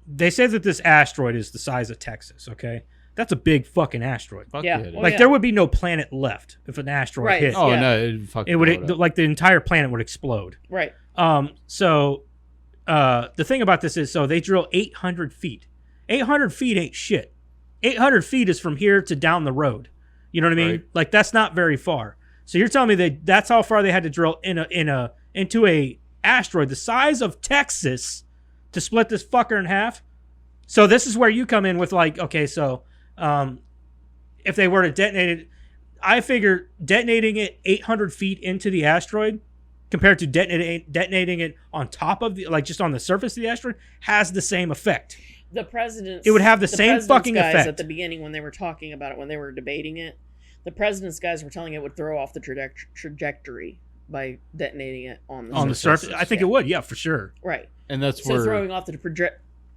[SPEAKER 1] they say that this asteroid is the size of Texas, okay? That's a big fucking asteroid.
[SPEAKER 4] Fuck
[SPEAKER 2] yeah.
[SPEAKER 1] Like there would be no planet left if an asteroid hit.
[SPEAKER 4] Oh
[SPEAKER 2] yeah.
[SPEAKER 4] no,
[SPEAKER 1] it would like the entire planet would explode.
[SPEAKER 2] Right.
[SPEAKER 1] So the thing about this is, so they drill 800 feet. 800 feet ain't shit. 800 feet is from here to down the road. You know what I mean?
[SPEAKER 4] Right.
[SPEAKER 1] Like that's not very far. So you're telling me that's how far they had to drill into a asteroid the size of Texas to split this fucker in half? So this is where you come in with like, okay, so if they were to detonate it, I figure detonating it 800 feet into the asteroid compared to detonating it on top of like just on the surface of the asteroid has the same effect.
[SPEAKER 2] It
[SPEAKER 1] would have the same fucking
[SPEAKER 2] guys
[SPEAKER 1] effect.
[SPEAKER 2] At the beginning when they were talking about it, when they were debating it, the president's guys were telling it would throw off the trajectory by detonating it on the
[SPEAKER 1] surface. I think it would, yeah, for sure.
[SPEAKER 2] Right.
[SPEAKER 4] And that's
[SPEAKER 2] so throwing off the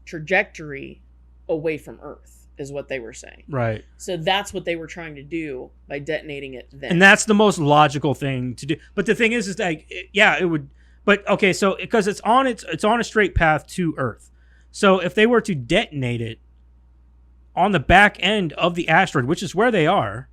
[SPEAKER 2] trajectory away from Earth is what they were saying.
[SPEAKER 1] Right.
[SPEAKER 2] So that's what they were trying to do by detonating it then.
[SPEAKER 1] And that's the most logical thing to do. But the thing is that, yeah, it would. But okay, so because it's on a straight path to Earth. So if they were to detonate it on the back end of the asteroid, which is where they are,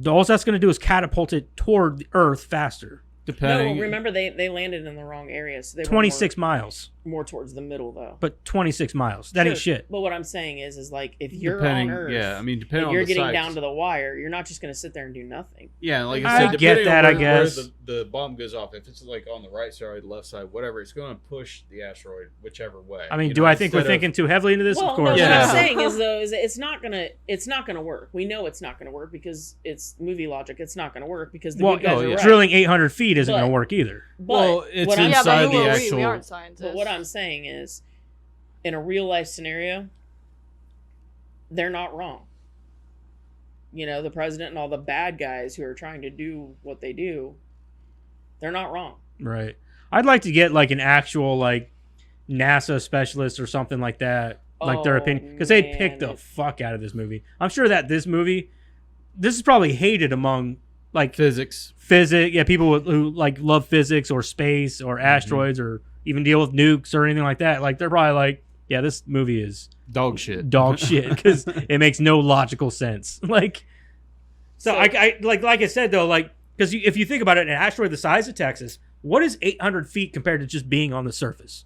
[SPEAKER 1] all that's going to do is catapult it toward the Earth faster.
[SPEAKER 4] Depending.
[SPEAKER 2] No, remember they landed in the wrong area. So they were
[SPEAKER 1] 26 miles.
[SPEAKER 2] more towards the middle though.
[SPEAKER 1] But 26 miles. That ain't shit.
[SPEAKER 2] But what I'm saying is like if you're
[SPEAKER 4] Depending,
[SPEAKER 2] on Earth,
[SPEAKER 4] yeah, I mean, depending
[SPEAKER 2] and
[SPEAKER 4] on
[SPEAKER 2] you're
[SPEAKER 4] the
[SPEAKER 2] getting
[SPEAKER 4] sites.
[SPEAKER 2] down to the wire, you're not just going to sit there and do nothing.
[SPEAKER 4] Yeah, like
[SPEAKER 1] I
[SPEAKER 4] I said,
[SPEAKER 1] get
[SPEAKER 4] depending
[SPEAKER 1] that,
[SPEAKER 4] on
[SPEAKER 1] I
[SPEAKER 4] where
[SPEAKER 1] guess.
[SPEAKER 4] the bomb goes off, if it's like on the right side, left side, whatever, it's going to push the asteroid whichever way.
[SPEAKER 1] I mean,
[SPEAKER 4] you
[SPEAKER 1] do
[SPEAKER 4] know,
[SPEAKER 1] I think we're
[SPEAKER 4] instead of-
[SPEAKER 1] thinking too heavily into this?
[SPEAKER 2] Well,
[SPEAKER 1] Of course.
[SPEAKER 2] no,
[SPEAKER 4] Yeah.
[SPEAKER 2] what I'm saying is though, is it's not gonna work. We know it's not gonna work because it's movie logic. It's not gonna work because the good guys are right.
[SPEAKER 1] Drilling 800 feet isn't
[SPEAKER 2] But-
[SPEAKER 1] going to work either.
[SPEAKER 2] But
[SPEAKER 4] Well, it's
[SPEAKER 2] what I'm
[SPEAKER 3] Yeah,
[SPEAKER 4] inside
[SPEAKER 3] but
[SPEAKER 4] the
[SPEAKER 3] who are
[SPEAKER 4] actual.
[SPEAKER 3] we aren't scientists.
[SPEAKER 2] But what I'm saying is, in a real life scenario, they're not wrong. You know, the president and all the bad guys who are trying to do what they do, they're not wrong.
[SPEAKER 1] Right. I'd like to get like an actual like NASA specialist or something like that, like their
[SPEAKER 2] Oh,
[SPEAKER 1] opinion, because they'd pick
[SPEAKER 2] man.
[SPEAKER 1] the fuck out of this movie. I'm sure that this is probably hated among like
[SPEAKER 4] Physics.
[SPEAKER 1] people who like love physics or space or asteroids or even deal with nukes or anything like that. Like they're probably like, yeah, this movie is
[SPEAKER 4] Dog shit.
[SPEAKER 1] dog shit because it makes no logical sense. Like, so I like I said though, like because if you think about it, an asteroid the size of Texas, what is 800 feet compared to just being on the surface?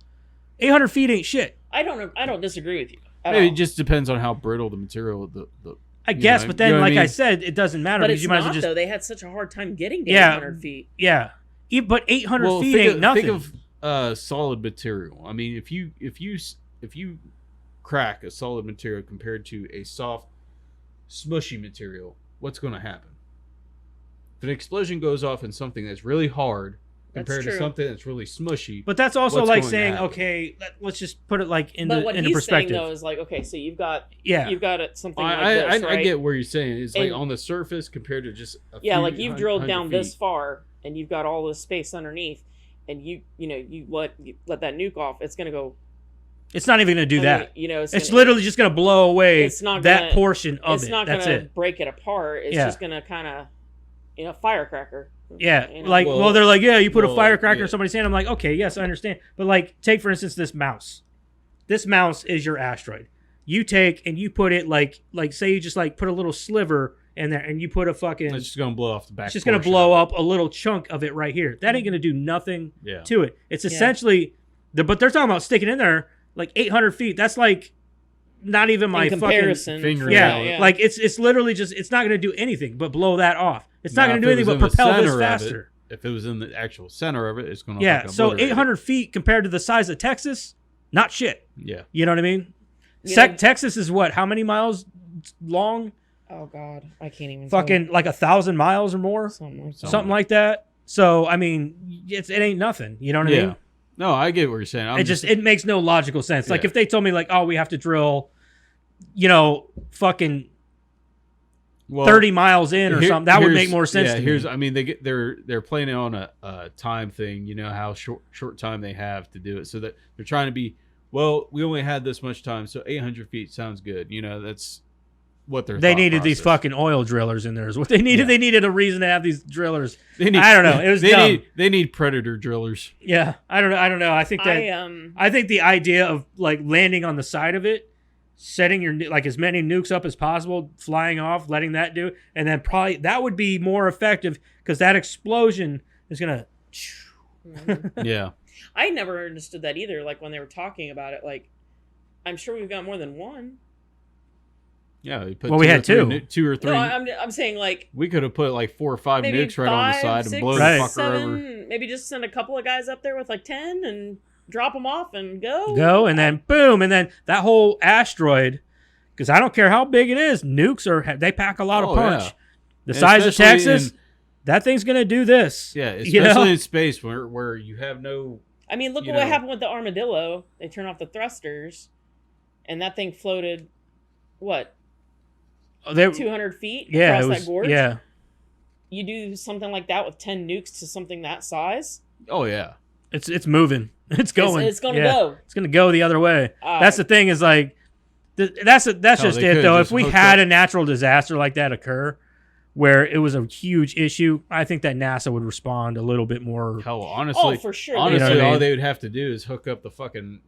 [SPEAKER 1] 800 feet ain't shit.
[SPEAKER 2] I don't disagree with you. At
[SPEAKER 4] Maybe
[SPEAKER 2] all.
[SPEAKER 4] it just depends on how brittle the material.
[SPEAKER 1] I guess,
[SPEAKER 4] know,
[SPEAKER 1] but then,
[SPEAKER 4] you know what
[SPEAKER 1] like
[SPEAKER 4] I mean?
[SPEAKER 1] I said, it doesn't matter
[SPEAKER 2] But
[SPEAKER 1] because
[SPEAKER 2] it's
[SPEAKER 1] you might as
[SPEAKER 2] not
[SPEAKER 1] well just
[SPEAKER 2] though. They had such a hard time getting to
[SPEAKER 1] Yeah.
[SPEAKER 2] 800 feet.
[SPEAKER 1] yeah. But 800
[SPEAKER 4] Well,
[SPEAKER 1] feet
[SPEAKER 4] think
[SPEAKER 1] ain't
[SPEAKER 4] of,
[SPEAKER 1] nothing.
[SPEAKER 4] Think of solid material. I mean, if you crack a solid material compared to a soft, smushy material, what's going to happen? If an explosion goes off in something that's really hard compared to
[SPEAKER 2] true.
[SPEAKER 4] something that's really smushy,
[SPEAKER 1] But that's also
[SPEAKER 4] what's
[SPEAKER 1] like
[SPEAKER 4] going to
[SPEAKER 1] saying,
[SPEAKER 4] happen?
[SPEAKER 1] okay, let's just put it like
[SPEAKER 2] But what
[SPEAKER 1] into
[SPEAKER 2] he's
[SPEAKER 1] perspective.
[SPEAKER 2] saying though is like, okay, so you've got something like
[SPEAKER 4] I,
[SPEAKER 2] this, right?
[SPEAKER 4] I get where you're saying it's like
[SPEAKER 2] And-
[SPEAKER 4] on the surface compared to just a
[SPEAKER 2] Yeah,
[SPEAKER 4] few
[SPEAKER 2] like you've drilled down
[SPEAKER 4] 100
[SPEAKER 2] this
[SPEAKER 4] feet.
[SPEAKER 2] far, and you've got all this space underneath, and you let that nuke off, it's gonna go.
[SPEAKER 1] It's not even going to do that.
[SPEAKER 2] It's
[SPEAKER 1] It's
[SPEAKER 2] gonna,
[SPEAKER 1] literally just going to blow away
[SPEAKER 2] It's not
[SPEAKER 1] that
[SPEAKER 2] gonna-
[SPEAKER 1] portion of
[SPEAKER 2] It's
[SPEAKER 1] it.
[SPEAKER 2] not
[SPEAKER 1] That's
[SPEAKER 2] gonna
[SPEAKER 1] it.
[SPEAKER 2] break it apart. It's
[SPEAKER 1] Yeah.
[SPEAKER 2] just gonna kind of, firecracker.
[SPEAKER 1] Yeah,
[SPEAKER 2] You know?
[SPEAKER 1] like, well, they're like, yeah, you put a
[SPEAKER 4] well,
[SPEAKER 1] firecracker
[SPEAKER 4] yeah.
[SPEAKER 1] in somebody's hand. I'm like, okay, yes, I understand. But like, take for instance this mouse. This mouse is your asteroid. You take and you put it like say you just like put a little sliver in there and you put a fucking.
[SPEAKER 4] It's just going to blow off the back.
[SPEAKER 1] It's just going to
[SPEAKER 4] portion
[SPEAKER 1] blow
[SPEAKER 4] of
[SPEAKER 1] up a little chunk of it right here. That ain't going to do nothing
[SPEAKER 4] it. Yeah.
[SPEAKER 1] to it. It's essentially, but they're talking about sticking in there like 800 feet. That's like not even my
[SPEAKER 2] in comparison,
[SPEAKER 4] fingernail.
[SPEAKER 1] yeah, like it's literally just it's not going to do anything but blow that off. It's not
[SPEAKER 4] Now,
[SPEAKER 1] going to do
[SPEAKER 4] if it
[SPEAKER 1] anything
[SPEAKER 4] was
[SPEAKER 1] but
[SPEAKER 4] in the
[SPEAKER 1] propel this
[SPEAKER 4] center of it,
[SPEAKER 1] faster.
[SPEAKER 4] If it was in the actual center of it, it's going to
[SPEAKER 1] Yeah, so 800 feet compared to the size of Texas, not shit.
[SPEAKER 4] Yeah.
[SPEAKER 1] You know what I mean?
[SPEAKER 2] You know-
[SPEAKER 1] Texas is what? How many miles long?
[SPEAKER 2] Oh God, I can't even.
[SPEAKER 1] Fucking like 1,000 miles or more,
[SPEAKER 2] something like that.
[SPEAKER 1] something like that. So I mean, it ain't nothing. You know what I
[SPEAKER 4] Yeah.
[SPEAKER 1] mean?
[SPEAKER 4] No, I get what you're saying.
[SPEAKER 1] It makes no logical sense. Like
[SPEAKER 4] Yeah.
[SPEAKER 1] if they told me like, oh, we have to drill, fucking
[SPEAKER 4] well,
[SPEAKER 1] 30 miles in or something, that would make more sense.
[SPEAKER 4] Yeah,
[SPEAKER 1] to
[SPEAKER 4] here's.
[SPEAKER 1] me.
[SPEAKER 4] I mean, they're planning on a time thing. You know how short time they have to do it, so that they're trying to be. Well, we only had this much time, so 800 feet sounds good. You know, that's what they're.
[SPEAKER 1] They needed these fucking oil drillers in there. Is what they needed.
[SPEAKER 4] Yeah.
[SPEAKER 1] They needed a reason to have these drillers.
[SPEAKER 4] They need,
[SPEAKER 1] I don't know. It was dumb.
[SPEAKER 4] They need predator drillers.
[SPEAKER 1] Yeah, I don't know. I think that I think the idea of like landing on the side of it, setting your like as many nukes up as possible, flying off, letting that do, and then probably that would be more effective because that explosion is gonna.
[SPEAKER 4] Yeah.
[SPEAKER 2] I never understood that either. Like when they were talking about it, like I'm sure we've got more than one.
[SPEAKER 4] Yeah. We put
[SPEAKER 1] Well, we had
[SPEAKER 4] two or three.
[SPEAKER 2] No, I'm saying like
[SPEAKER 4] We could have put like 4 or 5
[SPEAKER 2] maybe
[SPEAKER 4] nukes right on the
[SPEAKER 2] 5,
[SPEAKER 4] side
[SPEAKER 2] 6,
[SPEAKER 4] and blow
[SPEAKER 1] Right.
[SPEAKER 4] the fucker
[SPEAKER 2] 7,
[SPEAKER 4] over.
[SPEAKER 2] Maybe just send a couple of guys up there with like 10 and drop them off and go.
[SPEAKER 1] Go and then boom, and then that whole asteroid, because I don't care how big it is, nukes they pack a lot of
[SPEAKER 4] Oh,
[SPEAKER 1] punch.
[SPEAKER 4] yeah.
[SPEAKER 1] The
[SPEAKER 4] And
[SPEAKER 1] size of
[SPEAKER 4] especially
[SPEAKER 1] Texas, that thing's gonna do this.
[SPEAKER 4] Yeah,
[SPEAKER 1] you
[SPEAKER 4] especially
[SPEAKER 1] know?
[SPEAKER 4] in space where you have no.
[SPEAKER 2] I mean, look
[SPEAKER 4] You
[SPEAKER 2] at what
[SPEAKER 4] know.
[SPEAKER 2] happened with the Armadillo. They turn off the thrusters, and that thing floated, what,
[SPEAKER 1] Oh, they-
[SPEAKER 2] 200 feet
[SPEAKER 1] yeah,
[SPEAKER 2] across
[SPEAKER 1] it was,
[SPEAKER 2] that gorge?
[SPEAKER 1] yeah.
[SPEAKER 2] You do something like that with 10 nukes to something that size?
[SPEAKER 4] Oh yeah.
[SPEAKER 1] It's moving. It's going.
[SPEAKER 2] It's going to
[SPEAKER 1] Yeah.
[SPEAKER 2] go.
[SPEAKER 1] It's gonna go the other way. That's the thing is like, that's just
[SPEAKER 4] they
[SPEAKER 1] it
[SPEAKER 4] could've
[SPEAKER 1] though.
[SPEAKER 4] just
[SPEAKER 1] If we
[SPEAKER 4] hooked
[SPEAKER 1] had
[SPEAKER 4] up.
[SPEAKER 1] a natural disaster like that occur, where it was a huge issue, I think that NASA would respond a little bit more.
[SPEAKER 4] Hell, honestly,
[SPEAKER 2] Oh, for sure.
[SPEAKER 1] You know
[SPEAKER 4] Honestly,
[SPEAKER 1] what I
[SPEAKER 4] all
[SPEAKER 1] mean?
[SPEAKER 4] they would have to do is hook up the fucking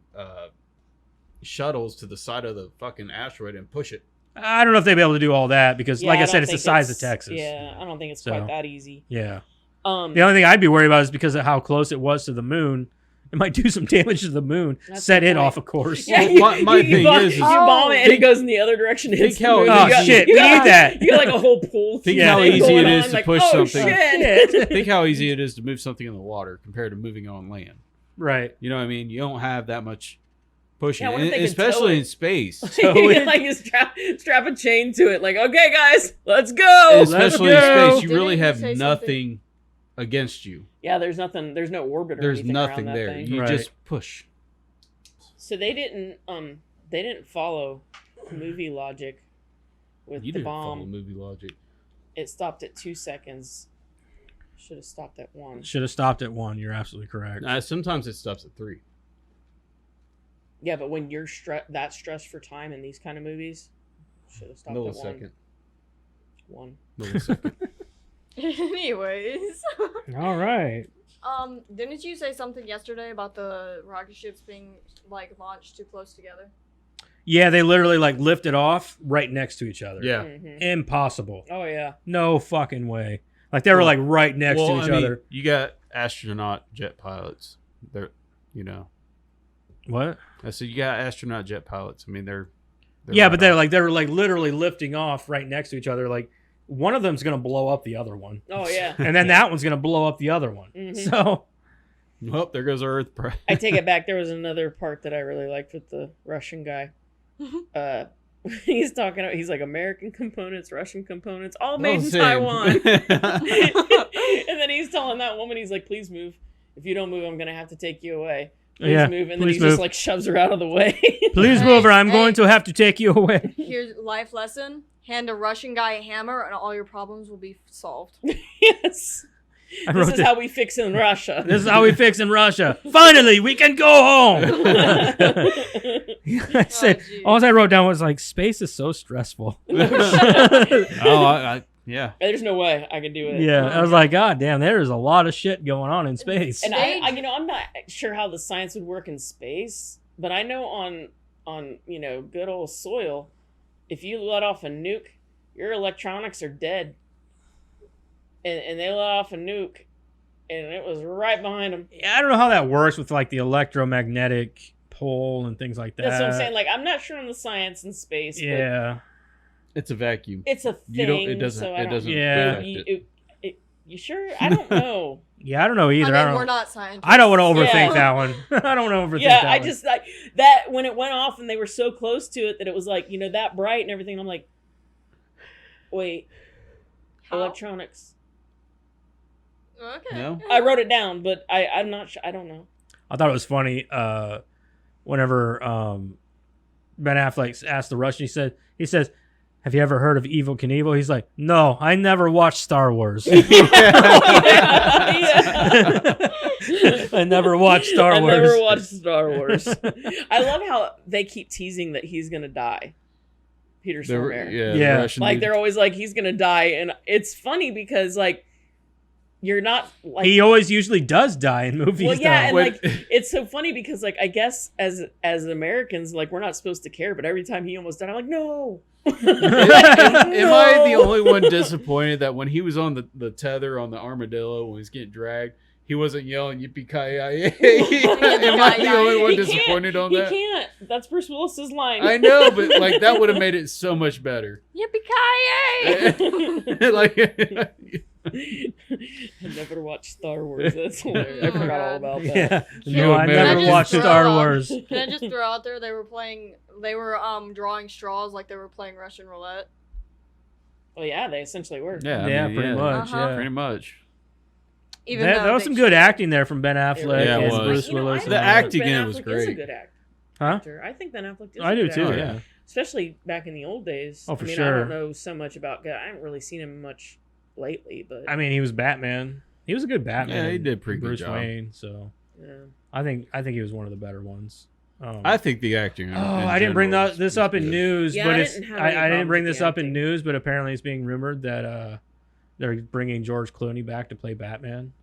[SPEAKER 4] shuttles to the side of the fucking asteroid and push it.
[SPEAKER 1] I don't know if they'd be able to do all that because,
[SPEAKER 2] Yeah,
[SPEAKER 1] like I
[SPEAKER 2] I
[SPEAKER 1] said,
[SPEAKER 2] don't
[SPEAKER 1] it's the
[SPEAKER 2] think
[SPEAKER 1] size of
[SPEAKER 2] it's-
[SPEAKER 1] Texas.
[SPEAKER 2] Yeah, I don't think it's
[SPEAKER 1] So.
[SPEAKER 2] quite that easy.
[SPEAKER 1] Yeah.
[SPEAKER 2] The
[SPEAKER 1] The only thing I'd be worried about is because of how close it was to the moon. It might do some damage to the moon,
[SPEAKER 2] That's
[SPEAKER 1] set
[SPEAKER 2] the
[SPEAKER 1] it
[SPEAKER 2] point.
[SPEAKER 1] off a course.
[SPEAKER 2] Yeah,
[SPEAKER 4] Well, my thing is-
[SPEAKER 2] you bomb it and
[SPEAKER 4] think-
[SPEAKER 2] it goes in the other direction. And hits
[SPEAKER 4] think how
[SPEAKER 2] the moon.
[SPEAKER 4] easy-
[SPEAKER 2] You got-
[SPEAKER 1] Oh, shit,
[SPEAKER 2] you
[SPEAKER 1] we
[SPEAKER 2] got-
[SPEAKER 1] need that.
[SPEAKER 2] You got like a whole pool.
[SPEAKER 4] Think
[SPEAKER 2] thing
[SPEAKER 4] how
[SPEAKER 2] going
[SPEAKER 4] easy it
[SPEAKER 2] on,
[SPEAKER 4] is to
[SPEAKER 2] like,
[SPEAKER 4] push
[SPEAKER 2] oh,
[SPEAKER 4] something.
[SPEAKER 2] Shit.
[SPEAKER 4] Think how easy it is to move something in the water compared to moving on land.
[SPEAKER 1] Right.
[SPEAKER 4] You know what I mean? You don't have that much pushing,
[SPEAKER 2] Yeah, what if they could
[SPEAKER 4] especially
[SPEAKER 2] tow it?
[SPEAKER 4] in space.
[SPEAKER 2] Like you strap a chain to it. Like, okay, guys, let's go.
[SPEAKER 4] Especially in
[SPEAKER 1] go.
[SPEAKER 4] space, you really
[SPEAKER 3] Didn't
[SPEAKER 4] have
[SPEAKER 3] you say
[SPEAKER 4] nothing against you.
[SPEAKER 2] Yeah, there's nothing. There's no orbit or
[SPEAKER 4] There's
[SPEAKER 2] anything
[SPEAKER 4] nothing
[SPEAKER 2] around that
[SPEAKER 4] there.
[SPEAKER 2] thing.
[SPEAKER 4] You
[SPEAKER 1] Right.
[SPEAKER 4] just push.
[SPEAKER 2] So they didn't follow movie logic with
[SPEAKER 4] You
[SPEAKER 2] the
[SPEAKER 4] didn't follow
[SPEAKER 2] bomb.
[SPEAKER 4] movie logic.
[SPEAKER 2] It stopped at 2 seconds. Should have stopped at 1.
[SPEAKER 1] Should have stopped at 1. You're absolutely correct.
[SPEAKER 4] Sometimes it stops at 3.
[SPEAKER 2] Yeah, but when you're that stressed for time in these kind of movies, should have stopped at 1.
[SPEAKER 4] Millisecond.
[SPEAKER 2] 1.
[SPEAKER 4] Millisecond.
[SPEAKER 3] Anyways.
[SPEAKER 1] All right.
[SPEAKER 3] Didn't you say something yesterday about the rocket ships being like launched too close together?
[SPEAKER 1] Yeah, they literally like lifted off right next to each other.
[SPEAKER 4] Yeah.
[SPEAKER 2] Mhm.
[SPEAKER 1] Impossible.
[SPEAKER 2] Oh yeah.
[SPEAKER 1] No fucking way. Like they were like right next to each other.
[SPEAKER 4] You got astronaut jet pilots. They're, you know.
[SPEAKER 1] What?
[SPEAKER 4] I said you got astronaut jet pilots. I mean, they're
[SPEAKER 1] Yeah,
[SPEAKER 4] right
[SPEAKER 1] but they were like literally lifting off right next to each other. Like one of them's gonna blow up the other one,
[SPEAKER 2] Oh yeah.
[SPEAKER 1] and then that one's gonna blow up the other one.
[SPEAKER 2] Mhm.
[SPEAKER 1] So
[SPEAKER 4] Well, there goes our Earth.
[SPEAKER 2] I take it back. There was another part that I really liked with the Russian guy. He's talking. He's like American components, Russian components, all made in
[SPEAKER 4] Same.
[SPEAKER 2] Taiwan. And then he's telling that woman, he's like, "Please move. If you don't move, I'm gonna have to take you away. Please
[SPEAKER 1] Yeah,
[SPEAKER 2] move." And then
[SPEAKER 1] please
[SPEAKER 2] he
[SPEAKER 1] move.
[SPEAKER 2] just like shoves her out of the way.
[SPEAKER 1] please
[SPEAKER 3] Hey,
[SPEAKER 1] move, or I'm
[SPEAKER 3] hey.
[SPEAKER 1] going to have to take you away.
[SPEAKER 3] Here's life lesson: hand a Russian guy a hammer, and all your problems will be solved.
[SPEAKER 2] Yes.
[SPEAKER 1] I
[SPEAKER 2] This
[SPEAKER 1] wrote
[SPEAKER 2] is how we fix in Russia.
[SPEAKER 1] This is how we fix in Russia. Finally, we can go home. I said,
[SPEAKER 3] geez.
[SPEAKER 1] all I wrote down was like, space is so stressful.
[SPEAKER 4] Yeah.
[SPEAKER 2] There's no way I can do it.
[SPEAKER 1] Yeah, I was like, God damn, there is a lot of shit going on in space.
[SPEAKER 2] And
[SPEAKER 3] Stage-
[SPEAKER 2] I'm not sure how the science would work in space, but I know on good old soil, if you let off a nuke, your electronics are dead. And they let off a nuke, and it was right behind them.
[SPEAKER 1] I don't know how that works with like the electromagnetic pole and things like that.
[SPEAKER 2] That's what I'm saying. Like, I'm not sure on the science in space. But
[SPEAKER 1] Yeah.
[SPEAKER 4] It's a vacuum.
[SPEAKER 2] it's a thing.
[SPEAKER 4] You don't. It doesn't.
[SPEAKER 2] So I
[SPEAKER 4] It
[SPEAKER 2] don't,
[SPEAKER 4] doesn't.
[SPEAKER 1] Yeah.
[SPEAKER 4] affect it.
[SPEAKER 2] You sure? I don't know.
[SPEAKER 1] Yeah, I don't know either.
[SPEAKER 3] I mean, we're not scientists.
[SPEAKER 1] I don't want to overthink
[SPEAKER 2] Yeah.
[SPEAKER 1] that one. I don't want to overthink
[SPEAKER 2] Yeah,
[SPEAKER 1] that
[SPEAKER 2] I
[SPEAKER 1] one.
[SPEAKER 2] just like that when it went off and they were so close to it that it was like that bright and everything. I'm like, wait,
[SPEAKER 3] How?
[SPEAKER 2] electronics.
[SPEAKER 3] Okay.
[SPEAKER 4] No?
[SPEAKER 2] I wrote it down, but I'm not sure. I don't know.
[SPEAKER 1] I thought it was funny whenever Ben Affleck asked the Russian, he says, have you ever heard of Evel Knievel? He's like, no, I never watched Star Wars. I never watched Star Wars.
[SPEAKER 2] I never watched Star Wars. I love how they keep teasing that he's gonna die. Peter Stormare.
[SPEAKER 1] Yeah.
[SPEAKER 4] The Russian
[SPEAKER 2] Like
[SPEAKER 4] dude.
[SPEAKER 2] they're always like he's gonna die, and it's funny because like you're not like
[SPEAKER 1] He always usually does die in movies.
[SPEAKER 2] well, yeah, and
[SPEAKER 1] though.
[SPEAKER 2] like it's so funny because like I guess as Americans like we're not supposed to care, but every time he almost died, I'm like no.
[SPEAKER 4] Am I the only one disappointed that when he was on the tether on the armadillo when he was getting dragged, he wasn't yelling yippee ki yay? Am I the only one
[SPEAKER 2] He can't-
[SPEAKER 4] disappointed on
[SPEAKER 2] he
[SPEAKER 4] that?
[SPEAKER 2] can't. That's Bruce Willis's line.
[SPEAKER 4] I know, but like that would have made it so much better.
[SPEAKER 3] Yippee-ki-yay!
[SPEAKER 4] Like,
[SPEAKER 2] I never watched Star Wars. That's hilarious. I
[SPEAKER 3] Oh,
[SPEAKER 2] forgot all
[SPEAKER 3] God.
[SPEAKER 2] about that.
[SPEAKER 1] Yeah.
[SPEAKER 4] No,
[SPEAKER 1] No, I
[SPEAKER 4] man.
[SPEAKER 1] never
[SPEAKER 3] Can I
[SPEAKER 1] watched
[SPEAKER 3] just
[SPEAKER 1] Star
[SPEAKER 3] throw out-
[SPEAKER 1] Wars.
[SPEAKER 3] Can I just throw out there they were drawing straws like they were playing Russian roulette.
[SPEAKER 2] Well, yeah, they essentially were.
[SPEAKER 4] yeah, I
[SPEAKER 1] Yeah,
[SPEAKER 4] mean,
[SPEAKER 1] pretty much.
[SPEAKER 3] Uh-huh.
[SPEAKER 1] Yeah.
[SPEAKER 4] Pretty much.
[SPEAKER 3] Even
[SPEAKER 1] That
[SPEAKER 3] though
[SPEAKER 1] was
[SPEAKER 3] they
[SPEAKER 1] some good
[SPEAKER 3] should-
[SPEAKER 1] acting there from Ben Affleck
[SPEAKER 4] Yeah, it
[SPEAKER 1] and
[SPEAKER 4] was.
[SPEAKER 1] Bruce
[SPEAKER 2] You know,
[SPEAKER 1] Willis.
[SPEAKER 2] I
[SPEAKER 1] and
[SPEAKER 4] The
[SPEAKER 1] all
[SPEAKER 2] think
[SPEAKER 1] that.
[SPEAKER 4] acting in it
[SPEAKER 2] Ben
[SPEAKER 4] was
[SPEAKER 2] Affleck is
[SPEAKER 4] great.
[SPEAKER 2] a good
[SPEAKER 1] Huh?
[SPEAKER 2] actor. I think Ben Affleck is
[SPEAKER 1] I
[SPEAKER 2] a
[SPEAKER 1] do
[SPEAKER 2] good
[SPEAKER 1] too.
[SPEAKER 2] actor.
[SPEAKER 1] Yeah.
[SPEAKER 2] Especially back in the old days.
[SPEAKER 1] Oh, for
[SPEAKER 2] I mean, I
[SPEAKER 1] sure.
[SPEAKER 2] don't know so much about. I haven't really seen him much lately, but
[SPEAKER 1] I mean, he was Batman. He was a good Batman.
[SPEAKER 4] Yeah, he did a pretty good
[SPEAKER 1] Bruce
[SPEAKER 4] job.
[SPEAKER 1] Wayne. So
[SPEAKER 2] yeah.
[SPEAKER 1] I think he was one of the better ones.
[SPEAKER 4] I think the acting. in
[SPEAKER 1] I didn't bring
[SPEAKER 4] general
[SPEAKER 1] this
[SPEAKER 4] is
[SPEAKER 1] up in
[SPEAKER 4] good.
[SPEAKER 1] news,
[SPEAKER 2] Yeah,
[SPEAKER 1] but
[SPEAKER 2] I
[SPEAKER 1] it's
[SPEAKER 2] didn't have any
[SPEAKER 1] I didn't bring
[SPEAKER 2] problems with
[SPEAKER 1] this
[SPEAKER 2] the
[SPEAKER 1] up in
[SPEAKER 2] acting.
[SPEAKER 1] news, but apparently it's being rumored that they're bringing George Clooney back to play Batman.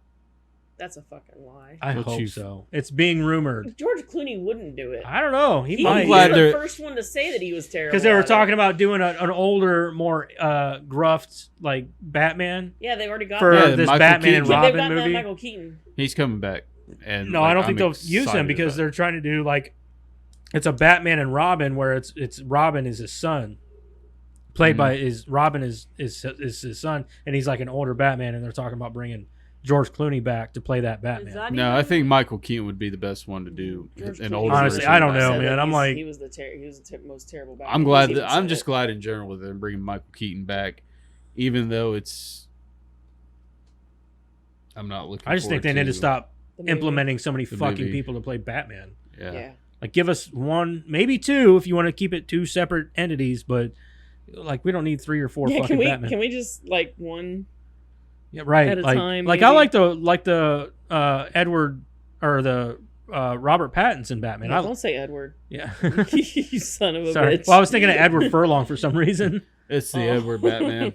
[SPEAKER 2] That's a fucking lie.
[SPEAKER 1] I
[SPEAKER 4] What
[SPEAKER 1] hope
[SPEAKER 4] you-
[SPEAKER 1] so. It's being rumored.
[SPEAKER 2] George Clooney wouldn't do it.
[SPEAKER 1] I don't know. He
[SPEAKER 2] He
[SPEAKER 1] might.
[SPEAKER 2] was
[SPEAKER 4] glad
[SPEAKER 2] the
[SPEAKER 4] they're-
[SPEAKER 2] first one to say that he was terrible.
[SPEAKER 1] Because they were
[SPEAKER 2] at it.
[SPEAKER 1] talking about doing an older, more gruffed, like Batman
[SPEAKER 2] Yeah, they've already got
[SPEAKER 1] for
[SPEAKER 2] that.
[SPEAKER 4] Yeah,
[SPEAKER 1] this
[SPEAKER 4] Michael
[SPEAKER 1] Batman and
[SPEAKER 4] Keaton.
[SPEAKER 2] Yeah, they've
[SPEAKER 1] Robin
[SPEAKER 2] got that
[SPEAKER 1] movie.
[SPEAKER 2] Michael Keaton.
[SPEAKER 4] He's coming back. And
[SPEAKER 1] No,
[SPEAKER 4] like,
[SPEAKER 1] I don't
[SPEAKER 4] I'm
[SPEAKER 1] think they'll use him
[SPEAKER 4] excited
[SPEAKER 1] because
[SPEAKER 4] about
[SPEAKER 1] they're trying to do like it's a Batman and Robin where it's Robin is his son, played by Robin is his son, and he's like an older Batman, and they're talking about bringing George Clooney back to play that Batman.
[SPEAKER 3] Is that
[SPEAKER 4] No, I
[SPEAKER 3] even-
[SPEAKER 4] think Michael Keaton would be the best one to do
[SPEAKER 2] George
[SPEAKER 4] an
[SPEAKER 2] Clooney.
[SPEAKER 4] older
[SPEAKER 1] Honestly,
[SPEAKER 4] version
[SPEAKER 1] I
[SPEAKER 4] of
[SPEAKER 1] don't know,
[SPEAKER 2] Said
[SPEAKER 4] Batman.
[SPEAKER 2] that
[SPEAKER 1] man. I'm
[SPEAKER 2] he's-
[SPEAKER 1] like-
[SPEAKER 2] he was the most terrible Batman.
[SPEAKER 4] I'm glad
[SPEAKER 2] He's
[SPEAKER 4] that
[SPEAKER 2] even
[SPEAKER 4] I'm
[SPEAKER 2] said
[SPEAKER 4] just
[SPEAKER 2] it.
[SPEAKER 4] glad in general with them bringing Michael Keaton back, even though I'm not looking.
[SPEAKER 1] I just think they need to stop
[SPEAKER 2] The movie.
[SPEAKER 1] implementing so many
[SPEAKER 4] The
[SPEAKER 1] fucking
[SPEAKER 4] movie.
[SPEAKER 1] people to play Batman.
[SPEAKER 4] Yeah.
[SPEAKER 1] Like, give us one, maybe two, if you want to keep it two separate entities. But like, we don't need 3 or 4
[SPEAKER 2] Yeah,
[SPEAKER 1] fucking Batman.
[SPEAKER 2] can we just like one?
[SPEAKER 1] Yeah, right.
[SPEAKER 2] at a
[SPEAKER 1] like,
[SPEAKER 2] time,
[SPEAKER 1] like
[SPEAKER 2] maybe?
[SPEAKER 1] I like the Edward or the Robert Pattinson Batman.
[SPEAKER 2] No, don't say Edward.
[SPEAKER 1] Yeah.
[SPEAKER 2] You son of a
[SPEAKER 1] Sorry.
[SPEAKER 2] bitch.
[SPEAKER 1] Well, I was thinking of Edward Furlong for some reason.
[SPEAKER 4] It's the
[SPEAKER 2] Oh.
[SPEAKER 4] Edward Batman.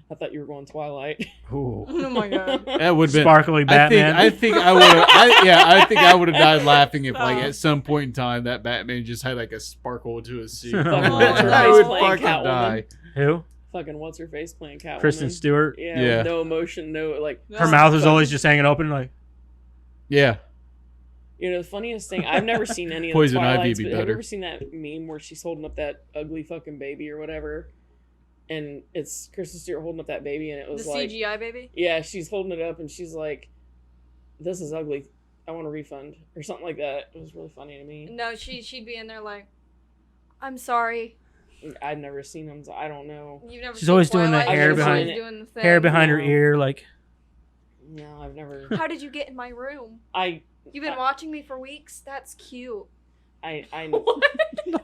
[SPEAKER 2] I thought you were going Twilight.
[SPEAKER 1] Ooh.
[SPEAKER 3] Oh my god.
[SPEAKER 4] That would have been
[SPEAKER 1] Sparkly Batman.
[SPEAKER 4] I think I would have. I think I would have died laughing if, like, at some point in time, that Batman just had like a sparkle to his suit.
[SPEAKER 1] Fucking
[SPEAKER 2] what's her
[SPEAKER 4] I
[SPEAKER 2] face
[SPEAKER 4] would
[SPEAKER 2] playing
[SPEAKER 4] fucking
[SPEAKER 2] Catwoman?
[SPEAKER 4] die.
[SPEAKER 1] Who?
[SPEAKER 2] Fucking what's her face playing Catwoman?
[SPEAKER 1] Kristen Stewart.
[SPEAKER 2] Yeah,
[SPEAKER 4] Yeah.
[SPEAKER 2] with no emotion, no like.
[SPEAKER 1] Her mouth is always just hanging open, like.
[SPEAKER 4] Yeah,
[SPEAKER 2] You know, the funniest thing, I've never seen any of
[SPEAKER 4] Poison
[SPEAKER 2] the
[SPEAKER 4] Ivy
[SPEAKER 2] Twilights,
[SPEAKER 4] would be
[SPEAKER 2] but have you
[SPEAKER 4] better.
[SPEAKER 2] ever seen that meme where she's holding up that ugly fucking baby or whatever? And it's Kristen Stewart holding up that baby, and it
[SPEAKER 3] The
[SPEAKER 2] was like,
[SPEAKER 3] CGI baby.
[SPEAKER 2] yeah, she's holding it up, and she's like, "This is ugly. I want a refund," or something like that. It was really funny to me.
[SPEAKER 3] No, she'd be in there like, I'm sorry.
[SPEAKER 2] I'd never seen them, so I don't know.
[SPEAKER 3] You've never.
[SPEAKER 1] She's
[SPEAKER 3] seen
[SPEAKER 1] always doing the
[SPEAKER 3] Twilight?
[SPEAKER 2] hair
[SPEAKER 3] She's always
[SPEAKER 2] behind-
[SPEAKER 3] doing the thing.
[SPEAKER 1] Hair behind her
[SPEAKER 2] No.
[SPEAKER 1] ear, like.
[SPEAKER 2] No, I've never.
[SPEAKER 3] How did you get in my room?
[SPEAKER 2] I
[SPEAKER 3] You've been watching me for weeks. That's cute.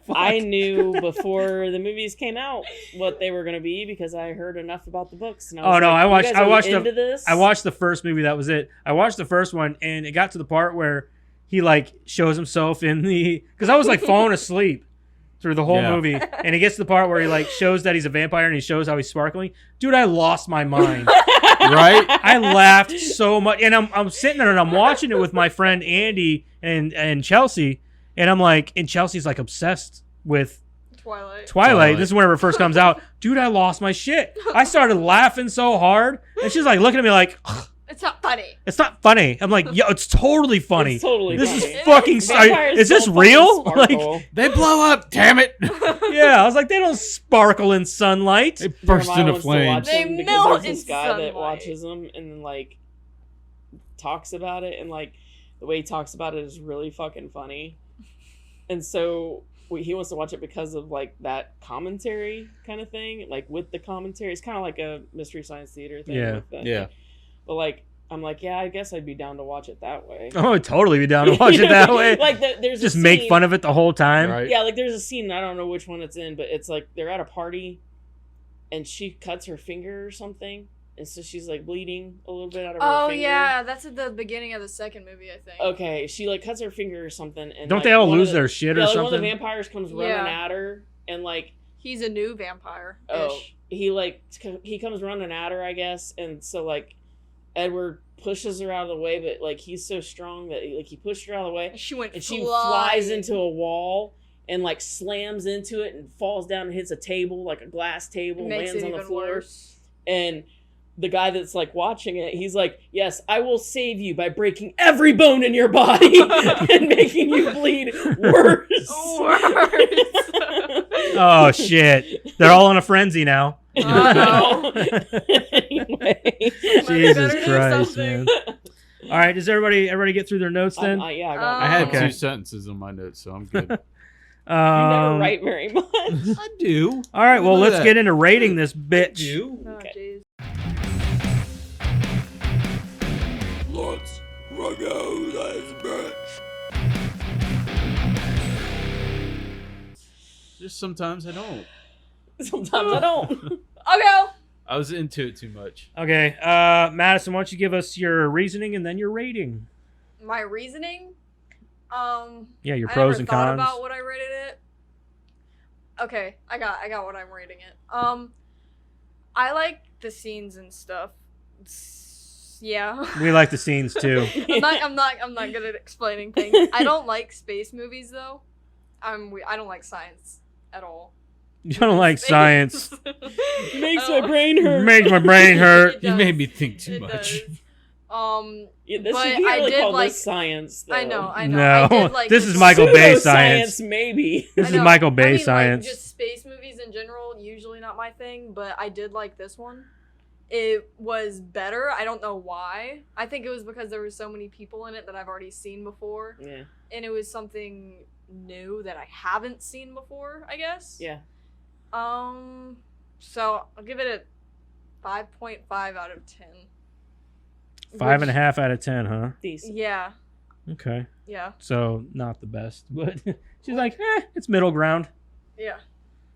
[SPEAKER 2] I knew before the movies came out what they were going to be because I heard enough about the books. And I was
[SPEAKER 1] Oh, no,
[SPEAKER 2] like,
[SPEAKER 1] I
[SPEAKER 2] "You
[SPEAKER 1] watched-
[SPEAKER 2] guys
[SPEAKER 1] I
[SPEAKER 2] are
[SPEAKER 1] watched the-
[SPEAKER 2] into this.
[SPEAKER 1] I watched the first movie. That was it. I watched the first one, and it got to the part where he like shows himself in the because I was like falling asleep through the whole
[SPEAKER 4] Yeah.
[SPEAKER 1] movie, and he gets to the part where he like shows that he's a vampire and he shows how he's sparkling. Dude, I lost my mind.
[SPEAKER 4] right.
[SPEAKER 1] I laughed so much, and I'm sitting there and I'm watching it with my friend Andy and Chelsea, and I'm like, and Chelsea's like obsessed with
[SPEAKER 3] Twilight.
[SPEAKER 1] Twilight. This is whenever it first comes out. Dude, I lost my shit. I started laughing so hard, and she's like looking at me like,
[SPEAKER 3] It's not funny.
[SPEAKER 1] it's not funny. I'm like, yo, it's totally funny.
[SPEAKER 2] It's totally
[SPEAKER 1] This
[SPEAKER 2] funny.
[SPEAKER 1] is fucking.
[SPEAKER 2] Vampires
[SPEAKER 1] Is this
[SPEAKER 2] don't fucking
[SPEAKER 1] real? Like,
[SPEAKER 2] sparkle.
[SPEAKER 4] They blow up. Damn it!
[SPEAKER 1] yeah, I was like, they don't sparkle in sunlight.
[SPEAKER 4] They burst
[SPEAKER 2] Jeremiah
[SPEAKER 4] into
[SPEAKER 2] wants to watch
[SPEAKER 4] flames.
[SPEAKER 3] They
[SPEAKER 2] them because
[SPEAKER 3] melt
[SPEAKER 2] there's this
[SPEAKER 3] in
[SPEAKER 2] guy that
[SPEAKER 3] sunlight.
[SPEAKER 2] watches them and then like talks about it, and like the way he talks about it is really fucking funny. And so he wants to watch it because of like that commentary kind of thing, like with the commentary. It's kind of like a Mystery Science Theater thing.
[SPEAKER 1] Yeah.
[SPEAKER 2] with the,
[SPEAKER 4] Yeah.
[SPEAKER 2] But like, I'm like, yeah, I guess I'd be down to watch it that way.
[SPEAKER 1] I would totally be down to watch it that way.
[SPEAKER 2] Like there's
[SPEAKER 1] Just
[SPEAKER 2] a
[SPEAKER 1] make
[SPEAKER 2] scene-
[SPEAKER 1] fun of it the whole time.
[SPEAKER 4] Right.
[SPEAKER 2] Yeah, like there's a scene, I don't know which one it's in, but it's like they're at a party and she cuts her finger or something. And so she's like bleeding a little bit out of her
[SPEAKER 3] Oh
[SPEAKER 2] finger.
[SPEAKER 3] yeah, that's at the beginning of the second movie, I think.
[SPEAKER 2] Okay, she like cuts her finger or something. And
[SPEAKER 1] Don't
[SPEAKER 2] like,
[SPEAKER 1] they all
[SPEAKER 2] one of
[SPEAKER 1] lose
[SPEAKER 2] the-
[SPEAKER 1] their shit
[SPEAKER 2] yeah,
[SPEAKER 1] or
[SPEAKER 2] like one of the
[SPEAKER 1] something?
[SPEAKER 2] vampires comes running
[SPEAKER 3] Yeah.
[SPEAKER 2] at her and like,
[SPEAKER 3] He's a new vampire.
[SPEAKER 2] oh, he comes running at her, I guess. And so like Edward pushes her out of the way, but like he's so strong that he pushed her out of the way.
[SPEAKER 3] She went.
[SPEAKER 2] And she
[SPEAKER 3] flying.
[SPEAKER 2] flies into a wall and like slams into it and falls down and hits a table, like a glass table,
[SPEAKER 3] Makes
[SPEAKER 2] lands
[SPEAKER 3] it
[SPEAKER 2] on the
[SPEAKER 3] even
[SPEAKER 2] floor.
[SPEAKER 3] worse.
[SPEAKER 2] And the guy that's like watching it, he's like, "Yes, I will save you by breaking every bone in your body and making you bleed worse."
[SPEAKER 1] Oh shit! They're all in a frenzy now.
[SPEAKER 3] Oh, no.
[SPEAKER 2] Anyway.
[SPEAKER 1] Jesus
[SPEAKER 3] better do
[SPEAKER 1] Christ,
[SPEAKER 3] something.
[SPEAKER 1] man! All right, does everybody get through their notes then?
[SPEAKER 2] Yeah, I got
[SPEAKER 4] I had
[SPEAKER 1] Okay.
[SPEAKER 4] 2 sentences on my notes, so I'm good.
[SPEAKER 2] You never
[SPEAKER 1] Um,
[SPEAKER 2] write very much.
[SPEAKER 4] I do.
[SPEAKER 1] all right, well,
[SPEAKER 4] Look at
[SPEAKER 1] let's
[SPEAKER 4] that.
[SPEAKER 1] get into rating this bitch.
[SPEAKER 4] Do.
[SPEAKER 3] Oh,
[SPEAKER 2] Okay.
[SPEAKER 3] jeez.
[SPEAKER 5] Let's rock out this bitch.
[SPEAKER 4] Just sometimes I don't.
[SPEAKER 2] Sometimes I don't.
[SPEAKER 3] Okay.
[SPEAKER 4] I was into it too much.
[SPEAKER 1] Okay, Madison, why don't you give us your reasoning and then your rating?
[SPEAKER 3] My reasoning.
[SPEAKER 1] Yeah, your
[SPEAKER 3] I
[SPEAKER 1] pros
[SPEAKER 3] never
[SPEAKER 1] and
[SPEAKER 3] thought
[SPEAKER 1] cons.
[SPEAKER 3] about what I rated it. Okay, I got what I'm rating it. I like the scenes and stuff. Yeah.
[SPEAKER 1] We like the scenes too.
[SPEAKER 3] I'm not good at explaining things. I don't like space movies though. I don't like science at all.
[SPEAKER 1] You don't like science.
[SPEAKER 2] Makes my brain hurt.
[SPEAKER 1] Makes my brain hurt.
[SPEAKER 3] It
[SPEAKER 4] You
[SPEAKER 3] does.
[SPEAKER 4] made me think too
[SPEAKER 3] It
[SPEAKER 4] much.
[SPEAKER 3] does.
[SPEAKER 2] Yeah, this
[SPEAKER 3] but
[SPEAKER 2] you can't
[SPEAKER 3] I
[SPEAKER 2] really
[SPEAKER 3] did
[SPEAKER 2] call
[SPEAKER 3] like.
[SPEAKER 2] this science. Though.
[SPEAKER 3] I know. I
[SPEAKER 1] No,
[SPEAKER 3] did like
[SPEAKER 1] this
[SPEAKER 3] the
[SPEAKER 1] is Michael Bay
[SPEAKER 2] Pseudo-science,
[SPEAKER 1] science.
[SPEAKER 2] maybe.
[SPEAKER 1] This
[SPEAKER 3] I
[SPEAKER 1] is
[SPEAKER 3] know.
[SPEAKER 1] Michael Bay
[SPEAKER 3] I mean,
[SPEAKER 1] science.
[SPEAKER 3] Like, just space movies in general, usually not my thing, but I did like this one. It was better. I don't know why. I think it was because there were so many people in it that I've already seen before.
[SPEAKER 2] Yeah.
[SPEAKER 3] And it was something new that I haven't seen before, I guess.
[SPEAKER 2] Yeah.
[SPEAKER 3] So I'll give it a 5.5 out of 10.
[SPEAKER 1] 5.5 out of 10, huh?
[SPEAKER 2] Decent.
[SPEAKER 3] Yeah.
[SPEAKER 1] Okay.
[SPEAKER 3] Yeah.
[SPEAKER 1] So not the best, but she's like, it's middle ground.
[SPEAKER 3] Yeah.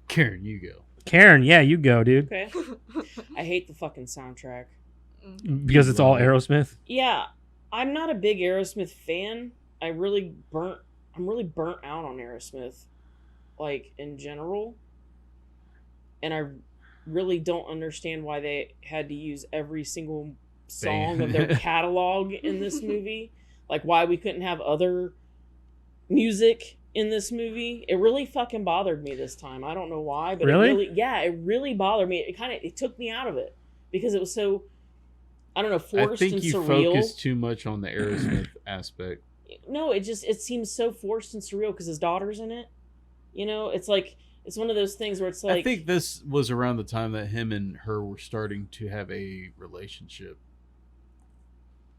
[SPEAKER 4] Karen, you go.
[SPEAKER 1] Karen, yeah, you go, dude.
[SPEAKER 2] Okay. I hate the fucking soundtrack.
[SPEAKER 1] Because it's all Aerosmith.
[SPEAKER 2] Yeah, I'm not a big Aerosmith fan. I'm really burnt out on Aerosmith, like in general. And I really don't understand why they had to use every single song of their catalog in this movie. Like why we couldn't have other music in this movie. It really fucking bothered me this time. I don't know why, but
[SPEAKER 1] Really?
[SPEAKER 2] it really bothered me. It took me out of it because it was so, I don't know, forced
[SPEAKER 4] I think
[SPEAKER 2] and
[SPEAKER 4] you
[SPEAKER 2] surreal.
[SPEAKER 4] focus too much on the Aerosmith aspect.
[SPEAKER 2] No, it seems so forced and surreal because his daughter's in it. You know, it's like it's one of those things where it's like
[SPEAKER 4] I think this was around the time that him and her were starting to have a relationship.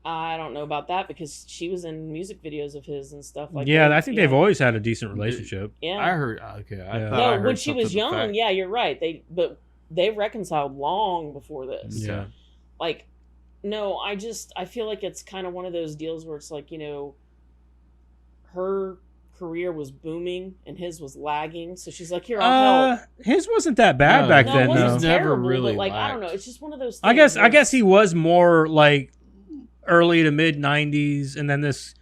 [SPEAKER 2] I don't know about that because she was in music videos of his and stuff like
[SPEAKER 1] Yeah,
[SPEAKER 2] that.
[SPEAKER 1] I think they've always had a decent relationship.
[SPEAKER 2] Yeah.
[SPEAKER 4] I heard okay. I
[SPEAKER 1] Yeah.
[SPEAKER 4] thought I
[SPEAKER 2] No,
[SPEAKER 4] heard
[SPEAKER 2] when she was
[SPEAKER 4] something to the
[SPEAKER 2] young,
[SPEAKER 4] fact-
[SPEAKER 2] yeah, you're right. They reconciled long before this.
[SPEAKER 1] Yeah.
[SPEAKER 2] Like, no, I feel like it's kind of one of those deals where it's like, you know, her career was booming and his was lagging, so she's like, here, I'll help.
[SPEAKER 1] His wasn't that bad
[SPEAKER 4] No,
[SPEAKER 1] back
[SPEAKER 2] No,
[SPEAKER 1] then,
[SPEAKER 2] it wasn't
[SPEAKER 1] though.
[SPEAKER 4] He's never
[SPEAKER 2] terrible,
[SPEAKER 4] really
[SPEAKER 2] but like I don't know,
[SPEAKER 4] lacked.
[SPEAKER 2] it's just one of those things.
[SPEAKER 1] I guess he was more like early to mid 90s, and then this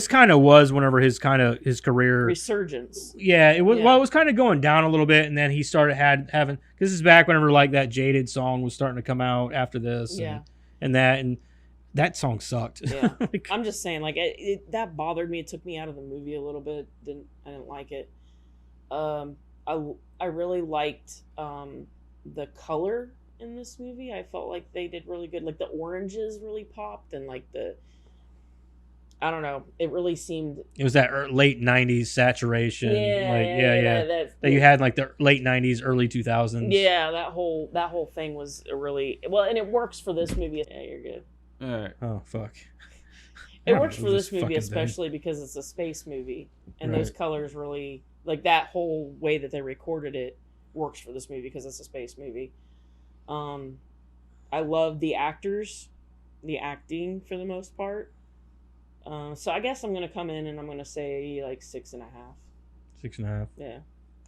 [SPEAKER 1] kind of was whenever his career
[SPEAKER 2] resurgence.
[SPEAKER 1] Yeah, it was.
[SPEAKER 2] Yeah.
[SPEAKER 1] Well, it was kind of going down a little bit, and then he started having. This is back whenever like that Jaded song was starting to come out after this.
[SPEAKER 2] Yeah.
[SPEAKER 1] And that song sucked.
[SPEAKER 2] Yeah.
[SPEAKER 1] Like,
[SPEAKER 2] I'm just saying, like that bothered me. It took me out of the movie a little bit. I didn't like it. I really liked the color in this movie. I felt like they did really good. Like the oranges really popped, and like I don't know. It really seemed.
[SPEAKER 1] it was that late '90s saturation.
[SPEAKER 2] Yeah.
[SPEAKER 1] That you had like the late '90s, early 2000s.
[SPEAKER 2] Yeah, that whole thing was really well, and it works for this movie. Yeah, you're good.
[SPEAKER 4] All right.
[SPEAKER 1] Oh fuck.
[SPEAKER 2] It
[SPEAKER 1] I
[SPEAKER 2] works
[SPEAKER 1] don't
[SPEAKER 2] for
[SPEAKER 1] know
[SPEAKER 2] this movie
[SPEAKER 1] fucking
[SPEAKER 2] especially because it's a space movie, and
[SPEAKER 1] Right.
[SPEAKER 2] those colors really like that whole way that they recorded it works for this movie because it's a space movie. I love the actors, the acting for the most part. So I guess I'm gonna come in and I'm gonna say like 6.5.
[SPEAKER 1] 6.5.
[SPEAKER 2] Yeah.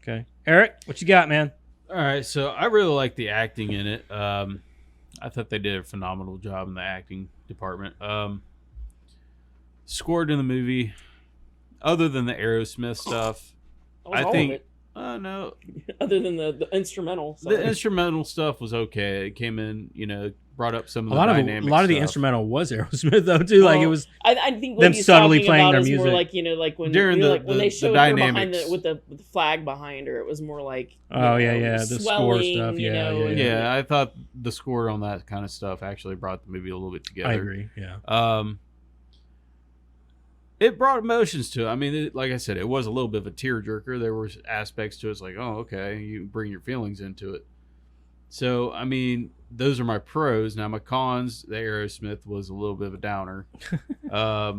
[SPEAKER 1] Okay. Eric, what you got, man?
[SPEAKER 4] All right, so I really like the acting in it. I thought they did a phenomenal job in the acting department. Scored in the movie, other than the Aerosmith stuff,
[SPEAKER 2] That was
[SPEAKER 4] I
[SPEAKER 2] all
[SPEAKER 4] think.
[SPEAKER 2] of it,
[SPEAKER 4] No,
[SPEAKER 2] other than the instrumental.
[SPEAKER 4] the instrumental stuff was okay. It came in, brought up some of
[SPEAKER 1] A
[SPEAKER 4] the
[SPEAKER 1] lot
[SPEAKER 4] dynamic
[SPEAKER 1] of the
[SPEAKER 4] stuff.
[SPEAKER 1] instrumental was Aerosmith though too. Like it
[SPEAKER 2] Well,
[SPEAKER 1] was.
[SPEAKER 2] I think
[SPEAKER 1] them
[SPEAKER 2] what he's
[SPEAKER 1] subtly
[SPEAKER 2] talking
[SPEAKER 1] playing
[SPEAKER 2] about
[SPEAKER 1] their
[SPEAKER 2] is more
[SPEAKER 1] music.
[SPEAKER 2] like like when
[SPEAKER 4] During the-
[SPEAKER 2] when they
[SPEAKER 4] the
[SPEAKER 2] showed her behind
[SPEAKER 4] dynamics.
[SPEAKER 2] with the flag behind her, it was more like
[SPEAKER 1] The score
[SPEAKER 2] swelling,
[SPEAKER 1] stuff. Yeah.
[SPEAKER 2] and-
[SPEAKER 4] Yeah, I thought the score on that kind of stuff actually brought the movie a little bit together.
[SPEAKER 1] I agree. Yeah.
[SPEAKER 4] It brought emotions to it. I mean, like I said, it was a little bit of a tearjerker. There were aspects to it. It's like, oh, okay, you bring your feelings into it. So, I mean, those are my pros. Now, my cons, the Aerosmith was a little bit of a downer. I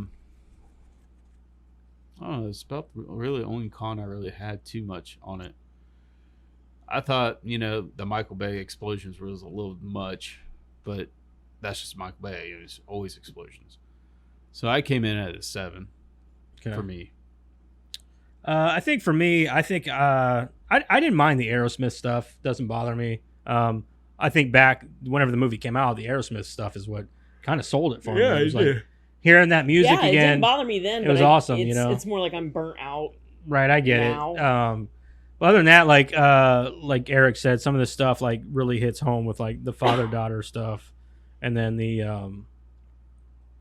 [SPEAKER 4] don't know. It's about really the only con I really had too much on it. I thought, the Michael Bay explosions was a little much, but that's just Michael Bay. It was always explosions. So I came in at a 7 for me.
[SPEAKER 1] I think for me, I didn't mind the Aerosmith stuff. Doesn't bother me. I think back whenever the movie came out, the Aerosmith stuff is what kind of sold it for me. It was like hearing that music
[SPEAKER 2] yeah, it
[SPEAKER 1] again.
[SPEAKER 2] didn't bother me then.
[SPEAKER 1] It
[SPEAKER 2] but
[SPEAKER 1] was awesome,
[SPEAKER 2] It's more like I'm burnt out.
[SPEAKER 1] Right, I get
[SPEAKER 2] now.
[SPEAKER 1] it. But other than that, like Eric said, some of this stuff like really hits home with like the father-daughter stuff, and then the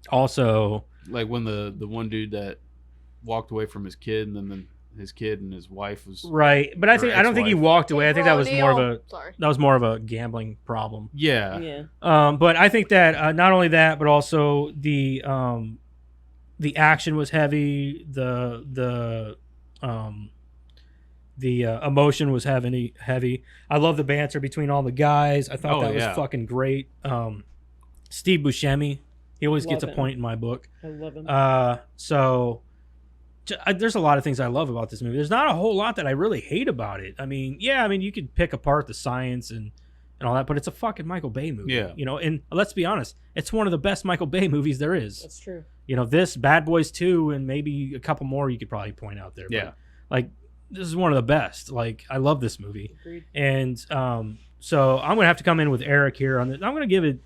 [SPEAKER 1] Also,
[SPEAKER 4] like when the one dude that walked away from his kid, and then his kid and his wife was
[SPEAKER 1] right, but I don't think he
[SPEAKER 4] ex-wife.
[SPEAKER 1] walked away. I think that was more of
[SPEAKER 3] O'Neal.
[SPEAKER 1] a
[SPEAKER 3] Sorry.
[SPEAKER 1] gambling problem.
[SPEAKER 4] yeah.
[SPEAKER 2] Yeah.
[SPEAKER 1] But I think that not only that, but also the action was heavy. The emotion was heavy. I love the banter between all the guys. I thought that was fucking great. Steve Buscemi, he always gets a point in my book.
[SPEAKER 2] I love him.
[SPEAKER 1] There's a lot of things I love about this movie. There's not a whole lot that I really hate about it. I mean, you could pick apart the science and all that, but it's a fucking Michael Bay movie.
[SPEAKER 4] Yeah.
[SPEAKER 1] And let's be honest, it's one of the best Michael Bay movies there is.
[SPEAKER 2] That's true.
[SPEAKER 1] This, Bad Boys 2, and maybe a couple more you could probably point out there.
[SPEAKER 4] Yeah.
[SPEAKER 1] But, like, this is one of the best. Like, I love this movie.
[SPEAKER 2] Agreed.
[SPEAKER 1] And so I'm going to have to come in with Eric here on this. I'll give it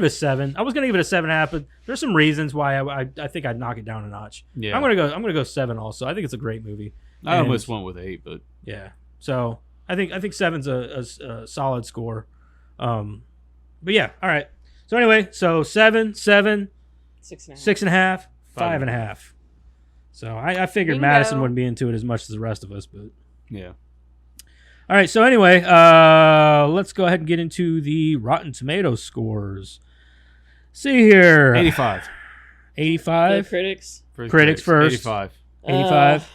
[SPEAKER 1] a 7. I was going to give it a 7.5, but there's some reasons why I think I'd knock it down a notch.
[SPEAKER 4] Yeah.
[SPEAKER 1] I'm going to go 7 also. I think it's a great movie.
[SPEAKER 4] I almost went with 8, but
[SPEAKER 1] yeah. So I think 7's a solid score. But yeah, all right. So anyway, 7,
[SPEAKER 2] 6.5.
[SPEAKER 1] 6.5, 5.5. So I figured
[SPEAKER 3] Bingo.
[SPEAKER 1] Madison wouldn't be into it as much as the rest of us, but
[SPEAKER 4] yeah.
[SPEAKER 1] all right. So anyway, let's go ahead and get into the Rotten Tomatoes scores. See here,
[SPEAKER 4] 85.
[SPEAKER 1] 85.
[SPEAKER 2] Critics.
[SPEAKER 4] For the
[SPEAKER 1] Critics first.
[SPEAKER 4] 85.
[SPEAKER 1] 85.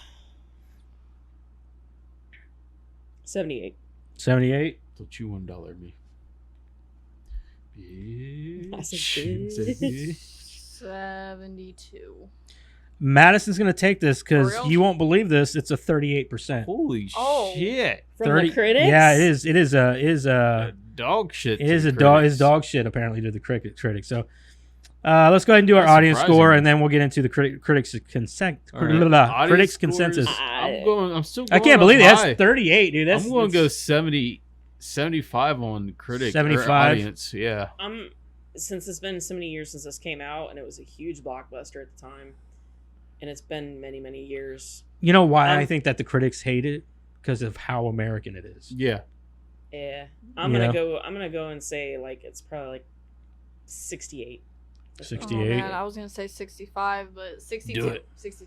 [SPEAKER 2] 78.
[SPEAKER 1] 78.
[SPEAKER 4] Don't you $1 me.
[SPEAKER 2] I said
[SPEAKER 4] Bitch.
[SPEAKER 3] 72.
[SPEAKER 1] Madison's going to take this because
[SPEAKER 3] For real?
[SPEAKER 1] you won't believe this. It's a 38%.
[SPEAKER 4] Holy
[SPEAKER 3] Oh.
[SPEAKER 4] shit.
[SPEAKER 2] From the critics?
[SPEAKER 1] Yeah, it is. It is a
[SPEAKER 4] Dog shit.
[SPEAKER 1] It
[SPEAKER 4] to
[SPEAKER 1] is
[SPEAKER 4] the
[SPEAKER 1] a dog.
[SPEAKER 4] critics.
[SPEAKER 1] Is dog shit apparently to the critics. So let's go ahead and do our
[SPEAKER 4] That's
[SPEAKER 1] audience
[SPEAKER 4] surprising.
[SPEAKER 1] score, and then we'll get into the critics consent.
[SPEAKER 4] All right. Audience
[SPEAKER 1] Critics
[SPEAKER 4] scores,
[SPEAKER 1] consensus.
[SPEAKER 4] I'm still
[SPEAKER 1] I
[SPEAKER 4] going
[SPEAKER 1] can't believe it.
[SPEAKER 4] up high.
[SPEAKER 1] That's 38, dude.
[SPEAKER 4] I'm going to go 70, 75 on critics.
[SPEAKER 1] 75?
[SPEAKER 4] Audience. Yeah.
[SPEAKER 2] Since it's been so many years since this came out, and it was a huge blockbuster at the time, and it's been many, many years.
[SPEAKER 1] You know why I think that the critics hate it? Because of how American it is.
[SPEAKER 4] Yeah.
[SPEAKER 2] Yeah, I'm gonna go and say like it's probably like 68.
[SPEAKER 1] 68.
[SPEAKER 3] Oh, man, I was going to say 65, but 62.
[SPEAKER 4] Do it.
[SPEAKER 3] 60.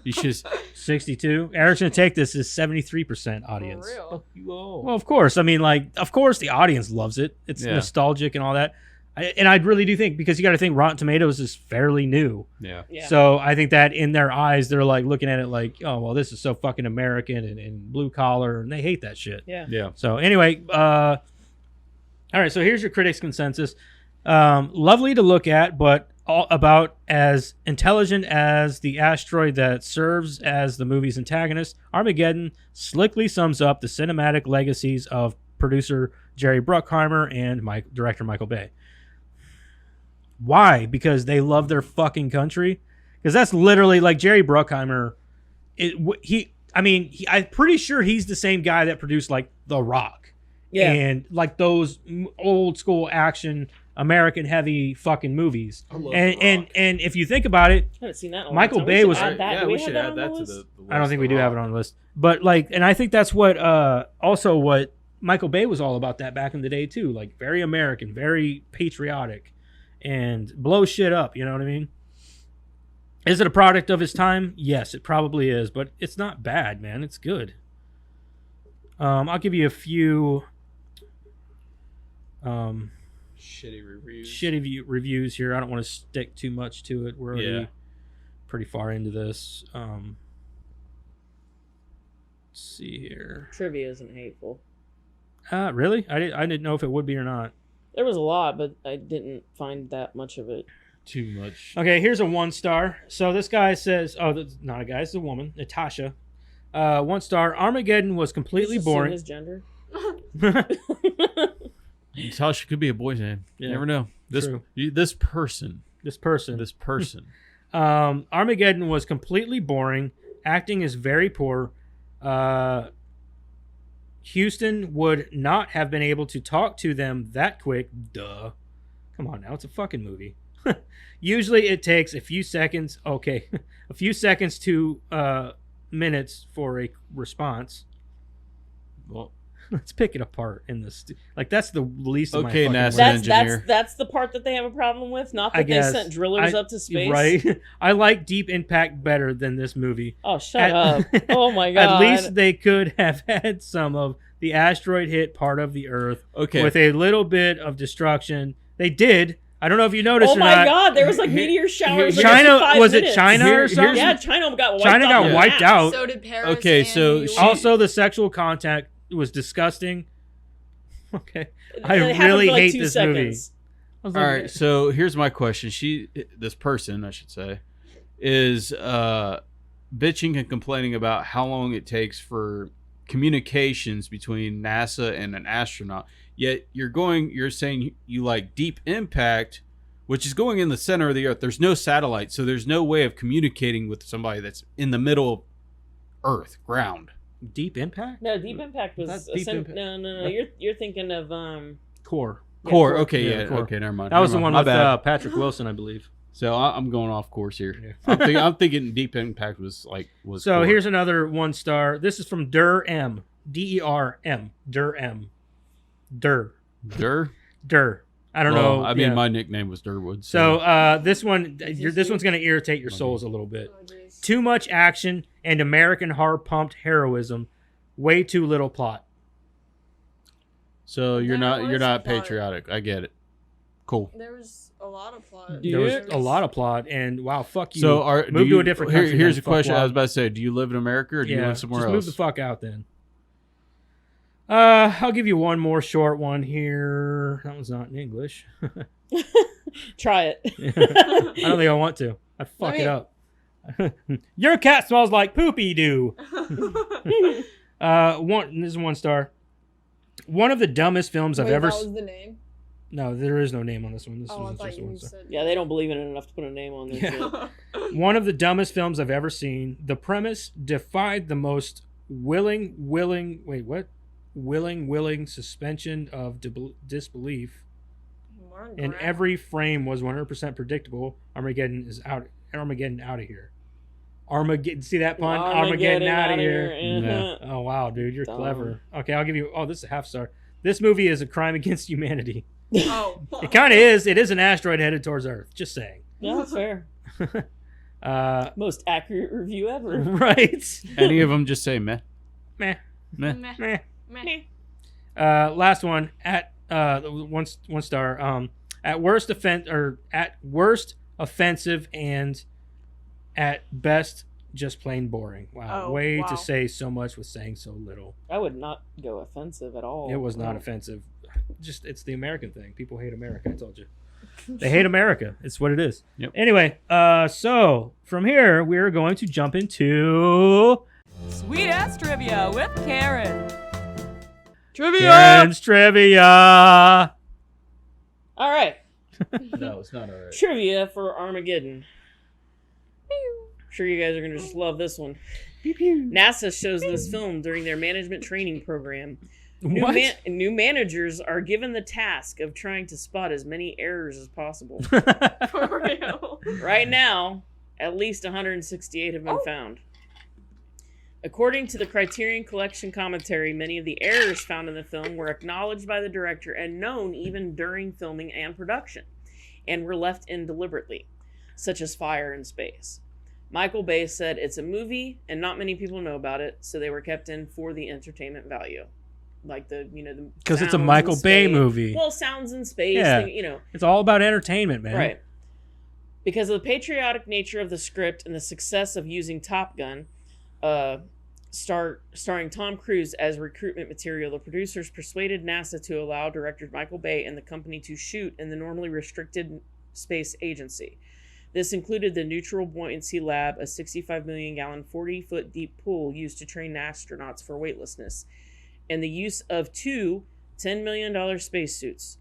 [SPEAKER 4] You should.
[SPEAKER 1] 62. Eric's going to take this as 73% audience.
[SPEAKER 3] For real?
[SPEAKER 4] Fuck you all.
[SPEAKER 1] Well, of course. I mean, like, of course the audience loves it. It's
[SPEAKER 4] Yeah.
[SPEAKER 1] nostalgic and all that. And I really do think, because you got to think Rotten Tomatoes is fairly new.
[SPEAKER 4] Yeah.
[SPEAKER 2] Yeah.
[SPEAKER 1] So I think that in their eyes, they're like looking at it like, oh, well, this is so fucking American and blue collar, and they hate that shit.
[SPEAKER 2] Yeah.
[SPEAKER 4] Yeah.
[SPEAKER 1] So anyway, all right, so here's your critics' consensus. Lovely to look at, but about as intelligent as the asteroid that serves as the movie's antagonist, Armageddon slickly sums up the cinematic legacies of producer Jerry Bruckheimer and director Michael Bay. Why? Because they love their fucking country? Because that's literally like Jerry Bruckheimer. I'm pretty sure he's the same guy that produced like The Rock.
[SPEAKER 2] Yeah.
[SPEAKER 1] And like those old school action American heavy fucking movies. And if you think about it,
[SPEAKER 2] I haven't seen that in a long
[SPEAKER 1] Michael
[SPEAKER 2] time.
[SPEAKER 1] Bay
[SPEAKER 2] We
[SPEAKER 1] was-
[SPEAKER 2] should add that.
[SPEAKER 4] Yeah,
[SPEAKER 2] Do
[SPEAKER 4] we
[SPEAKER 2] have
[SPEAKER 4] should
[SPEAKER 2] that
[SPEAKER 4] add
[SPEAKER 2] on
[SPEAKER 4] that
[SPEAKER 2] the
[SPEAKER 4] to
[SPEAKER 2] list?
[SPEAKER 4] the list.
[SPEAKER 1] I don't think we do have it on the list. But like, and I think that's what also what Michael Bay was all about that back in the day too. Like very American, very patriotic, and blow shit up. You know what I mean? Is it a product of his time? Yes, it probably is, but it's not bad, man. It's good. I'll give you a few
[SPEAKER 4] Shitty reviews.
[SPEAKER 1] reviews here. I don't want to stick too much to it. We're already
[SPEAKER 4] Yeah.
[SPEAKER 1] pretty far into this. Let's see here.
[SPEAKER 2] Trivia isn't hateful.
[SPEAKER 1] Really? I didn't know if it would be or not.
[SPEAKER 2] There was a lot, but I didn't find that much of it.
[SPEAKER 4] Too much.
[SPEAKER 1] Okay, here's a 1 star. So this guy says, that's not a guy, it's a woman, Natasha. 1 star. Armageddon was completely
[SPEAKER 2] Just assume
[SPEAKER 1] boring.
[SPEAKER 2] His gender.
[SPEAKER 4] Natasha could be a boy's name.
[SPEAKER 1] Yeah.
[SPEAKER 4] You never know. This
[SPEAKER 1] True.
[SPEAKER 4] this person.
[SPEAKER 1] This person.
[SPEAKER 4] This person.
[SPEAKER 1] Armageddon was completely boring. Acting is very poor. Houston would not have been able to talk to them that quick. Duh. Come on now, it's a fucking movie. Usually it takes a few seconds. Okay, a few seconds to minutes for a response.
[SPEAKER 4] Well,
[SPEAKER 1] let's pick it apart in this. Like that's the least of my
[SPEAKER 4] Okay,
[SPEAKER 1] fucking
[SPEAKER 4] NASA
[SPEAKER 1] worries.
[SPEAKER 4] engineer.
[SPEAKER 2] That's the part that they have a problem with. Not
[SPEAKER 1] I
[SPEAKER 2] that they
[SPEAKER 1] guess.
[SPEAKER 2] sent drillers up to space.
[SPEAKER 1] Right. I like Deep Impact better than this movie.
[SPEAKER 2] Oh, shut up! Oh my god!
[SPEAKER 1] At least they could have had some of the asteroid hit part of the Earth
[SPEAKER 4] Okay.
[SPEAKER 1] with a little bit of destruction. They did. I don't know if you noticed
[SPEAKER 2] Oh
[SPEAKER 1] or
[SPEAKER 2] my
[SPEAKER 1] not.
[SPEAKER 2] god! There was like meteor showers. Like
[SPEAKER 1] China
[SPEAKER 2] every 5
[SPEAKER 1] was
[SPEAKER 2] minutes.
[SPEAKER 1] it China or something?
[SPEAKER 2] Yeah, China got wiped
[SPEAKER 1] China
[SPEAKER 2] off
[SPEAKER 1] got
[SPEAKER 2] the
[SPEAKER 1] wiped
[SPEAKER 2] map.
[SPEAKER 1] out.
[SPEAKER 3] So did Paris.
[SPEAKER 4] Okay,
[SPEAKER 3] and
[SPEAKER 4] so
[SPEAKER 3] New
[SPEAKER 4] she-
[SPEAKER 3] York.
[SPEAKER 1] Also, the sexual contact was disgusting. Okay, I
[SPEAKER 2] It happened
[SPEAKER 1] really
[SPEAKER 2] for, like,
[SPEAKER 1] hate
[SPEAKER 2] 2
[SPEAKER 1] this
[SPEAKER 2] seconds.
[SPEAKER 1] movie. I was
[SPEAKER 4] All
[SPEAKER 1] like,
[SPEAKER 4] right, so here's my question. This person, I should say, is bitching and complaining about how long it takes for communications between NASA and an astronaut. Yet you're saying you like Deep Impact, which is going in the center of the Earth. There's no satellite, so there's no way of communicating with somebody that's in the middle of Earth, ground.
[SPEAKER 1] Deep Impact?
[SPEAKER 2] No, Deep Impact was
[SPEAKER 1] That's Deep Impact.
[SPEAKER 2] No. You're thinking of
[SPEAKER 1] Core.
[SPEAKER 4] Core, okay,
[SPEAKER 1] Yeah,
[SPEAKER 4] yeah,
[SPEAKER 1] Core.
[SPEAKER 4] okay, never mind.
[SPEAKER 1] That was the
[SPEAKER 4] Never
[SPEAKER 1] one
[SPEAKER 4] mind.
[SPEAKER 1] with
[SPEAKER 4] My bad.
[SPEAKER 1] Patrick Wilson, I believe.
[SPEAKER 4] So I'm going off course here.
[SPEAKER 1] Yeah.
[SPEAKER 4] I'm thinking Deep Impact was
[SPEAKER 1] So
[SPEAKER 4] Core.
[SPEAKER 1] here's another 1 star. This is from Der M. DERM. Der M. Der.
[SPEAKER 4] Dur.
[SPEAKER 1] Der. I don't know.
[SPEAKER 4] I mean,
[SPEAKER 1] yeah.
[SPEAKER 4] my nickname was Durwood.
[SPEAKER 1] So this one, this one's going to irritate your souls a little bit.
[SPEAKER 3] Oh, jeez.
[SPEAKER 1] Too much action and American hard pumped heroism. Way too little plot.
[SPEAKER 4] So you're
[SPEAKER 3] There was
[SPEAKER 4] not
[SPEAKER 3] plot.
[SPEAKER 4] patriotic. I get it. Cool.
[SPEAKER 3] There was a lot of plot.
[SPEAKER 1] There was a lot of plot, and wow, fuck you.
[SPEAKER 4] So
[SPEAKER 1] move to a different country.
[SPEAKER 4] Here's
[SPEAKER 1] then,
[SPEAKER 4] a question.
[SPEAKER 1] fuckwad.
[SPEAKER 4] I was about to say, do you live in America or do you
[SPEAKER 1] Yeah,
[SPEAKER 4] live somewhere
[SPEAKER 1] just
[SPEAKER 4] else?
[SPEAKER 1] move the fuck out then. I'll give you one more short one here. That one's not in English.
[SPEAKER 2] Try it.
[SPEAKER 1] I don't think I want to. I'd fuck it up. Your cat smells like poopy doo. This is 1 star. One of the dumbest films I've
[SPEAKER 3] Wait,
[SPEAKER 1] ever.
[SPEAKER 3] that was the name?
[SPEAKER 1] No, there is no name on this one. This
[SPEAKER 3] Oh, I
[SPEAKER 1] was
[SPEAKER 3] thought
[SPEAKER 1] just a
[SPEAKER 3] you
[SPEAKER 1] 1 star.
[SPEAKER 3] said.
[SPEAKER 2] Yeah, they don't believe in it enough to put a name on there.
[SPEAKER 1] Yeah.
[SPEAKER 2] shit.
[SPEAKER 1] One of the dumbest films I've ever seen. The premise defied the most willing suspension of disbelief. And every frame was 100% predictable. Armageddon out of here. Armageddon, see that pun? Armageddon out of here.
[SPEAKER 2] Uh-huh.
[SPEAKER 1] Oh wow, dude, you're
[SPEAKER 2] Dumb.
[SPEAKER 1] clever. Okay, I'll give you. Oh, this is a half star. This movie is a crime against humanity.
[SPEAKER 3] Oh.
[SPEAKER 1] It kind of is. It is an asteroid headed towards Earth. Just saying.
[SPEAKER 2] Yeah, that's fair. Most accurate review ever.
[SPEAKER 1] Right.
[SPEAKER 4] Any of them just say meh?
[SPEAKER 1] Meh.
[SPEAKER 4] Meh.
[SPEAKER 3] Meh.
[SPEAKER 1] Meh.
[SPEAKER 3] Meh.
[SPEAKER 1] Last one at 1 star. At worst offensive and at best just plain boring. Wow,
[SPEAKER 3] Oh,
[SPEAKER 1] way
[SPEAKER 3] wow.
[SPEAKER 1] to say so much with saying so little.
[SPEAKER 2] I would not go offensive at all.
[SPEAKER 1] It was not
[SPEAKER 2] No.
[SPEAKER 1] offensive. Just it's the American thing. People hate America. I told you. They hate America. It's what it is.
[SPEAKER 4] Yep.
[SPEAKER 1] Anyway, so from here we're going to jump into
[SPEAKER 8] Sweet ass trivia with Karen.
[SPEAKER 1] Karen's trivia.
[SPEAKER 2] All right.
[SPEAKER 4] No, it's not all right.
[SPEAKER 2] Trivia for Armageddon. I'm sure you guys are going to just love this one. NASA shows this film during their management training program.
[SPEAKER 1] What?
[SPEAKER 2] New managers are given the task of trying to spot as many errors as possible.
[SPEAKER 3] For real.
[SPEAKER 2] Right now, at least 168 have been found. According to the Criterion Collection commentary, many of the errors found in the film were acknowledged by the director and known even during filming and production, and were left in deliberately, such as fire in space. Michael Bay said it's a movie and not many people know about it, so they were kept in for the entertainment value. Like the
[SPEAKER 1] Because it's a
[SPEAKER 2] sounds
[SPEAKER 1] Michael
[SPEAKER 2] in
[SPEAKER 1] Bay
[SPEAKER 2] space.
[SPEAKER 1] movie.
[SPEAKER 2] Well, sounds in space,
[SPEAKER 1] Yeah.
[SPEAKER 2] thing.
[SPEAKER 1] It's all about entertainment, man.
[SPEAKER 2] Right. Because of the patriotic nature of the script and the success of using Top Gun, starring Tom Cruise as recruitment material, the producers persuaded NASA to allow director Michael Bay and the company to shoot in the normally restricted space agency. This included the Neutral Buoyancy Lab, a 65 million gallon, 40-foot deep pool used to train astronauts for weightlessness, and the use of 2 $10 million spacesuits.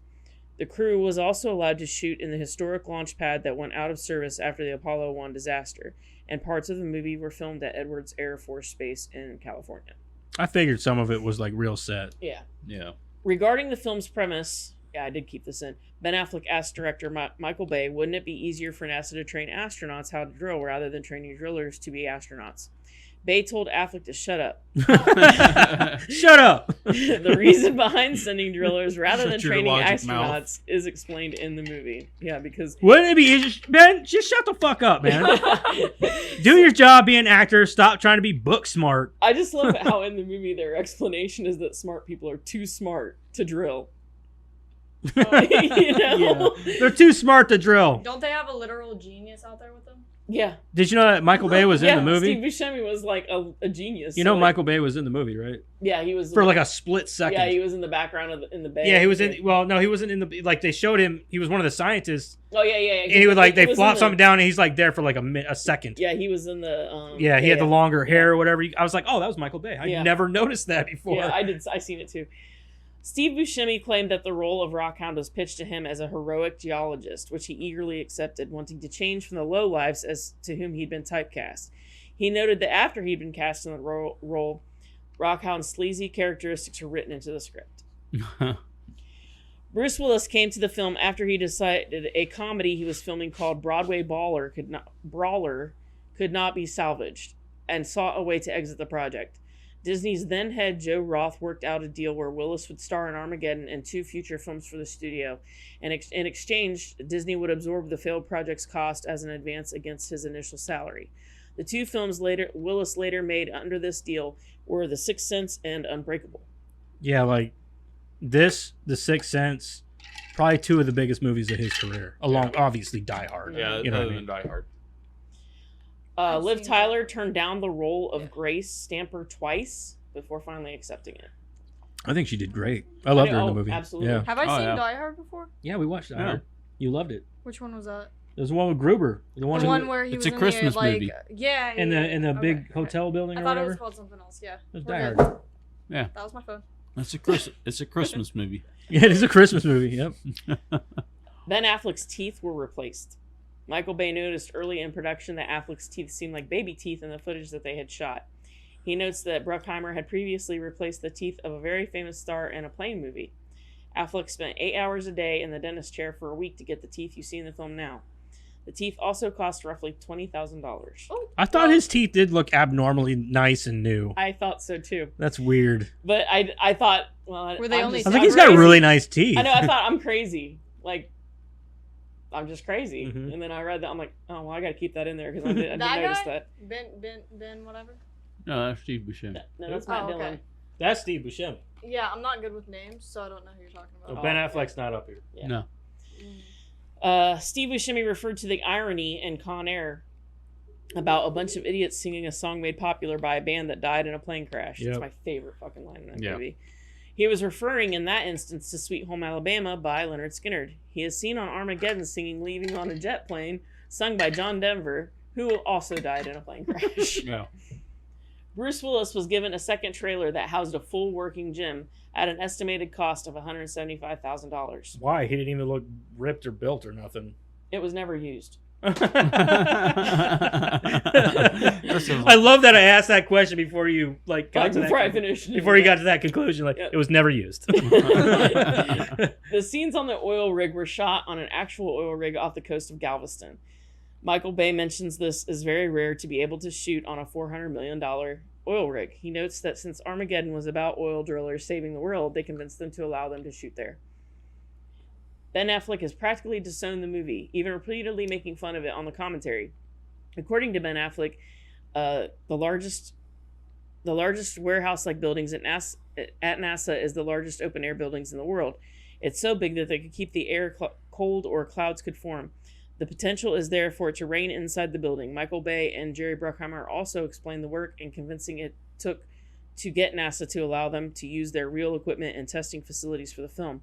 [SPEAKER 2] The crew was also allowed to shoot in the historic launch pad that went out of service after the Apollo 1 disaster, and parts of the movie were filmed at Edwards Air Force Base in California.
[SPEAKER 1] I figured some of it was like real set.
[SPEAKER 2] Yeah.
[SPEAKER 4] Yeah.
[SPEAKER 2] Regarding the film's premise, yeah, I did keep this in. Ben Affleck asked director Michael Bay, wouldn't it be easier for NASA to train astronauts how to drill rather than training drillers to be astronauts? Bay told Affleck to shut up.
[SPEAKER 1] Shut up.
[SPEAKER 2] The reason behind sending drillers rather than
[SPEAKER 4] Shut your
[SPEAKER 2] training
[SPEAKER 4] logic
[SPEAKER 2] astronauts is explained in the movie. Yeah, because
[SPEAKER 1] Wouldn't it be easy? Man, just shut the fuck up, man. Do your job, be an actor. Stop trying to be book smart.
[SPEAKER 2] I just love how in the movie their explanation is that smart people are too smart to drill. You know?
[SPEAKER 1] Yeah. They're too smart to drill.
[SPEAKER 3] Don't they have a literal genius out there with them?
[SPEAKER 2] Yeah.
[SPEAKER 1] Did you know that Michael Bay was in the movie?
[SPEAKER 2] Steve Buscemi was like a genius.
[SPEAKER 1] You know,
[SPEAKER 2] like,
[SPEAKER 1] Michael Bay was in the movie, right?
[SPEAKER 2] Yeah, he was
[SPEAKER 1] For like a split second.
[SPEAKER 2] Yeah, he was in the background of in the bay.
[SPEAKER 1] Yeah, he was in. Well, no, he wasn't in the. Like they showed him, he was one of the scientists.
[SPEAKER 2] Oh yeah.
[SPEAKER 1] And he would like they flop something down, and he's like there for like a second.
[SPEAKER 2] Yeah, he was in the.
[SPEAKER 1] He had the longer hair or whatever. I was like, oh, that was Michael Bay. I never noticed that before.
[SPEAKER 2] Yeah, I seen it too. Steve Buscemi claimed that the role of Rockhound was pitched to him as a heroic geologist, which he eagerly accepted, wanting to change from the lowlifes as to whom he'd been typecast. He noted that after he'd been cast in the role, Rockhound's sleazy characteristics were written into the script. Bruce Willis came to the film after he decided a comedy he was filming called Broadway Brawler could not be salvaged, and sought a way to exit the project. Disney's then head Joe Roth worked out a deal where Willis would star in Armageddon and 2 future films for the studio, and in exchange, Disney would absorb the failed project's cost as an advance against his initial salary. The 2 films Willis later made under this deal were The Sixth Sense and Unbreakable.
[SPEAKER 1] Yeah, like this, The Sixth Sense, probably 2 of the biggest movies of his career, along obviously Die Hard.
[SPEAKER 4] Yeah,
[SPEAKER 1] you know
[SPEAKER 4] other than Die Hard.
[SPEAKER 2] Liv Tyler turned down the role of Grace Stamper twice before finally accepting it.
[SPEAKER 1] I think she did great. I loved her in the movie.
[SPEAKER 2] Absolutely.
[SPEAKER 1] Yeah.
[SPEAKER 3] Have I seen Die Hard before?
[SPEAKER 1] Yeah, we watched Die Hard. You loved it.
[SPEAKER 3] Which one was that?
[SPEAKER 1] There's one with Gruber. The one
[SPEAKER 3] where he
[SPEAKER 4] it's
[SPEAKER 3] was
[SPEAKER 4] a Christmas
[SPEAKER 3] in the,
[SPEAKER 4] movie.
[SPEAKER 3] Yeah.
[SPEAKER 1] in the big hotel building
[SPEAKER 3] I
[SPEAKER 1] or
[SPEAKER 3] thought
[SPEAKER 1] whatever.
[SPEAKER 3] it was called something else. Yeah.
[SPEAKER 1] It was
[SPEAKER 3] We're
[SPEAKER 1] Die
[SPEAKER 3] good.
[SPEAKER 1] Hard.
[SPEAKER 4] Yeah.
[SPEAKER 3] That was my phone.
[SPEAKER 4] It's a Christmas movie.
[SPEAKER 1] Yeah, it is a Christmas movie. Yep.
[SPEAKER 2] Ben Affleck's teeth were replaced. Michael Bay noticed early in production that Affleck's teeth seemed like baby teeth in the footage that they had shot. He notes that Bruckheimer had previously replaced the teeth of a very famous star in a plane movie. Affleck spent 8 hours a day in the dentist chair for a week to get the teeth you see in the film now. The teeth also cost roughly $20,000.
[SPEAKER 1] I thought his teeth did look abnormally nice and new.
[SPEAKER 2] I thought so too.
[SPEAKER 1] That's weird.
[SPEAKER 2] But I thought, well,
[SPEAKER 3] Were they only
[SPEAKER 1] I think he's got really nice teeth.
[SPEAKER 2] I know, I thought I'm crazy. Like, I'm just crazy.
[SPEAKER 1] Mhm.
[SPEAKER 2] And then I read that, I'm like, oh, well, I got to keep that in there because I didn't notice that.
[SPEAKER 3] Ben, whatever.
[SPEAKER 4] No, that's Steve Buscemi.
[SPEAKER 2] No, that's Matt
[SPEAKER 3] okay.
[SPEAKER 2] Dillon.
[SPEAKER 1] That's Steve Buscemi.
[SPEAKER 3] Yeah, I'm not good with names, so I don't know who you're talking about.
[SPEAKER 1] Ben Affleck's not up here.
[SPEAKER 2] Yeah.
[SPEAKER 4] No.
[SPEAKER 2] Steve Buscemi referred to the irony in Con Air about a bunch of idiots singing a song made popular by a band that died in a plane crash.
[SPEAKER 1] Yep.
[SPEAKER 2] It's my favorite fucking line in that
[SPEAKER 4] Yeah.
[SPEAKER 2] movie. He was referring in that instance to Sweet Home Alabama by Leonard Skinner. He is seen on Armageddon singing Leaving on a Jet Plane, sung by John Denver, who also died in a plane crash.
[SPEAKER 4] Yeah.
[SPEAKER 2] Bruce Willis was given a second trailer that housed a full working gym at an estimated cost of $175,000.
[SPEAKER 1] Why? He didn't even look ripped or built or nothing.
[SPEAKER 2] It was never used.
[SPEAKER 1] I love that I asked that question before you got to
[SPEAKER 2] Before I
[SPEAKER 1] that,
[SPEAKER 2] finished.
[SPEAKER 1] before you got to that conclusion. Like, it was never used.
[SPEAKER 2] The scenes on the oil rig were shot on an actual oil rig off the coast of Galveston. Michael Bay mentions this is very rare to be able to shoot on a $400 million oil rig. He notes that since Armageddon was about oil drillers saving the world, they convinced them to allow them to shoot there. Ben Affleck has practically disowned the movie, even repeatedly making fun of it on the commentary. According to Ben Affleck, the largest warehouse-like buildings at NASA is the largest open-air buildings in the world. It's so big that they could keep the air cold or clouds could form. The potential is there for it to rain inside the building. Michael Bay and Jerry Bruckheimer also explained the work and convincing it took to get NASA to allow them to use their real equipment and testing facilities for the film.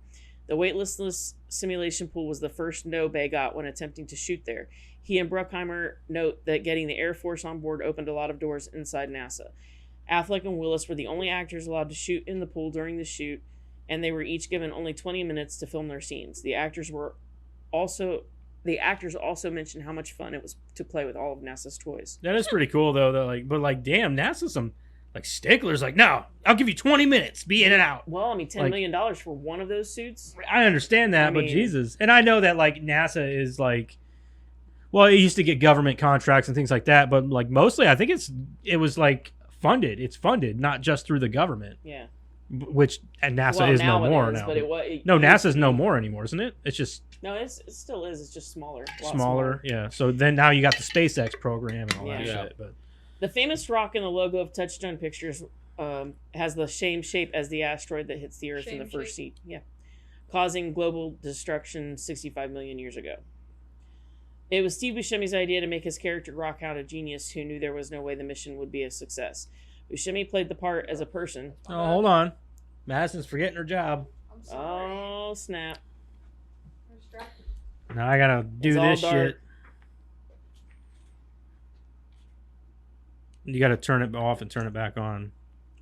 [SPEAKER 2] The weightlessness simulation pool was the first no Bay got when attempting to shoot there. He and Bruckheimer note that getting the Air Force on board opened a lot of doors inside NASA. Affleck and Willis were the only actors allowed to shoot in the pool during the shoot, and they were each given only 20 minutes to film their scenes. The actors also mentioned how much fun it was to play with all of NASA's toys.
[SPEAKER 1] That is pretty cool, though. Damn, NASA's some sticklers. Like, no, I'll give you 20 minutes. Be in and out.
[SPEAKER 2] Well, I mean, $10 million for one of those suits.
[SPEAKER 1] I understand that, but Jesus. And I know that, NASA is, Well, it used to get government contracts and things like that, but like mostly, I think it was like funded. It's funded, not just through the government.
[SPEAKER 2] Yeah.
[SPEAKER 1] Which and NASA is no more now.
[SPEAKER 2] But
[SPEAKER 1] no, NASA's no more anymore, isn't it? It's just
[SPEAKER 2] it still is. It's just smaller.
[SPEAKER 1] Smaller, yeah. So then now you got the SpaceX program and all that shit. But
[SPEAKER 2] the famous rock in the logo of Touchstone Pictures has the same shape as the asteroid that hits the Earth in the first seat. Yeah, causing global destruction 65 million years ago. It was Steve Buscemi's idea to make his character Rockhound a genius who knew there was no way the mission would be a success. Buscemi played the part as a person.
[SPEAKER 1] Oh, hold on. Madison's forgetting her job.
[SPEAKER 3] I'm sorry.
[SPEAKER 2] Oh, snap.
[SPEAKER 3] I'm distracted.
[SPEAKER 1] Now I gotta do this shit. You gotta turn it off and turn it back on.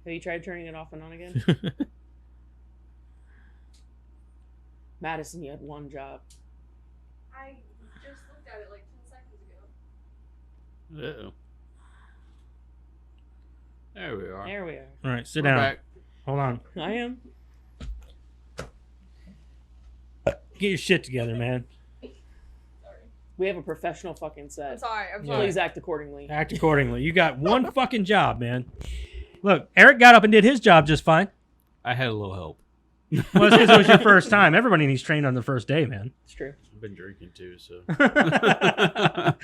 [SPEAKER 2] Have you tried turning it off and on again? Madison, you had one job.
[SPEAKER 3] I just looked at it like 10 seconds ago.
[SPEAKER 4] Uh-oh. There we are.
[SPEAKER 2] There we are.
[SPEAKER 1] All right, sit
[SPEAKER 4] We're
[SPEAKER 1] down.
[SPEAKER 4] back.
[SPEAKER 1] Hold on.
[SPEAKER 2] I am.
[SPEAKER 1] Get your shit together, man.
[SPEAKER 3] Sorry.
[SPEAKER 2] We have a professional fucking
[SPEAKER 3] I'm
[SPEAKER 2] set.
[SPEAKER 3] sorry.
[SPEAKER 2] Please act accordingly.
[SPEAKER 1] Act accordingly. You got one fucking job, man. Look, Eric got up and did his job just fine.
[SPEAKER 4] I had a little help.
[SPEAKER 1] Well, it's because it was your first time. Everybody needs trained on the first day, man.
[SPEAKER 2] It's true.
[SPEAKER 4] I've been drinking too, so.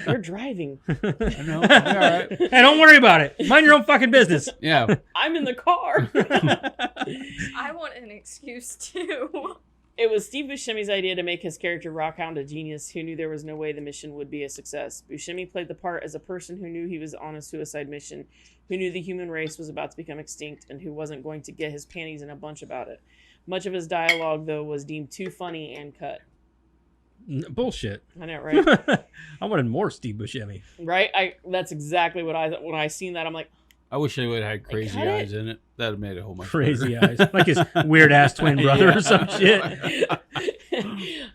[SPEAKER 2] You're driving.
[SPEAKER 4] I know. All right.
[SPEAKER 1] Hey, don't worry about it. Mind your own fucking business.
[SPEAKER 4] Yeah.
[SPEAKER 2] I'm in the car.
[SPEAKER 3] I want an excuse too.
[SPEAKER 2] It was Steve Buscemi's idea to make his character Rockhound a genius who knew there was no way the mission would be a success. Buscemi played the part as a person who knew he was on a suicide mission, who knew the human race was about to become extinct, and who wasn't going to get his panties in a bunch about it. Much of his dialogue, though, was deemed too funny and cut.
[SPEAKER 1] Bullshit.
[SPEAKER 2] I know, right?
[SPEAKER 1] I wanted more Steve Buscemi.
[SPEAKER 2] Right? That's exactly what I thought. When I seen that, I'm like,
[SPEAKER 4] I wish they would have had crazy
[SPEAKER 2] cut
[SPEAKER 4] eyes in it. That would have made it a whole much
[SPEAKER 1] Crazy
[SPEAKER 4] better.
[SPEAKER 1] eyes. Like his weird ass twin brother or some shit.
[SPEAKER 2] I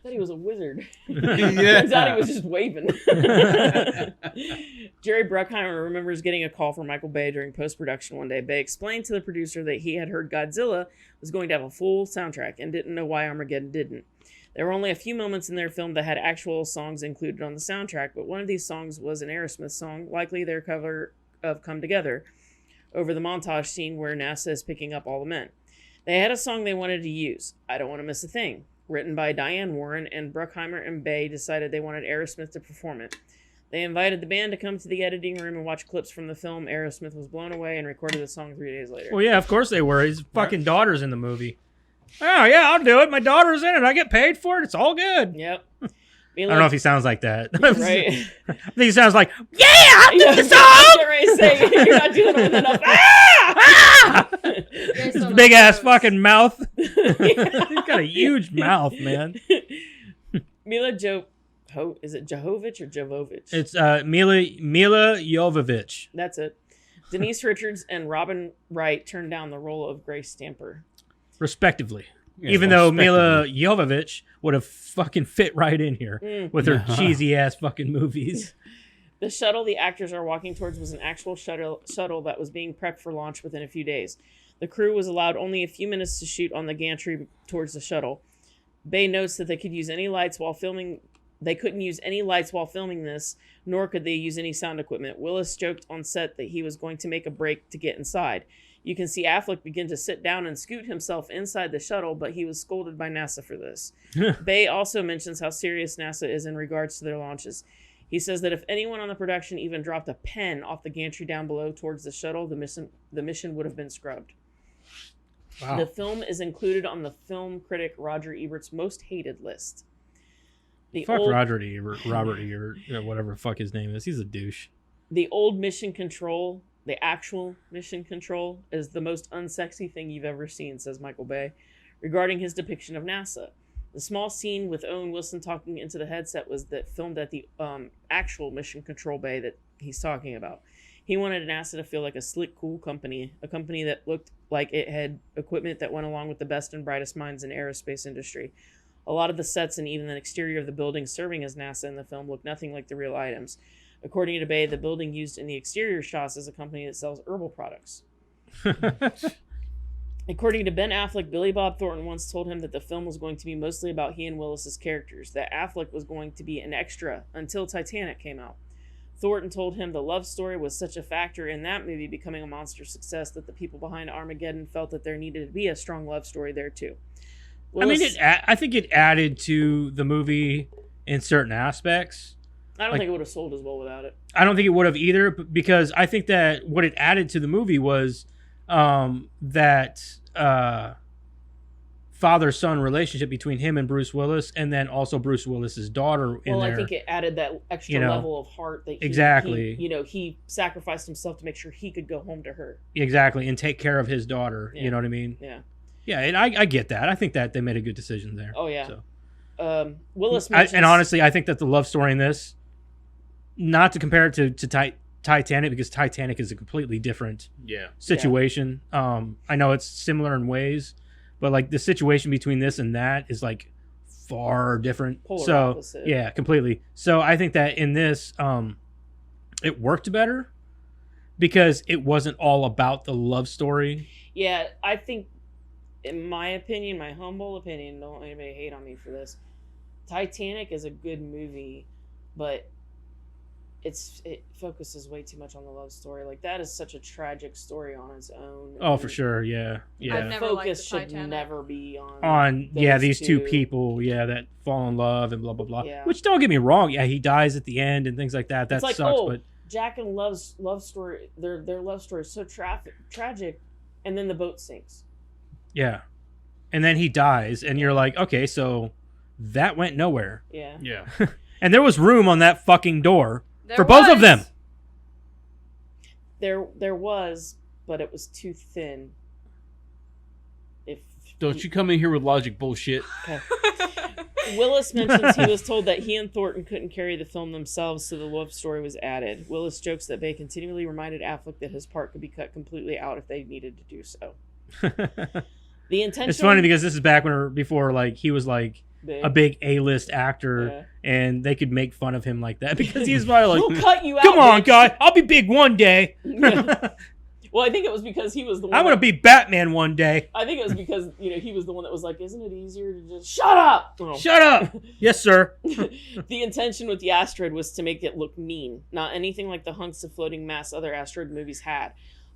[SPEAKER 2] thought he was a wizard.
[SPEAKER 4] Yeah.
[SPEAKER 2] Turns out he was just waving. Jerry Bruckheimer remembers getting a call from Michael Bay during post-production one day. Bay explained to the producer that he had heard Godzilla was going to have a full soundtrack and didn't know why Armageddon didn't. There were only a few moments in their film that had actual songs included on the soundtrack, but one of these songs was an Aerosmith song, likely their cover of Come Together, over the montage scene where NASA is picking up all the men. They had a song they wanted to use, I Don't Want to Miss a Thing, written by Diane Warren, and Bruckheimer and Bay decided they wanted Aerosmith to perform it. They invited the band to come to the editing room and watch clips from the film. Aerosmith was blown away and recorded the song 3 days later.
[SPEAKER 1] Well, yeah, of course they were. His fucking daughter's in the movie. Oh, yeah, I'll do it. My daughter's in it. I get paid for it. It's all good.
[SPEAKER 2] Yep.
[SPEAKER 1] I don't know if he sounds like that.
[SPEAKER 2] Right.
[SPEAKER 1] I think he sounds like, yeah, I'll do the song!
[SPEAKER 2] You're ready to say, you're not dealing with enough.
[SPEAKER 1] Big ass fucking mouth. He's got a huge mouth, man.
[SPEAKER 2] Is it Jovovich or Jovovich?
[SPEAKER 1] It's Mila Jovovich.
[SPEAKER 2] That's it. Denise Richards and Robin Wright turned down the role of Grace Stamper.
[SPEAKER 1] Respectively.
[SPEAKER 4] Yeah,
[SPEAKER 1] even though Mila Jovovich would have fucking fit right in here with her cheesy ass fucking movies.
[SPEAKER 2] The shuttle the actors are walking towards was an actual shuttle that was being prepped for launch within a few days. The crew was allowed only a few minutes to shoot on the gantry towards the shuttle. Bay notes that they could use any lights while filming. They couldn't use any lights while filming this, nor could they use any sound equipment. Willis joked on set that he was going to make a break to get inside. You can see Affleck begin to sit down and scoot himself inside the shuttle, but he was scolded by NASA for this. Bay also mentions how serious NASA is in regards to their launches. He says that if anyone on the production even dropped a pen off the gantry down below towards the shuttle, the mission would have been scrubbed. Wow. The film is included on the film critic Roger Ebert's most hated list.
[SPEAKER 1] Robert Ebert, whatever the fuck his name is. He's a douche.
[SPEAKER 2] The old Mission Control, the actual Mission Control, is the most unsexy thing you've ever seen, says Michael Bay, regarding his depiction of NASA. The small scene with Owen Wilson talking into the headset was filmed at the actual Mission Control Bay that he's talking about. He wanted NASA to feel like a slick, cool company, a company that looked like it had equipment that went along with the best and brightest minds in aerospace industry. A lot of the sets and even the exterior of the building serving as NASA in the film look nothing like the real items. According to Bay, the building used in the exterior shots is a company that sells herbal products. According to Ben Affleck, Billy Bob Thornton once told him that the film was going to be mostly about he and Willis's characters, that Affleck was going to be an extra until Titanic came out. Thornton told him the love story was such a factor in that movie becoming a monster success that the people behind Armageddon felt that there needed to be a strong love story there too. Willis,
[SPEAKER 1] I think it added to the movie in certain aspects.
[SPEAKER 2] I don't think it would have sold as well without it.
[SPEAKER 1] I don't think it would have either, because I think that what it added to the movie was that father-son relationship between him and Bruce Willis, and then also Bruce Willis's daughter in there.
[SPEAKER 2] I think it added that extra level of heart that he sacrificed himself to make sure he could go home to her.
[SPEAKER 1] Exactly, and take care of his daughter. Yeah. You know what I mean?
[SPEAKER 2] Yeah.
[SPEAKER 1] Yeah, and I get that. I think that they made a good decision there.
[SPEAKER 2] Oh yeah.
[SPEAKER 1] So.
[SPEAKER 2] Willis mentions,
[SPEAKER 1] and honestly, I think that the love story in this, not to compare it to Titanic, because Titanic is a completely different situation. Yeah. I know it's similar in ways, but like the situation between this and that is like far different.
[SPEAKER 2] Polar opposite.
[SPEAKER 1] Yeah, completely. So I think that in this, it worked better because it wasn't all about the love story.
[SPEAKER 2] Yeah, I think, in my opinion, my humble opinion, don't let anybody hate on me for this, Titanic is a good movie, but it focuses way too much on the love story. Like, that is such a tragic story on its own.
[SPEAKER 1] Oh, for sure, yeah.
[SPEAKER 3] I've never
[SPEAKER 2] focus
[SPEAKER 3] liked
[SPEAKER 2] should never be
[SPEAKER 1] on these two people, that fall in love and blah blah blah.
[SPEAKER 2] Yeah.
[SPEAKER 1] Which, don't get me wrong, he dies at the end and things like that. That
[SPEAKER 2] like,
[SPEAKER 1] sucks. But
[SPEAKER 2] Jack and Love's love story, their love story is so tragic, and then the boat sinks.
[SPEAKER 1] Yeah, and then he dies, and you're like, okay, so that went nowhere.
[SPEAKER 2] Yeah.
[SPEAKER 4] Yeah.
[SPEAKER 1] And there was room on that fucking door for both of them.
[SPEAKER 2] There was, but it was too thin.
[SPEAKER 4] Don't you come in here with logic bullshit.
[SPEAKER 2] Okay. Willis mentions he was told that he and Thornton couldn't carry the film themselves, so the love story was added. Willis jokes that Bay continually reminded Affleck that his part could be cut completely out if they needed to do so. The intention.
[SPEAKER 1] It's funny because this is back before like he was like a big A-list actor, and they could make fun of him like that because he's probably like,
[SPEAKER 2] we'll cut you out.
[SPEAKER 1] Come on, guy, I'll be big one day.
[SPEAKER 2] Well, I think it was because he was the one.
[SPEAKER 1] I'm gonna be Batman one day.
[SPEAKER 2] I think it was because he was the one that was like, "Isn't it easier to just shut up?
[SPEAKER 1] Oh. Shut up!" Yes, sir.
[SPEAKER 2] The intention with the asteroid was to make it look mean, not anything like the hunks of floating mass other asteroid movies had.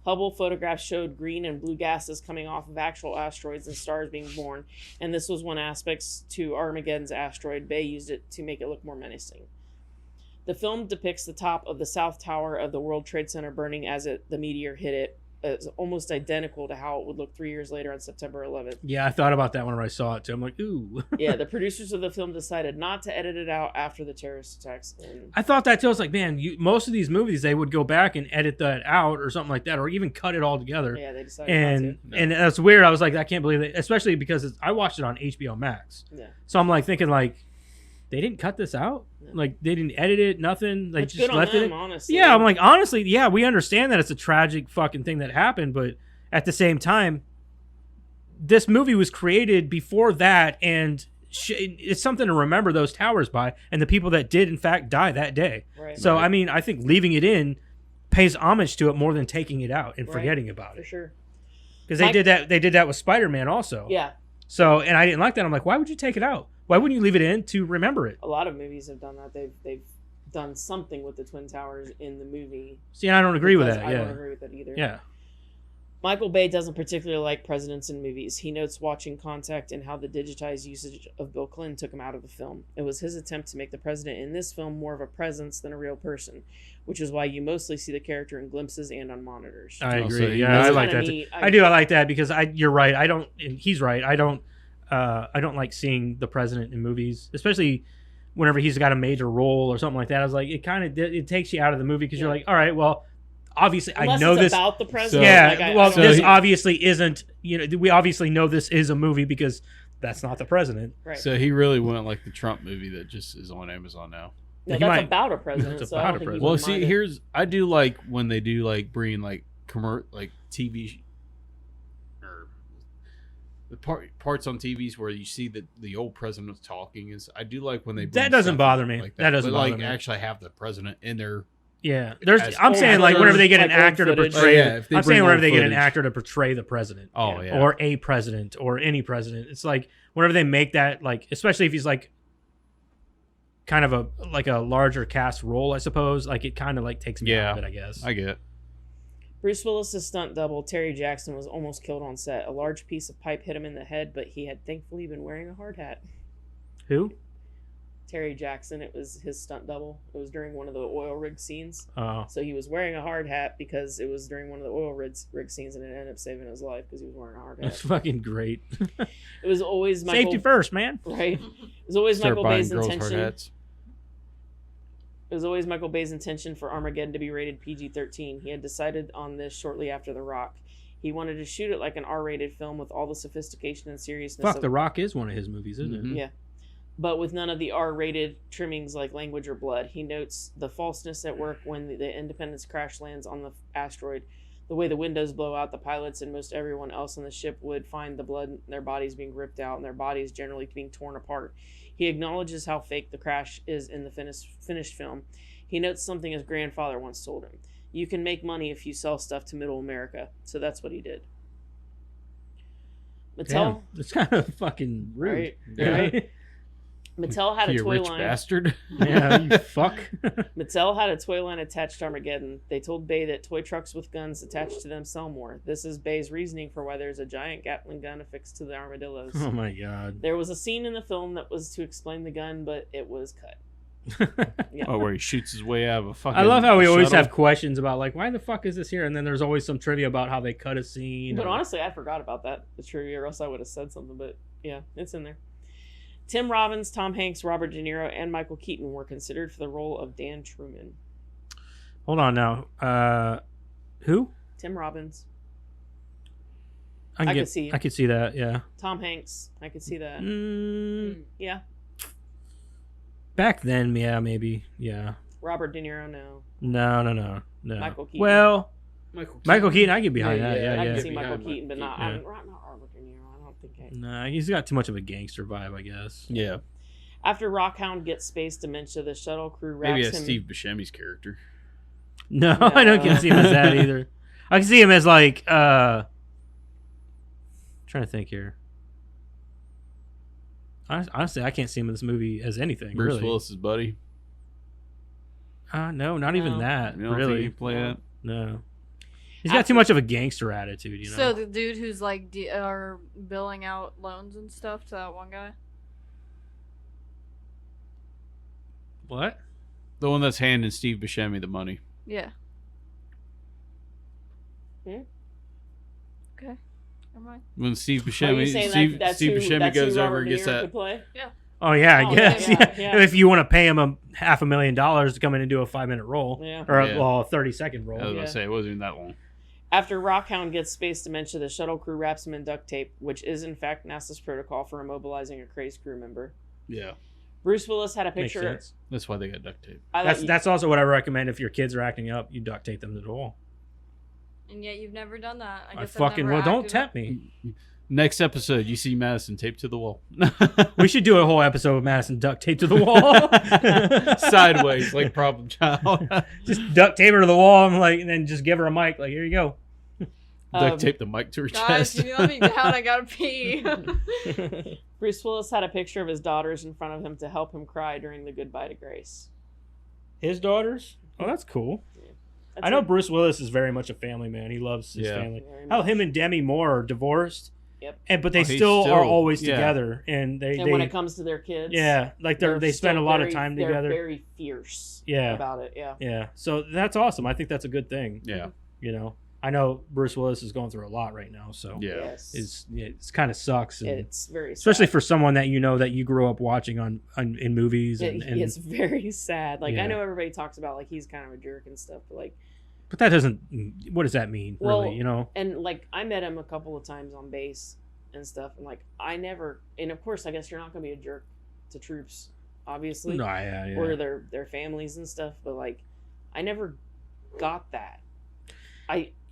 [SPEAKER 2] Hubble photographs showed green and blue gases coming off of actual asteroids and stars being born, and this was one aspect to Armageddon's asteroid. Bay used it to make it look more menacing. The film depicts the top of the South Tower of the World Trade Center burning as the meteor hit it. It's almost identical to how it would look 3 years later on September 11th.
[SPEAKER 1] Yeah, I thought about that whenever I saw it too. I'm like, ooh.
[SPEAKER 2] Yeah, the producers of the film decided not to edit it out after the terrorist attacks.
[SPEAKER 1] I thought that too. I was like, man, most of these movies, they would go back and edit that out or something like that, or even cut it all together.
[SPEAKER 2] Yeah, they decided not to.
[SPEAKER 1] And that's weird. I was like, I can't believe it, especially because I watched it on HBO Max.
[SPEAKER 2] Yeah.
[SPEAKER 1] So I'm like thinking like, they didn't cut this out? Yeah. Like, they didn't edit it, nothing? They
[SPEAKER 2] it's
[SPEAKER 1] just
[SPEAKER 2] good
[SPEAKER 1] left
[SPEAKER 2] on them,
[SPEAKER 1] it?
[SPEAKER 2] honestly.
[SPEAKER 1] Yeah, I'm like, honestly, yeah, we understand that it's a tragic fucking thing that happened, but at the same time, this movie was created before that, and it's something to remember those towers by, and the people that did, in fact, die that day.
[SPEAKER 2] Right.
[SPEAKER 1] So, I mean, I think leaving it in pays homage to it more than taking it out and forgetting about it.
[SPEAKER 2] For sure.
[SPEAKER 1] Because they did that with Spider-Man also.
[SPEAKER 2] Yeah.
[SPEAKER 1] So, and I didn't like that. I'm like, why would you take it out? Why wouldn't you leave it in to remember it?
[SPEAKER 2] A lot of movies have done that. They've done something with the Twin Towers in the movie.
[SPEAKER 1] See, I don't agree with that.
[SPEAKER 2] I don't agree with that either.
[SPEAKER 1] Yeah.
[SPEAKER 2] Michael Bay doesn't particularly like presidents in movies. He notes watching Contact and how the digitized usage of Bill Clinton took him out of the film. It was his attempt to make the president in this film more of a presence than a real person, which is why you mostly see the character in glimpses and on monitors.
[SPEAKER 1] I agree.
[SPEAKER 4] So
[SPEAKER 1] yeah, I like that too. I do. I like that because you're right. I don't. And he's right. I don't like seeing the president in movies, especially whenever he's got a major role or something like that. I was like, it takes you out of the movie because you're like, all right, well, obviously
[SPEAKER 2] unless
[SPEAKER 1] I know
[SPEAKER 2] it's
[SPEAKER 1] this
[SPEAKER 2] about the president.
[SPEAKER 1] This obviously isn't. We obviously know this is a movie because that's not the president.
[SPEAKER 2] Right.
[SPEAKER 4] So he really went like the Trump movie that just is on Amazon now.
[SPEAKER 2] No, that's about a president. So I don't think
[SPEAKER 4] well, see, I do like when they do like bring like TV or the parts on TVs where you see that the old president was talking. I do like when they bring
[SPEAKER 1] that doesn't bother me.
[SPEAKER 4] like
[SPEAKER 1] that doesn't bother me.
[SPEAKER 4] Actually have the president in there
[SPEAKER 1] Yeah,
[SPEAKER 4] As
[SPEAKER 1] I'm saying like whenever they get an
[SPEAKER 2] like old
[SPEAKER 1] actor to
[SPEAKER 2] footage.
[SPEAKER 1] portray.
[SPEAKER 4] if they
[SPEAKER 1] I'm
[SPEAKER 4] bring
[SPEAKER 1] saying whenever
[SPEAKER 4] old
[SPEAKER 1] they get an
[SPEAKER 4] footage.
[SPEAKER 1] actor to portray the president.
[SPEAKER 4] Oh, yeah.
[SPEAKER 1] Or a president or any president. It's like whenever they make that, like, especially if he's like kind of a larger cast role, I suppose. Like it kind of like takes me out of it, I guess.
[SPEAKER 4] I get it.
[SPEAKER 2] Bruce Willis's stunt double, Terry Jackson, was almost killed on set. A large piece of pipe hit him in the head, but he had thankfully been wearing a hard hat.
[SPEAKER 1] Who?
[SPEAKER 2] Terry Jackson, it was his stunt double. It was during one of the oil rig scenes.
[SPEAKER 1] Oh.
[SPEAKER 2] So he was wearing a hard hat because it was during one of the oil rig scenes, and it ended up saving his life because he was wearing a hard hat.
[SPEAKER 1] That's fucking great.
[SPEAKER 2] It was always Michael,
[SPEAKER 1] Safety first, man.
[SPEAKER 2] right? It was always
[SPEAKER 4] Start
[SPEAKER 2] Michael
[SPEAKER 4] buying
[SPEAKER 2] Bay's
[SPEAKER 4] girls hard
[SPEAKER 2] intention.
[SPEAKER 4] hats.
[SPEAKER 2] It was always Michael Bay's intention for Armageddon to be rated PG-13. He had decided on this shortly after The Rock. He wanted to shoot it like an R-rated film with all the sophistication and seriousness.
[SPEAKER 1] Fuck,
[SPEAKER 2] of,
[SPEAKER 1] The Rock is one of his movies, isn't it?
[SPEAKER 4] Mhm.
[SPEAKER 2] Yeah. But with none of the R-rated trimmings like language or blood. He notes the falseness at work when the Independence crash lands on the asteroid. The way the windows blow out, the pilots and most everyone else on the ship would find the blood in their bodies being ripped out and their bodies generally being torn apart. He acknowledges how fake the crash is in the finished film. He notes something his grandfather once told him. You can make money if you sell stuff to middle America. So that's what he did. Mattel,
[SPEAKER 1] Damn, it's kind of fucking rude.
[SPEAKER 2] Right,
[SPEAKER 1] Yeah.
[SPEAKER 2] right. Mattel had a
[SPEAKER 4] You
[SPEAKER 2] toy
[SPEAKER 4] rich
[SPEAKER 2] line.
[SPEAKER 4] bastard.
[SPEAKER 1] Yeah, you fuck.
[SPEAKER 2] Mattel had a toy line attached to Armageddon. They told Bay that toy trucks with guns attached to them sell more. This is Bay's reasoning for why there's a giant Gatling gun affixed to the armadillos.
[SPEAKER 1] Oh my god.
[SPEAKER 2] There was a scene in the film that was to explain the gun, but it was cut. Yeah.
[SPEAKER 4] Oh, where he shoots his way out of a fucking
[SPEAKER 1] I love how we always
[SPEAKER 4] shuttle.
[SPEAKER 1] have questions about like why the fuck is this here, and then there's always some trivia about how they cut a scene.
[SPEAKER 2] But
[SPEAKER 1] or-
[SPEAKER 2] honestly, I forgot about that, the trivia, or else I would have said something. But yeah, it's in there. Tim Robbins, Tom Hanks, Robert De Niro, and Michael Keaton were considered for the role of Dan Truman.
[SPEAKER 1] Hold on now. Who?
[SPEAKER 2] Tim Robbins,
[SPEAKER 1] I
[SPEAKER 2] I could see.
[SPEAKER 1] I could see that. Yeah.
[SPEAKER 2] Tom Hanks, I could see that. Yeah.
[SPEAKER 1] Back then, yeah, maybe, yeah.
[SPEAKER 2] Robert De Niro, no.
[SPEAKER 1] No.
[SPEAKER 2] Michael Keaton.
[SPEAKER 1] Well,
[SPEAKER 4] Michael
[SPEAKER 1] Michael Keaton, I get behind
[SPEAKER 4] Yeah,
[SPEAKER 1] that.
[SPEAKER 4] yeah,
[SPEAKER 1] Yeah,
[SPEAKER 2] I
[SPEAKER 1] yeah.
[SPEAKER 2] can see
[SPEAKER 4] behind
[SPEAKER 2] Michael Keaton, but not,
[SPEAKER 1] Yeah.
[SPEAKER 2] not Robert De Niro. I don't think I...
[SPEAKER 1] Nah, he's got too much of a gangster vibe, I guess.
[SPEAKER 4] Yeah.
[SPEAKER 2] After Rockhound gets space dementia, the shuttle crew wraps
[SPEAKER 4] Maybe
[SPEAKER 2] him...
[SPEAKER 4] that's Steve Buscemi's character.
[SPEAKER 1] No, I don't can see him as that either. I can see him as like trying to think here. Honestly, I can't see him in this movie as anything.
[SPEAKER 4] Bruce
[SPEAKER 1] really.
[SPEAKER 4] Willis's buddy.
[SPEAKER 1] No, not even
[SPEAKER 2] No.
[SPEAKER 1] that.
[SPEAKER 4] You don't
[SPEAKER 1] really.
[SPEAKER 4] think he play that?
[SPEAKER 1] No. He's got too much of a gangster attitude, you know.
[SPEAKER 3] So the dude who's like are billing out loans and stuff to that one guy.
[SPEAKER 1] What?
[SPEAKER 4] The one that's handing Steve Buscemi the money.
[SPEAKER 3] Yeah.
[SPEAKER 2] Hmm?
[SPEAKER 3] Okay. Never mind.
[SPEAKER 4] When Steve
[SPEAKER 2] Are you
[SPEAKER 4] Buscemi,
[SPEAKER 2] saying
[SPEAKER 4] Steve,
[SPEAKER 2] that's
[SPEAKER 4] Steve
[SPEAKER 2] who,
[SPEAKER 4] Buscemi
[SPEAKER 2] that's
[SPEAKER 4] goes
[SPEAKER 2] who
[SPEAKER 4] over
[SPEAKER 2] Robert
[SPEAKER 4] and
[SPEAKER 2] De
[SPEAKER 4] gets
[SPEAKER 2] Niro
[SPEAKER 4] that.
[SPEAKER 2] could play?
[SPEAKER 1] Oh yeah, I
[SPEAKER 2] Oh,
[SPEAKER 1] guess.
[SPEAKER 2] yeah,
[SPEAKER 1] Yeah.
[SPEAKER 2] yeah.
[SPEAKER 1] If you want to pay him a $500,000 to come in and do a 5-minute roll,
[SPEAKER 2] Yeah.
[SPEAKER 1] or
[SPEAKER 4] Yeah.
[SPEAKER 1] a 30-second roll.
[SPEAKER 4] I was
[SPEAKER 2] Yeah.
[SPEAKER 4] gonna say it wasn't even that long.
[SPEAKER 2] After Rockhound gets space dementia, the shuttle crew wraps him in duct tape, which is in fact NASA's protocol for immobilizing a crazed crew member.
[SPEAKER 4] Yeah,
[SPEAKER 2] Bruce Willis had a
[SPEAKER 1] Makes
[SPEAKER 2] picture.
[SPEAKER 1] sense.
[SPEAKER 4] that's why they got duct tape.
[SPEAKER 1] That's also what I recommend if your kids are acting up. You duct tape them to the wall.
[SPEAKER 3] And yet you've never done that.
[SPEAKER 1] I
[SPEAKER 3] guess I've
[SPEAKER 1] fucking
[SPEAKER 3] never
[SPEAKER 1] well. Don't
[SPEAKER 3] acted
[SPEAKER 1] tempt me.
[SPEAKER 4] Next episode, you see Madison taped to the wall.
[SPEAKER 1] We should do a whole episode of Madison duct tape to the wall.
[SPEAKER 4] Sideways, like Problem Child.
[SPEAKER 1] Just duct tape her to the wall and like, and then just give her a mic. Like, here you go.
[SPEAKER 4] Duct tape the mic to her
[SPEAKER 3] Guys,
[SPEAKER 4] chest.
[SPEAKER 3] you let me down. I gotta pee.
[SPEAKER 2] Bruce Willis had a picture of his daughters in front of him to help him cry during the goodbye to Grace.
[SPEAKER 1] His daughters. Oh, that's cool.
[SPEAKER 2] That's
[SPEAKER 1] I know
[SPEAKER 2] it.
[SPEAKER 1] Bruce Willis is very much a family man. He loves his
[SPEAKER 4] Yeah.
[SPEAKER 1] family.
[SPEAKER 2] Very
[SPEAKER 1] How
[SPEAKER 2] much.
[SPEAKER 1] him and Demi Moore are divorced.
[SPEAKER 2] Yep.
[SPEAKER 1] But they
[SPEAKER 4] Oh, he's
[SPEAKER 1] still are
[SPEAKER 4] still-
[SPEAKER 1] always
[SPEAKER 4] yeah.
[SPEAKER 1] together, and
[SPEAKER 2] And when it comes to their kids,
[SPEAKER 1] yeah, like they spend a
[SPEAKER 2] still
[SPEAKER 1] lot of
[SPEAKER 2] very-
[SPEAKER 1] time
[SPEAKER 2] they're
[SPEAKER 1] together.
[SPEAKER 2] very fierce
[SPEAKER 1] Yeah.
[SPEAKER 2] about it. Yeah.
[SPEAKER 1] Yeah, so that's awesome. I think that's a good thing.
[SPEAKER 4] Yeah,
[SPEAKER 1] You know, I know Bruce Willis is going through a lot right now, so
[SPEAKER 4] yeah.
[SPEAKER 2] Yes.
[SPEAKER 1] it's kind of sucks, and
[SPEAKER 2] It's very
[SPEAKER 1] especially
[SPEAKER 2] sad.
[SPEAKER 1] for someone that you know that you grew up watching in movies, and
[SPEAKER 2] It's very sad. Like
[SPEAKER 1] Yeah.
[SPEAKER 2] I know everybody talks about like he's kind of a jerk and stuff, but like
[SPEAKER 1] but that doesn't. What does that mean,
[SPEAKER 2] Well,
[SPEAKER 1] really? You know,
[SPEAKER 2] and like I met him a couple of times on base and stuff, and like I never, and of course I guess you're not gonna be a jerk to troops, obviously,
[SPEAKER 1] no, yeah.
[SPEAKER 2] or their families and stuff, but like I never got that.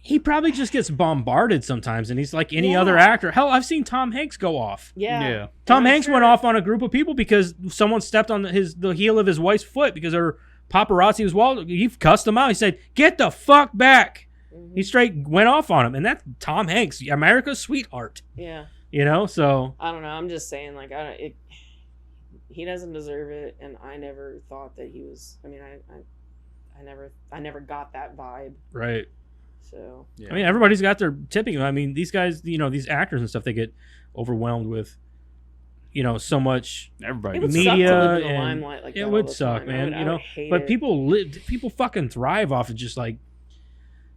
[SPEAKER 1] He probably just gets bombarded sometimes, and he's like any
[SPEAKER 2] Yeah.
[SPEAKER 1] other actor. Hell, I've seen Tom Hanks go off.
[SPEAKER 2] Yeah.
[SPEAKER 1] Tom
[SPEAKER 2] And I'm
[SPEAKER 1] Hanks
[SPEAKER 2] sure-
[SPEAKER 1] went off on a group of people because someone stepped on the heel of his wife's foot because her paparazzi was he cussed him out. He said, "Get the fuck back." He straight went off on him, and that's Tom Hanks, America's sweetheart.
[SPEAKER 2] Yeah.
[SPEAKER 1] You know, so
[SPEAKER 2] I don't know. I'm just saying, like, he doesn't deserve it, and I never thought that he was. I mean, I never got that vibe.
[SPEAKER 1] Right.
[SPEAKER 2] So.
[SPEAKER 1] Yeah. I mean, everybody's got their tipping. I mean, these guys, you know, these actors and stuff, they get overwhelmed with, you know, so much
[SPEAKER 4] everybody
[SPEAKER 1] media
[SPEAKER 2] and
[SPEAKER 1] limelight
[SPEAKER 2] like
[SPEAKER 1] it would suck, man. You know, but people fucking thrive off of just like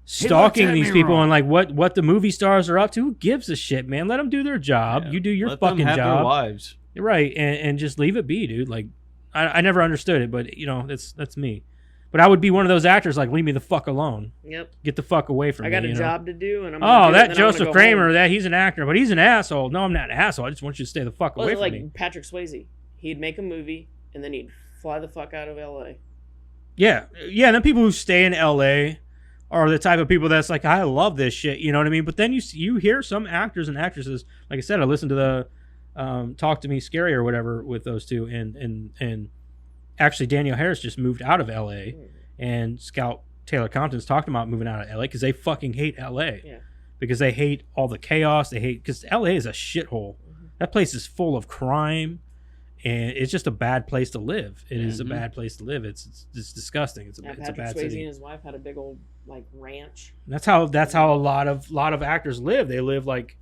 [SPEAKER 1] stalking these people and like what the movie stars are up to. Who gives a shit, man? Let them do their job. You do your
[SPEAKER 4] Let
[SPEAKER 1] fucking
[SPEAKER 4] them have
[SPEAKER 1] job.
[SPEAKER 4] their lives.
[SPEAKER 1] Right, and just leave it be, dude. Like, I never understood it, but you know, that's me. But I would be one of those actors like, leave me the fuck alone.
[SPEAKER 2] Yep.
[SPEAKER 1] Get the fuck away from me.
[SPEAKER 2] I got a job to do, and I'm.
[SPEAKER 1] That Joseph Kramer, that he's an actor, but he's an asshole. No, I'm not an asshole. I just want you to stay the fuck away from
[SPEAKER 2] like
[SPEAKER 1] me.
[SPEAKER 2] Patrick Swayze, he'd make a movie and then he'd fly the fuck out of L.A.
[SPEAKER 1] Yeah. And then people who stay in L.A. are the type of people that's like, I love this shit. You know what I mean? But then you hear some actors and actresses, like I said, I listened to the Talk to Me Scary or whatever with those two, and actually Danielle Harris just moved out of L.A. And Scout Taylor Compton's talking about moving out of L.A. because they fucking hate L.A.
[SPEAKER 2] Yeah.
[SPEAKER 1] Because they hate all the chaos. They hate, because L.A. is a shithole. That place is full of crime, and it's just a bad place to live. It is a bad place to live. It's disgusting. It's a bad
[SPEAKER 2] Swayze
[SPEAKER 1] city.
[SPEAKER 2] and his wife had a big old like ranch.
[SPEAKER 1] That's how a lot of actors live. They live like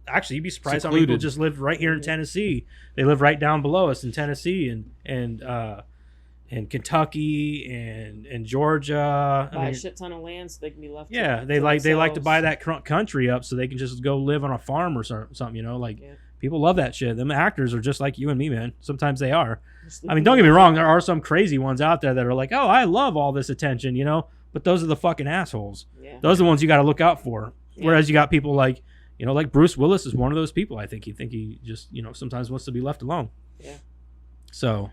[SPEAKER 1] actually, you'd be surprised how many people just live right here in Tennessee. They live right down below us in Tennessee and Kentucky and Georgia.
[SPEAKER 2] Buy a shit ton of land so they can be left.
[SPEAKER 1] Yeah, they like to buy that country up so they can just go live on a farm or something. You know, like people love that shit. Them actors are just like you and me, man. Sometimes they are. I mean, don't get me wrong. There are some crazy ones out there that are like, oh, I love all this attention, you know. But those are the fucking assholes. Yeah. Those are the ones you got to look out for. Yeah. Whereas you got people like, you know, like Bruce Willis is one of those people. I think he just, you know, sometimes wants to be left alone.
[SPEAKER 2] Yeah.
[SPEAKER 1] So.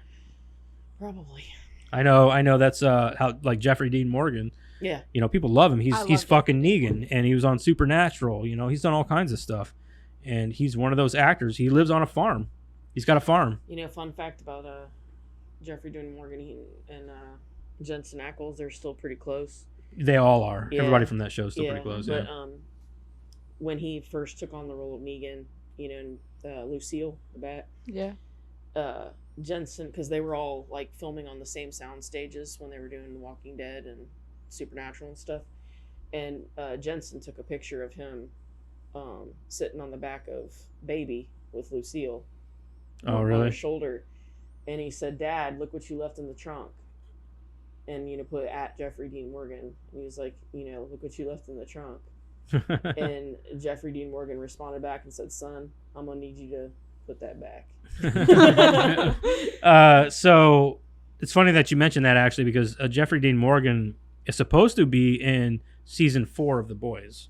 [SPEAKER 2] Probably.
[SPEAKER 1] I know that's how, like, Jeffrey Dean Morgan. Yeah. You know, people love him. He's fucking Negan, and he was on Supernatural. You know, he's done all kinds of stuff, and he's one of those actors. He lives on a farm. He's got a farm.
[SPEAKER 2] You know, fun fact about Jeffrey Dean Morgan and Jensen Ackles, they're still pretty close.
[SPEAKER 1] They all are. Yeah. Everybody from that show is still pretty close.
[SPEAKER 2] But when he first took on the role of Negan, you know, and Lucille, the bat.
[SPEAKER 3] Yeah.
[SPEAKER 2] Jensen, because they were all like filming on the same sound stages when they were doing The Walking Dead and Supernatural and stuff, and Jensen took a picture of him sitting on the back of Baby with Lucille
[SPEAKER 1] on
[SPEAKER 2] his shoulder, and he said, "Dad, look what you left in the trunk," and you know, put at Jeffrey Dean Morgan, and he was like, you know, look what you left in the trunk. And Jeffrey Dean Morgan responded back and said, "Son, I'm gonna need you to put that back."
[SPEAKER 1] So it's funny that you mentioned that, actually, because Jeffrey Dean Morgan is supposed to be in season 4 of The Boys.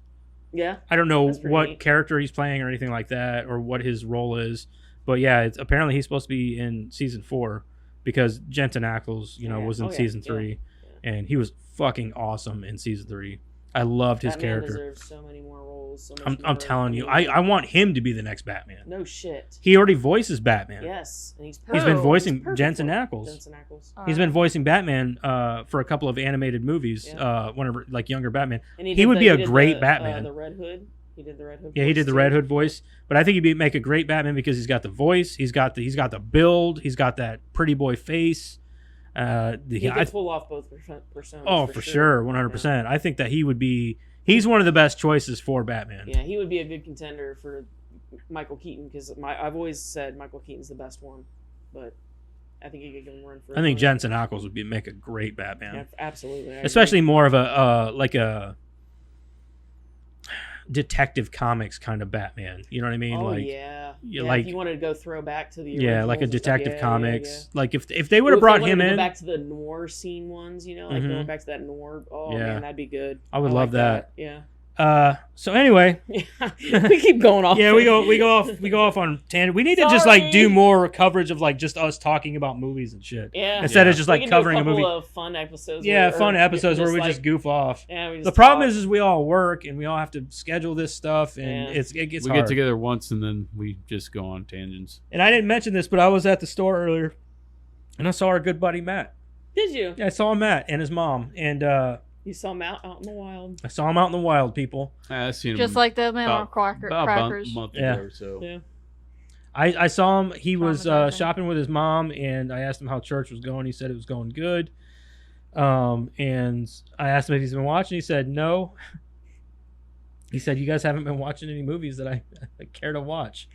[SPEAKER 2] Yeah.
[SPEAKER 1] I don't know what character he's playing or anything like that, or what his role is, but yeah, apparently he's supposed to be in season 4 because Jensen Ackles, you know, was in season 3, and he was fucking awesome in season 3. I loved his character.
[SPEAKER 2] Man deserves so many more roles.
[SPEAKER 1] I'm telling you, I want him to be the next Batman.
[SPEAKER 2] No shit.
[SPEAKER 1] He already voices Batman.
[SPEAKER 2] Yes, and he's
[SPEAKER 1] been voicing Jensen Ackles. He's been voicing Batman for a couple of animated movies. Whenever, like, younger Batman,
[SPEAKER 2] and
[SPEAKER 1] he would be a great Batman.
[SPEAKER 2] The Red Hood. He did the Red Hood.
[SPEAKER 1] Yeah, he did the Red Hood voice. But I think he'd make a great Batman because he's got the voice, he's got the build, he's got that pretty boy face.
[SPEAKER 2] He could pull off both personas.
[SPEAKER 1] Oh, for sure, 100%. Yeah. I think that he would be. He's one of the best choices for Batman.
[SPEAKER 2] Yeah, he would be a good contender for Michael Keaton because I've always said Michael Keaton's the best one, but I think he could give him a run for.
[SPEAKER 1] I think Jensen Ackles would make a great Batman.
[SPEAKER 2] Yeah, absolutely,
[SPEAKER 1] especially more of a like a Detective Comics kind of Batman. You know what I mean?
[SPEAKER 2] Oh,
[SPEAKER 1] like,
[SPEAKER 2] yeah.
[SPEAKER 1] Like,
[SPEAKER 2] if you wanted to go throwback to the
[SPEAKER 1] like a Detective Comics. Yeah. Like if they would have brought him in,
[SPEAKER 2] go back to the noir scene ones, you know, like going back to that noir. Oh man, that'd be good.
[SPEAKER 1] I would love that.
[SPEAKER 2] Yeah.
[SPEAKER 1] So anyway,
[SPEAKER 2] we keep going off.
[SPEAKER 1] Yeah, we go off on tangent. We need to just like do more coverage of like just us talking about movies and shit.
[SPEAKER 2] Yeah.
[SPEAKER 1] Instead of just like covering a movie.
[SPEAKER 2] Of fun episodes.
[SPEAKER 1] Yeah, fun episodes where we just goof off. Yeah. The problem is we all work and we all have to schedule this stuff, and it gets hard.
[SPEAKER 4] We get together once and then we just go on tangents.
[SPEAKER 1] And I didn't mention this, but I was at the store earlier, and I saw our good buddy Matt.
[SPEAKER 2] Did you?
[SPEAKER 1] Yeah, I saw Matt and his mom, and
[SPEAKER 2] You saw him out in the wild.
[SPEAKER 1] I saw him out in the wild, people.
[SPEAKER 4] I seen him
[SPEAKER 3] Just like the man on
[SPEAKER 4] about
[SPEAKER 3] crackers.
[SPEAKER 4] a month
[SPEAKER 1] Yeah.
[SPEAKER 4] ago or so.
[SPEAKER 2] Yeah.
[SPEAKER 1] I saw him. He was
[SPEAKER 3] Traumatizing.
[SPEAKER 1] shopping with his mom, and I asked him how church was going. He said it was going good. And I asked him if he's been watching. He said no. He said, you guys haven't been watching any movies that I care to watch.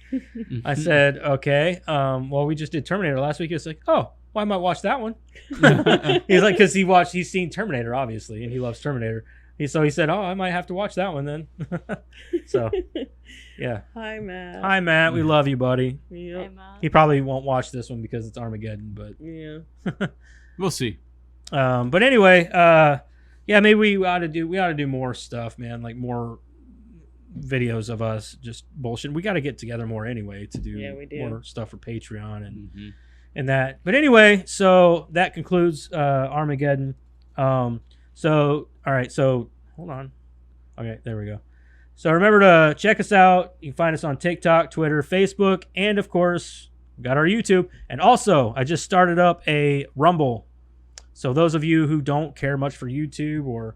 [SPEAKER 1] I said, okay. Well, we just did Terminator last week. He was like, oh, well, I might watch that one. He's like, because he's seen Terminator, obviously, and he loves Terminator. So he said, oh, I might have to watch that one then. So, yeah.
[SPEAKER 2] Hi, Matt.
[SPEAKER 1] Hi, Matt. We love you, buddy.
[SPEAKER 2] Yep.
[SPEAKER 3] Hey, man.
[SPEAKER 1] He probably won't watch this one because it's Armageddon, but
[SPEAKER 2] Yeah.
[SPEAKER 4] We'll see.
[SPEAKER 1] but anyway, yeah, maybe we ought to do more stuff, man, like more videos of us just bullshit. We got to get together more anyway to do
[SPEAKER 2] Yeah, we do.
[SPEAKER 1] more stuff for Patreon and
[SPEAKER 4] Mm-hmm.
[SPEAKER 1] and that. But anyway, so that concludes Armageddon. So all right, so hold on. Okay, there we go. So remember to check us out. You can find us on TikTok, Twitter, Facebook, and of course, we got our YouTube. And also, I just started up a Rumble. So those of you who don't care much for YouTube or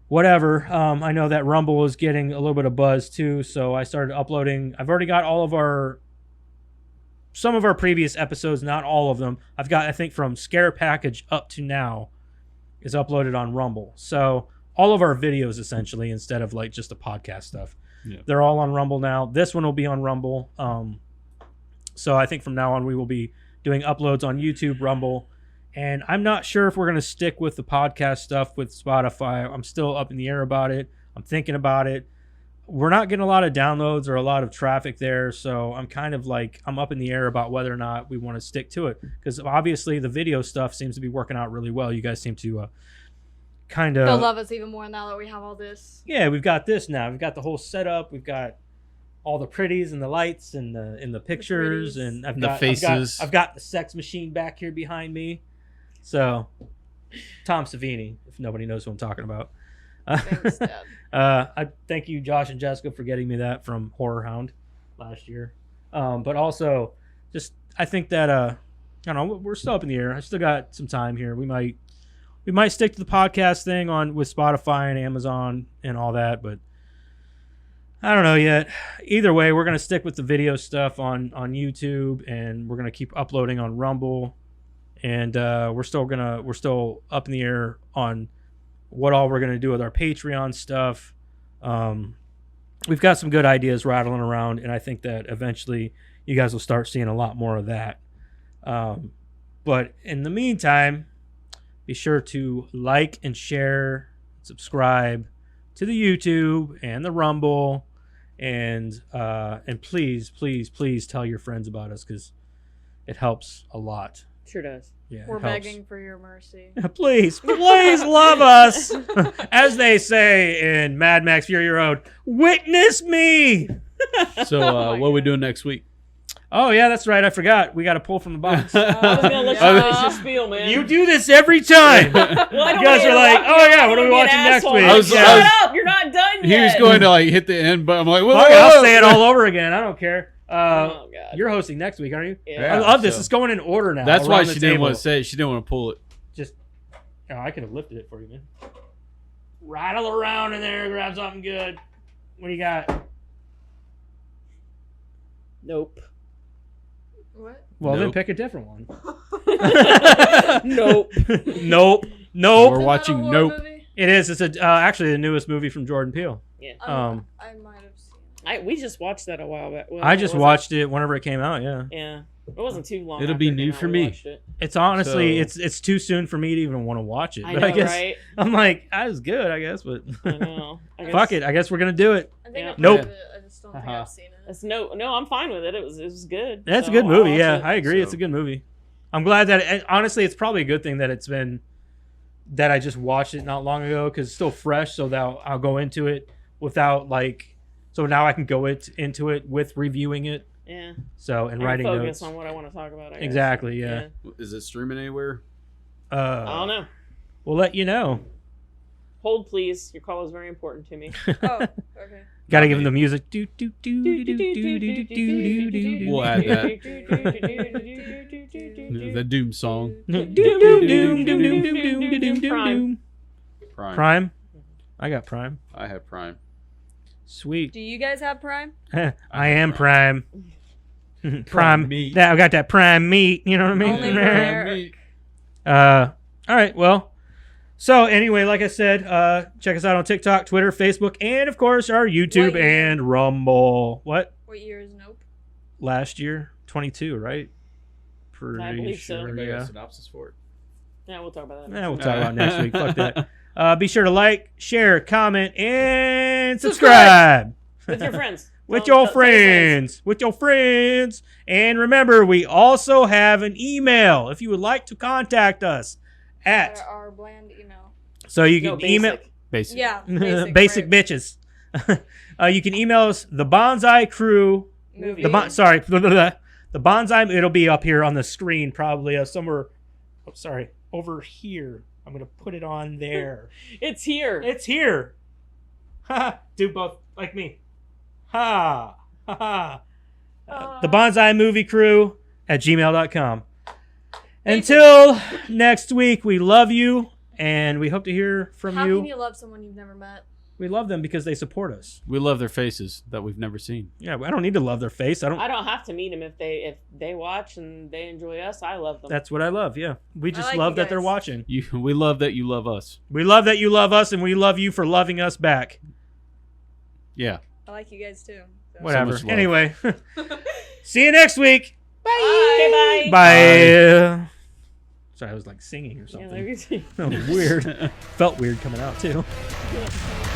[SPEAKER 1] whatever, I know that Rumble is getting a little bit of buzz too. So I started uploading. I've already got some of our previous episodes, not all of them. I've got, I think, from Scare Package up to now is uploaded on Rumble. So all of our videos, essentially, instead of like just the podcast stuff, they're all on Rumble now. This one will be on Rumble. So I think from now on we will be doing uploads on YouTube, Rumble, and I'm not sure if we're going to stick with the podcast stuff with Spotify. I'm still up in the air about it. I'm thinking about it. We're not getting a lot of downloads or a lot of traffic there, so I'm kind of like, I'm up in the air about whether or not we want to stick to it, because obviously the video stuff seems to be working out really well. You guys seem to kind of...
[SPEAKER 3] They'll love us even more now that we have all this.
[SPEAKER 1] Yeah, we've got this now. We've got the whole setup. We've got all the pretties and the lights and the pictures, and I've
[SPEAKER 4] The
[SPEAKER 1] got
[SPEAKER 4] faces.
[SPEAKER 1] I've got the sex machine back here behind me. So, Tom Savini, if nobody knows who I'm talking about.
[SPEAKER 3] Thanks, Dad.
[SPEAKER 1] I thank you, Josh and Jessica, for getting me that from Horror Hound last year. But also, just I think that I don't know, we're still up in the air. I still got some time here. We might stick to the podcast thing with Spotify and Amazon and all that, but I don't know yet. Either way, we're gonna stick with the video stuff on YouTube, and we're gonna keep uploading on Rumble, and we're still up in the air on what all we're gonna do with our Patreon stuff. We've got some good ideas rattling around, and I think that eventually you guys will start seeing a lot more of that. But in the meantime, be sure to like and share, subscribe to the YouTube and the Rumble, and please, please, please tell your friends about us, because it helps a lot.
[SPEAKER 2] Sure does.
[SPEAKER 1] Yeah,
[SPEAKER 3] We're
[SPEAKER 1] it helps.
[SPEAKER 3] begging for your mercy.
[SPEAKER 1] Please, please love us, as they say in Mad Max Fury Road. Witness me.
[SPEAKER 4] So
[SPEAKER 3] my
[SPEAKER 4] what are we
[SPEAKER 3] God.
[SPEAKER 4] doing next week?
[SPEAKER 1] Oh yeah, that's right. I forgot. We got to pull from the box.
[SPEAKER 2] I was gonna let you finish your spiel, man.
[SPEAKER 1] You do this every time.
[SPEAKER 2] Well, I don't
[SPEAKER 1] You
[SPEAKER 2] wanna
[SPEAKER 1] guys are like,
[SPEAKER 2] interrupt
[SPEAKER 1] oh
[SPEAKER 2] you.
[SPEAKER 1] yeah,
[SPEAKER 2] I
[SPEAKER 1] what are we
[SPEAKER 2] don't wanna
[SPEAKER 1] watching
[SPEAKER 2] be an
[SPEAKER 1] next
[SPEAKER 2] asshole.
[SPEAKER 1] week?
[SPEAKER 4] I was-
[SPEAKER 2] Shut
[SPEAKER 4] I was-
[SPEAKER 2] up! You're not done yet.
[SPEAKER 4] He was going to like hit the end, but I'm like, whoa,
[SPEAKER 1] Fuck it, I'll say it all over again. I don't care.
[SPEAKER 2] Oh god.
[SPEAKER 1] You're hosting next week, aren't you?
[SPEAKER 2] Yeah.
[SPEAKER 1] I love this.
[SPEAKER 4] so-
[SPEAKER 1] It's going in order now.
[SPEAKER 4] That's why
[SPEAKER 1] around
[SPEAKER 4] she
[SPEAKER 1] the
[SPEAKER 4] didn't
[SPEAKER 1] table.
[SPEAKER 4] want to say it. She didn't want to pull it.
[SPEAKER 1] Just, oh, I could have lifted it for you, man. Rattle around in there, grab something good. What do you got?
[SPEAKER 2] Nope.
[SPEAKER 3] What?
[SPEAKER 1] Well, then
[SPEAKER 4] Nope.
[SPEAKER 1] pick a different one.
[SPEAKER 2] Nope.
[SPEAKER 1] Nope. Nope.
[SPEAKER 4] We're watching
[SPEAKER 3] Isn't that a horror
[SPEAKER 4] Nope.
[SPEAKER 3] movie?
[SPEAKER 1] It is. It's actually the newest movie from Jordan Peele.
[SPEAKER 2] Yeah.
[SPEAKER 3] I might have seen it.
[SPEAKER 2] We just watched that a while back. Well,
[SPEAKER 1] I just
[SPEAKER 2] was
[SPEAKER 1] watched it whenever it came out. Yeah.
[SPEAKER 2] It? Yeah. It wasn't too long.
[SPEAKER 4] It'll
[SPEAKER 2] after
[SPEAKER 4] be
[SPEAKER 2] it came
[SPEAKER 4] new
[SPEAKER 2] out
[SPEAKER 4] for
[SPEAKER 2] we
[SPEAKER 4] me.
[SPEAKER 2] watched it.
[SPEAKER 1] It's honestly,
[SPEAKER 4] So-
[SPEAKER 1] it's too soon for me to even want to watch it.
[SPEAKER 2] I
[SPEAKER 1] But
[SPEAKER 2] know,
[SPEAKER 1] I guess
[SPEAKER 2] right?
[SPEAKER 1] I'm like, that was good, I guess. But
[SPEAKER 2] I know. I guess-
[SPEAKER 1] fuck it. I guess we're gonna do it.
[SPEAKER 3] I think
[SPEAKER 2] Yeah.
[SPEAKER 3] I've
[SPEAKER 1] Nope.
[SPEAKER 3] heard of it. I just don't think
[SPEAKER 4] Uh-huh.
[SPEAKER 3] I've seen it.
[SPEAKER 2] It's no, I'm fine with it. It was good.
[SPEAKER 1] That's
[SPEAKER 2] So
[SPEAKER 1] a good
[SPEAKER 2] I'll
[SPEAKER 1] movie.
[SPEAKER 2] watch
[SPEAKER 1] Yeah,
[SPEAKER 2] it.
[SPEAKER 1] I agree.
[SPEAKER 4] So-
[SPEAKER 1] It's a good movie. I'm glad that. And honestly, it's probably a good thing that it's been that I just watched it not long ago, because it's still fresh. So that I'll go into it without like. So now I can go into it with reviewing it.
[SPEAKER 2] Yeah.
[SPEAKER 1] So and
[SPEAKER 2] I
[SPEAKER 1] writing
[SPEAKER 2] can
[SPEAKER 1] notes.
[SPEAKER 2] focus on what I want to talk about. I guess.
[SPEAKER 1] Exactly. Yeah.
[SPEAKER 4] Is it streaming anywhere?
[SPEAKER 2] I don't know.
[SPEAKER 1] We'll let you know.
[SPEAKER 2] Hold, please. Your call is very important to me.
[SPEAKER 3] Oh, okay.
[SPEAKER 1] Gotta give him the music. Do, do, do,
[SPEAKER 2] We'll
[SPEAKER 1] do, do, do, do, do, do, do.
[SPEAKER 4] We'll add that. The Doom song.
[SPEAKER 1] Doom, doom, doom, doom, doom, doom, doom, doom, doom.
[SPEAKER 2] Prime.
[SPEAKER 1] Prime? I got Prime.
[SPEAKER 4] I have Prime.
[SPEAKER 1] Sweet.
[SPEAKER 3] Do you guys have Prime?
[SPEAKER 1] I am Prime. Prime
[SPEAKER 4] meat.
[SPEAKER 1] I got that prime meat. You know what I mean?
[SPEAKER 3] Only for Eric.
[SPEAKER 1] All right. Well, so anyway, like I said, check us out on TikTok, Twitter, Facebook, and of course our YouTube
[SPEAKER 3] What year?
[SPEAKER 1] and Rumble. What?
[SPEAKER 3] What year is Nope?
[SPEAKER 1] Last year, 22, right? Pretty
[SPEAKER 2] I believe so.
[SPEAKER 1] sure.
[SPEAKER 4] Anybody got
[SPEAKER 1] Yeah.
[SPEAKER 4] a synopsis for it?
[SPEAKER 2] Yeah, we'll talk about that.
[SPEAKER 1] Yeah, we'll talk about it next week. Fuck that. Be sure to like, share, comment, and subscribe.
[SPEAKER 2] With your friends.
[SPEAKER 1] With
[SPEAKER 2] Tell-
[SPEAKER 1] your
[SPEAKER 2] tell your
[SPEAKER 1] friends. With your friends. And remember, we also have an email if you would like to contact us at.
[SPEAKER 3] Our bland email.
[SPEAKER 1] So you
[SPEAKER 2] No,
[SPEAKER 1] can email.
[SPEAKER 2] basic.
[SPEAKER 4] Basic.
[SPEAKER 3] Yeah.
[SPEAKER 1] Basic
[SPEAKER 3] right.
[SPEAKER 1] bitches. You can email us the Bonsai Crew.
[SPEAKER 3] Movie.
[SPEAKER 1] Sorry. The Bonsai. It'll be up here on the screen probably somewhere. Oh, sorry. Over here. I'm going to put it on there.
[SPEAKER 2] It's here.
[SPEAKER 1] It's here. Ha. Do both like me. Ha. Ha. The Bonsai Movie Crew at gmail.com. Until next week, we love you and we hope to hear from
[SPEAKER 3] How
[SPEAKER 1] you.
[SPEAKER 3] can you love someone you've never met?
[SPEAKER 1] We love them because they support us.
[SPEAKER 4] We love their faces that we've never seen.
[SPEAKER 1] Yeah, I don't need to love their face. I don't.
[SPEAKER 2] I don't have to meet them if they watch and they enjoy us. I love them.
[SPEAKER 1] That's what I love. Yeah, we just
[SPEAKER 3] like
[SPEAKER 1] love
[SPEAKER 3] you
[SPEAKER 1] that they're
[SPEAKER 3] guys.
[SPEAKER 1] watching.
[SPEAKER 4] We love that you love us.
[SPEAKER 1] We love that you love us, and we love you for loving us back.
[SPEAKER 4] Yeah.
[SPEAKER 3] I like you guys too. So.
[SPEAKER 1] Whatever.
[SPEAKER 4] much love.
[SPEAKER 1] Anyway, see you next week.
[SPEAKER 2] Bye. Bye.
[SPEAKER 1] Bye. Sorry, I was like singing or
[SPEAKER 2] Yeah,
[SPEAKER 1] something.
[SPEAKER 2] let me see.
[SPEAKER 1] That was weird. Felt weird coming out too.
[SPEAKER 2] Yeah.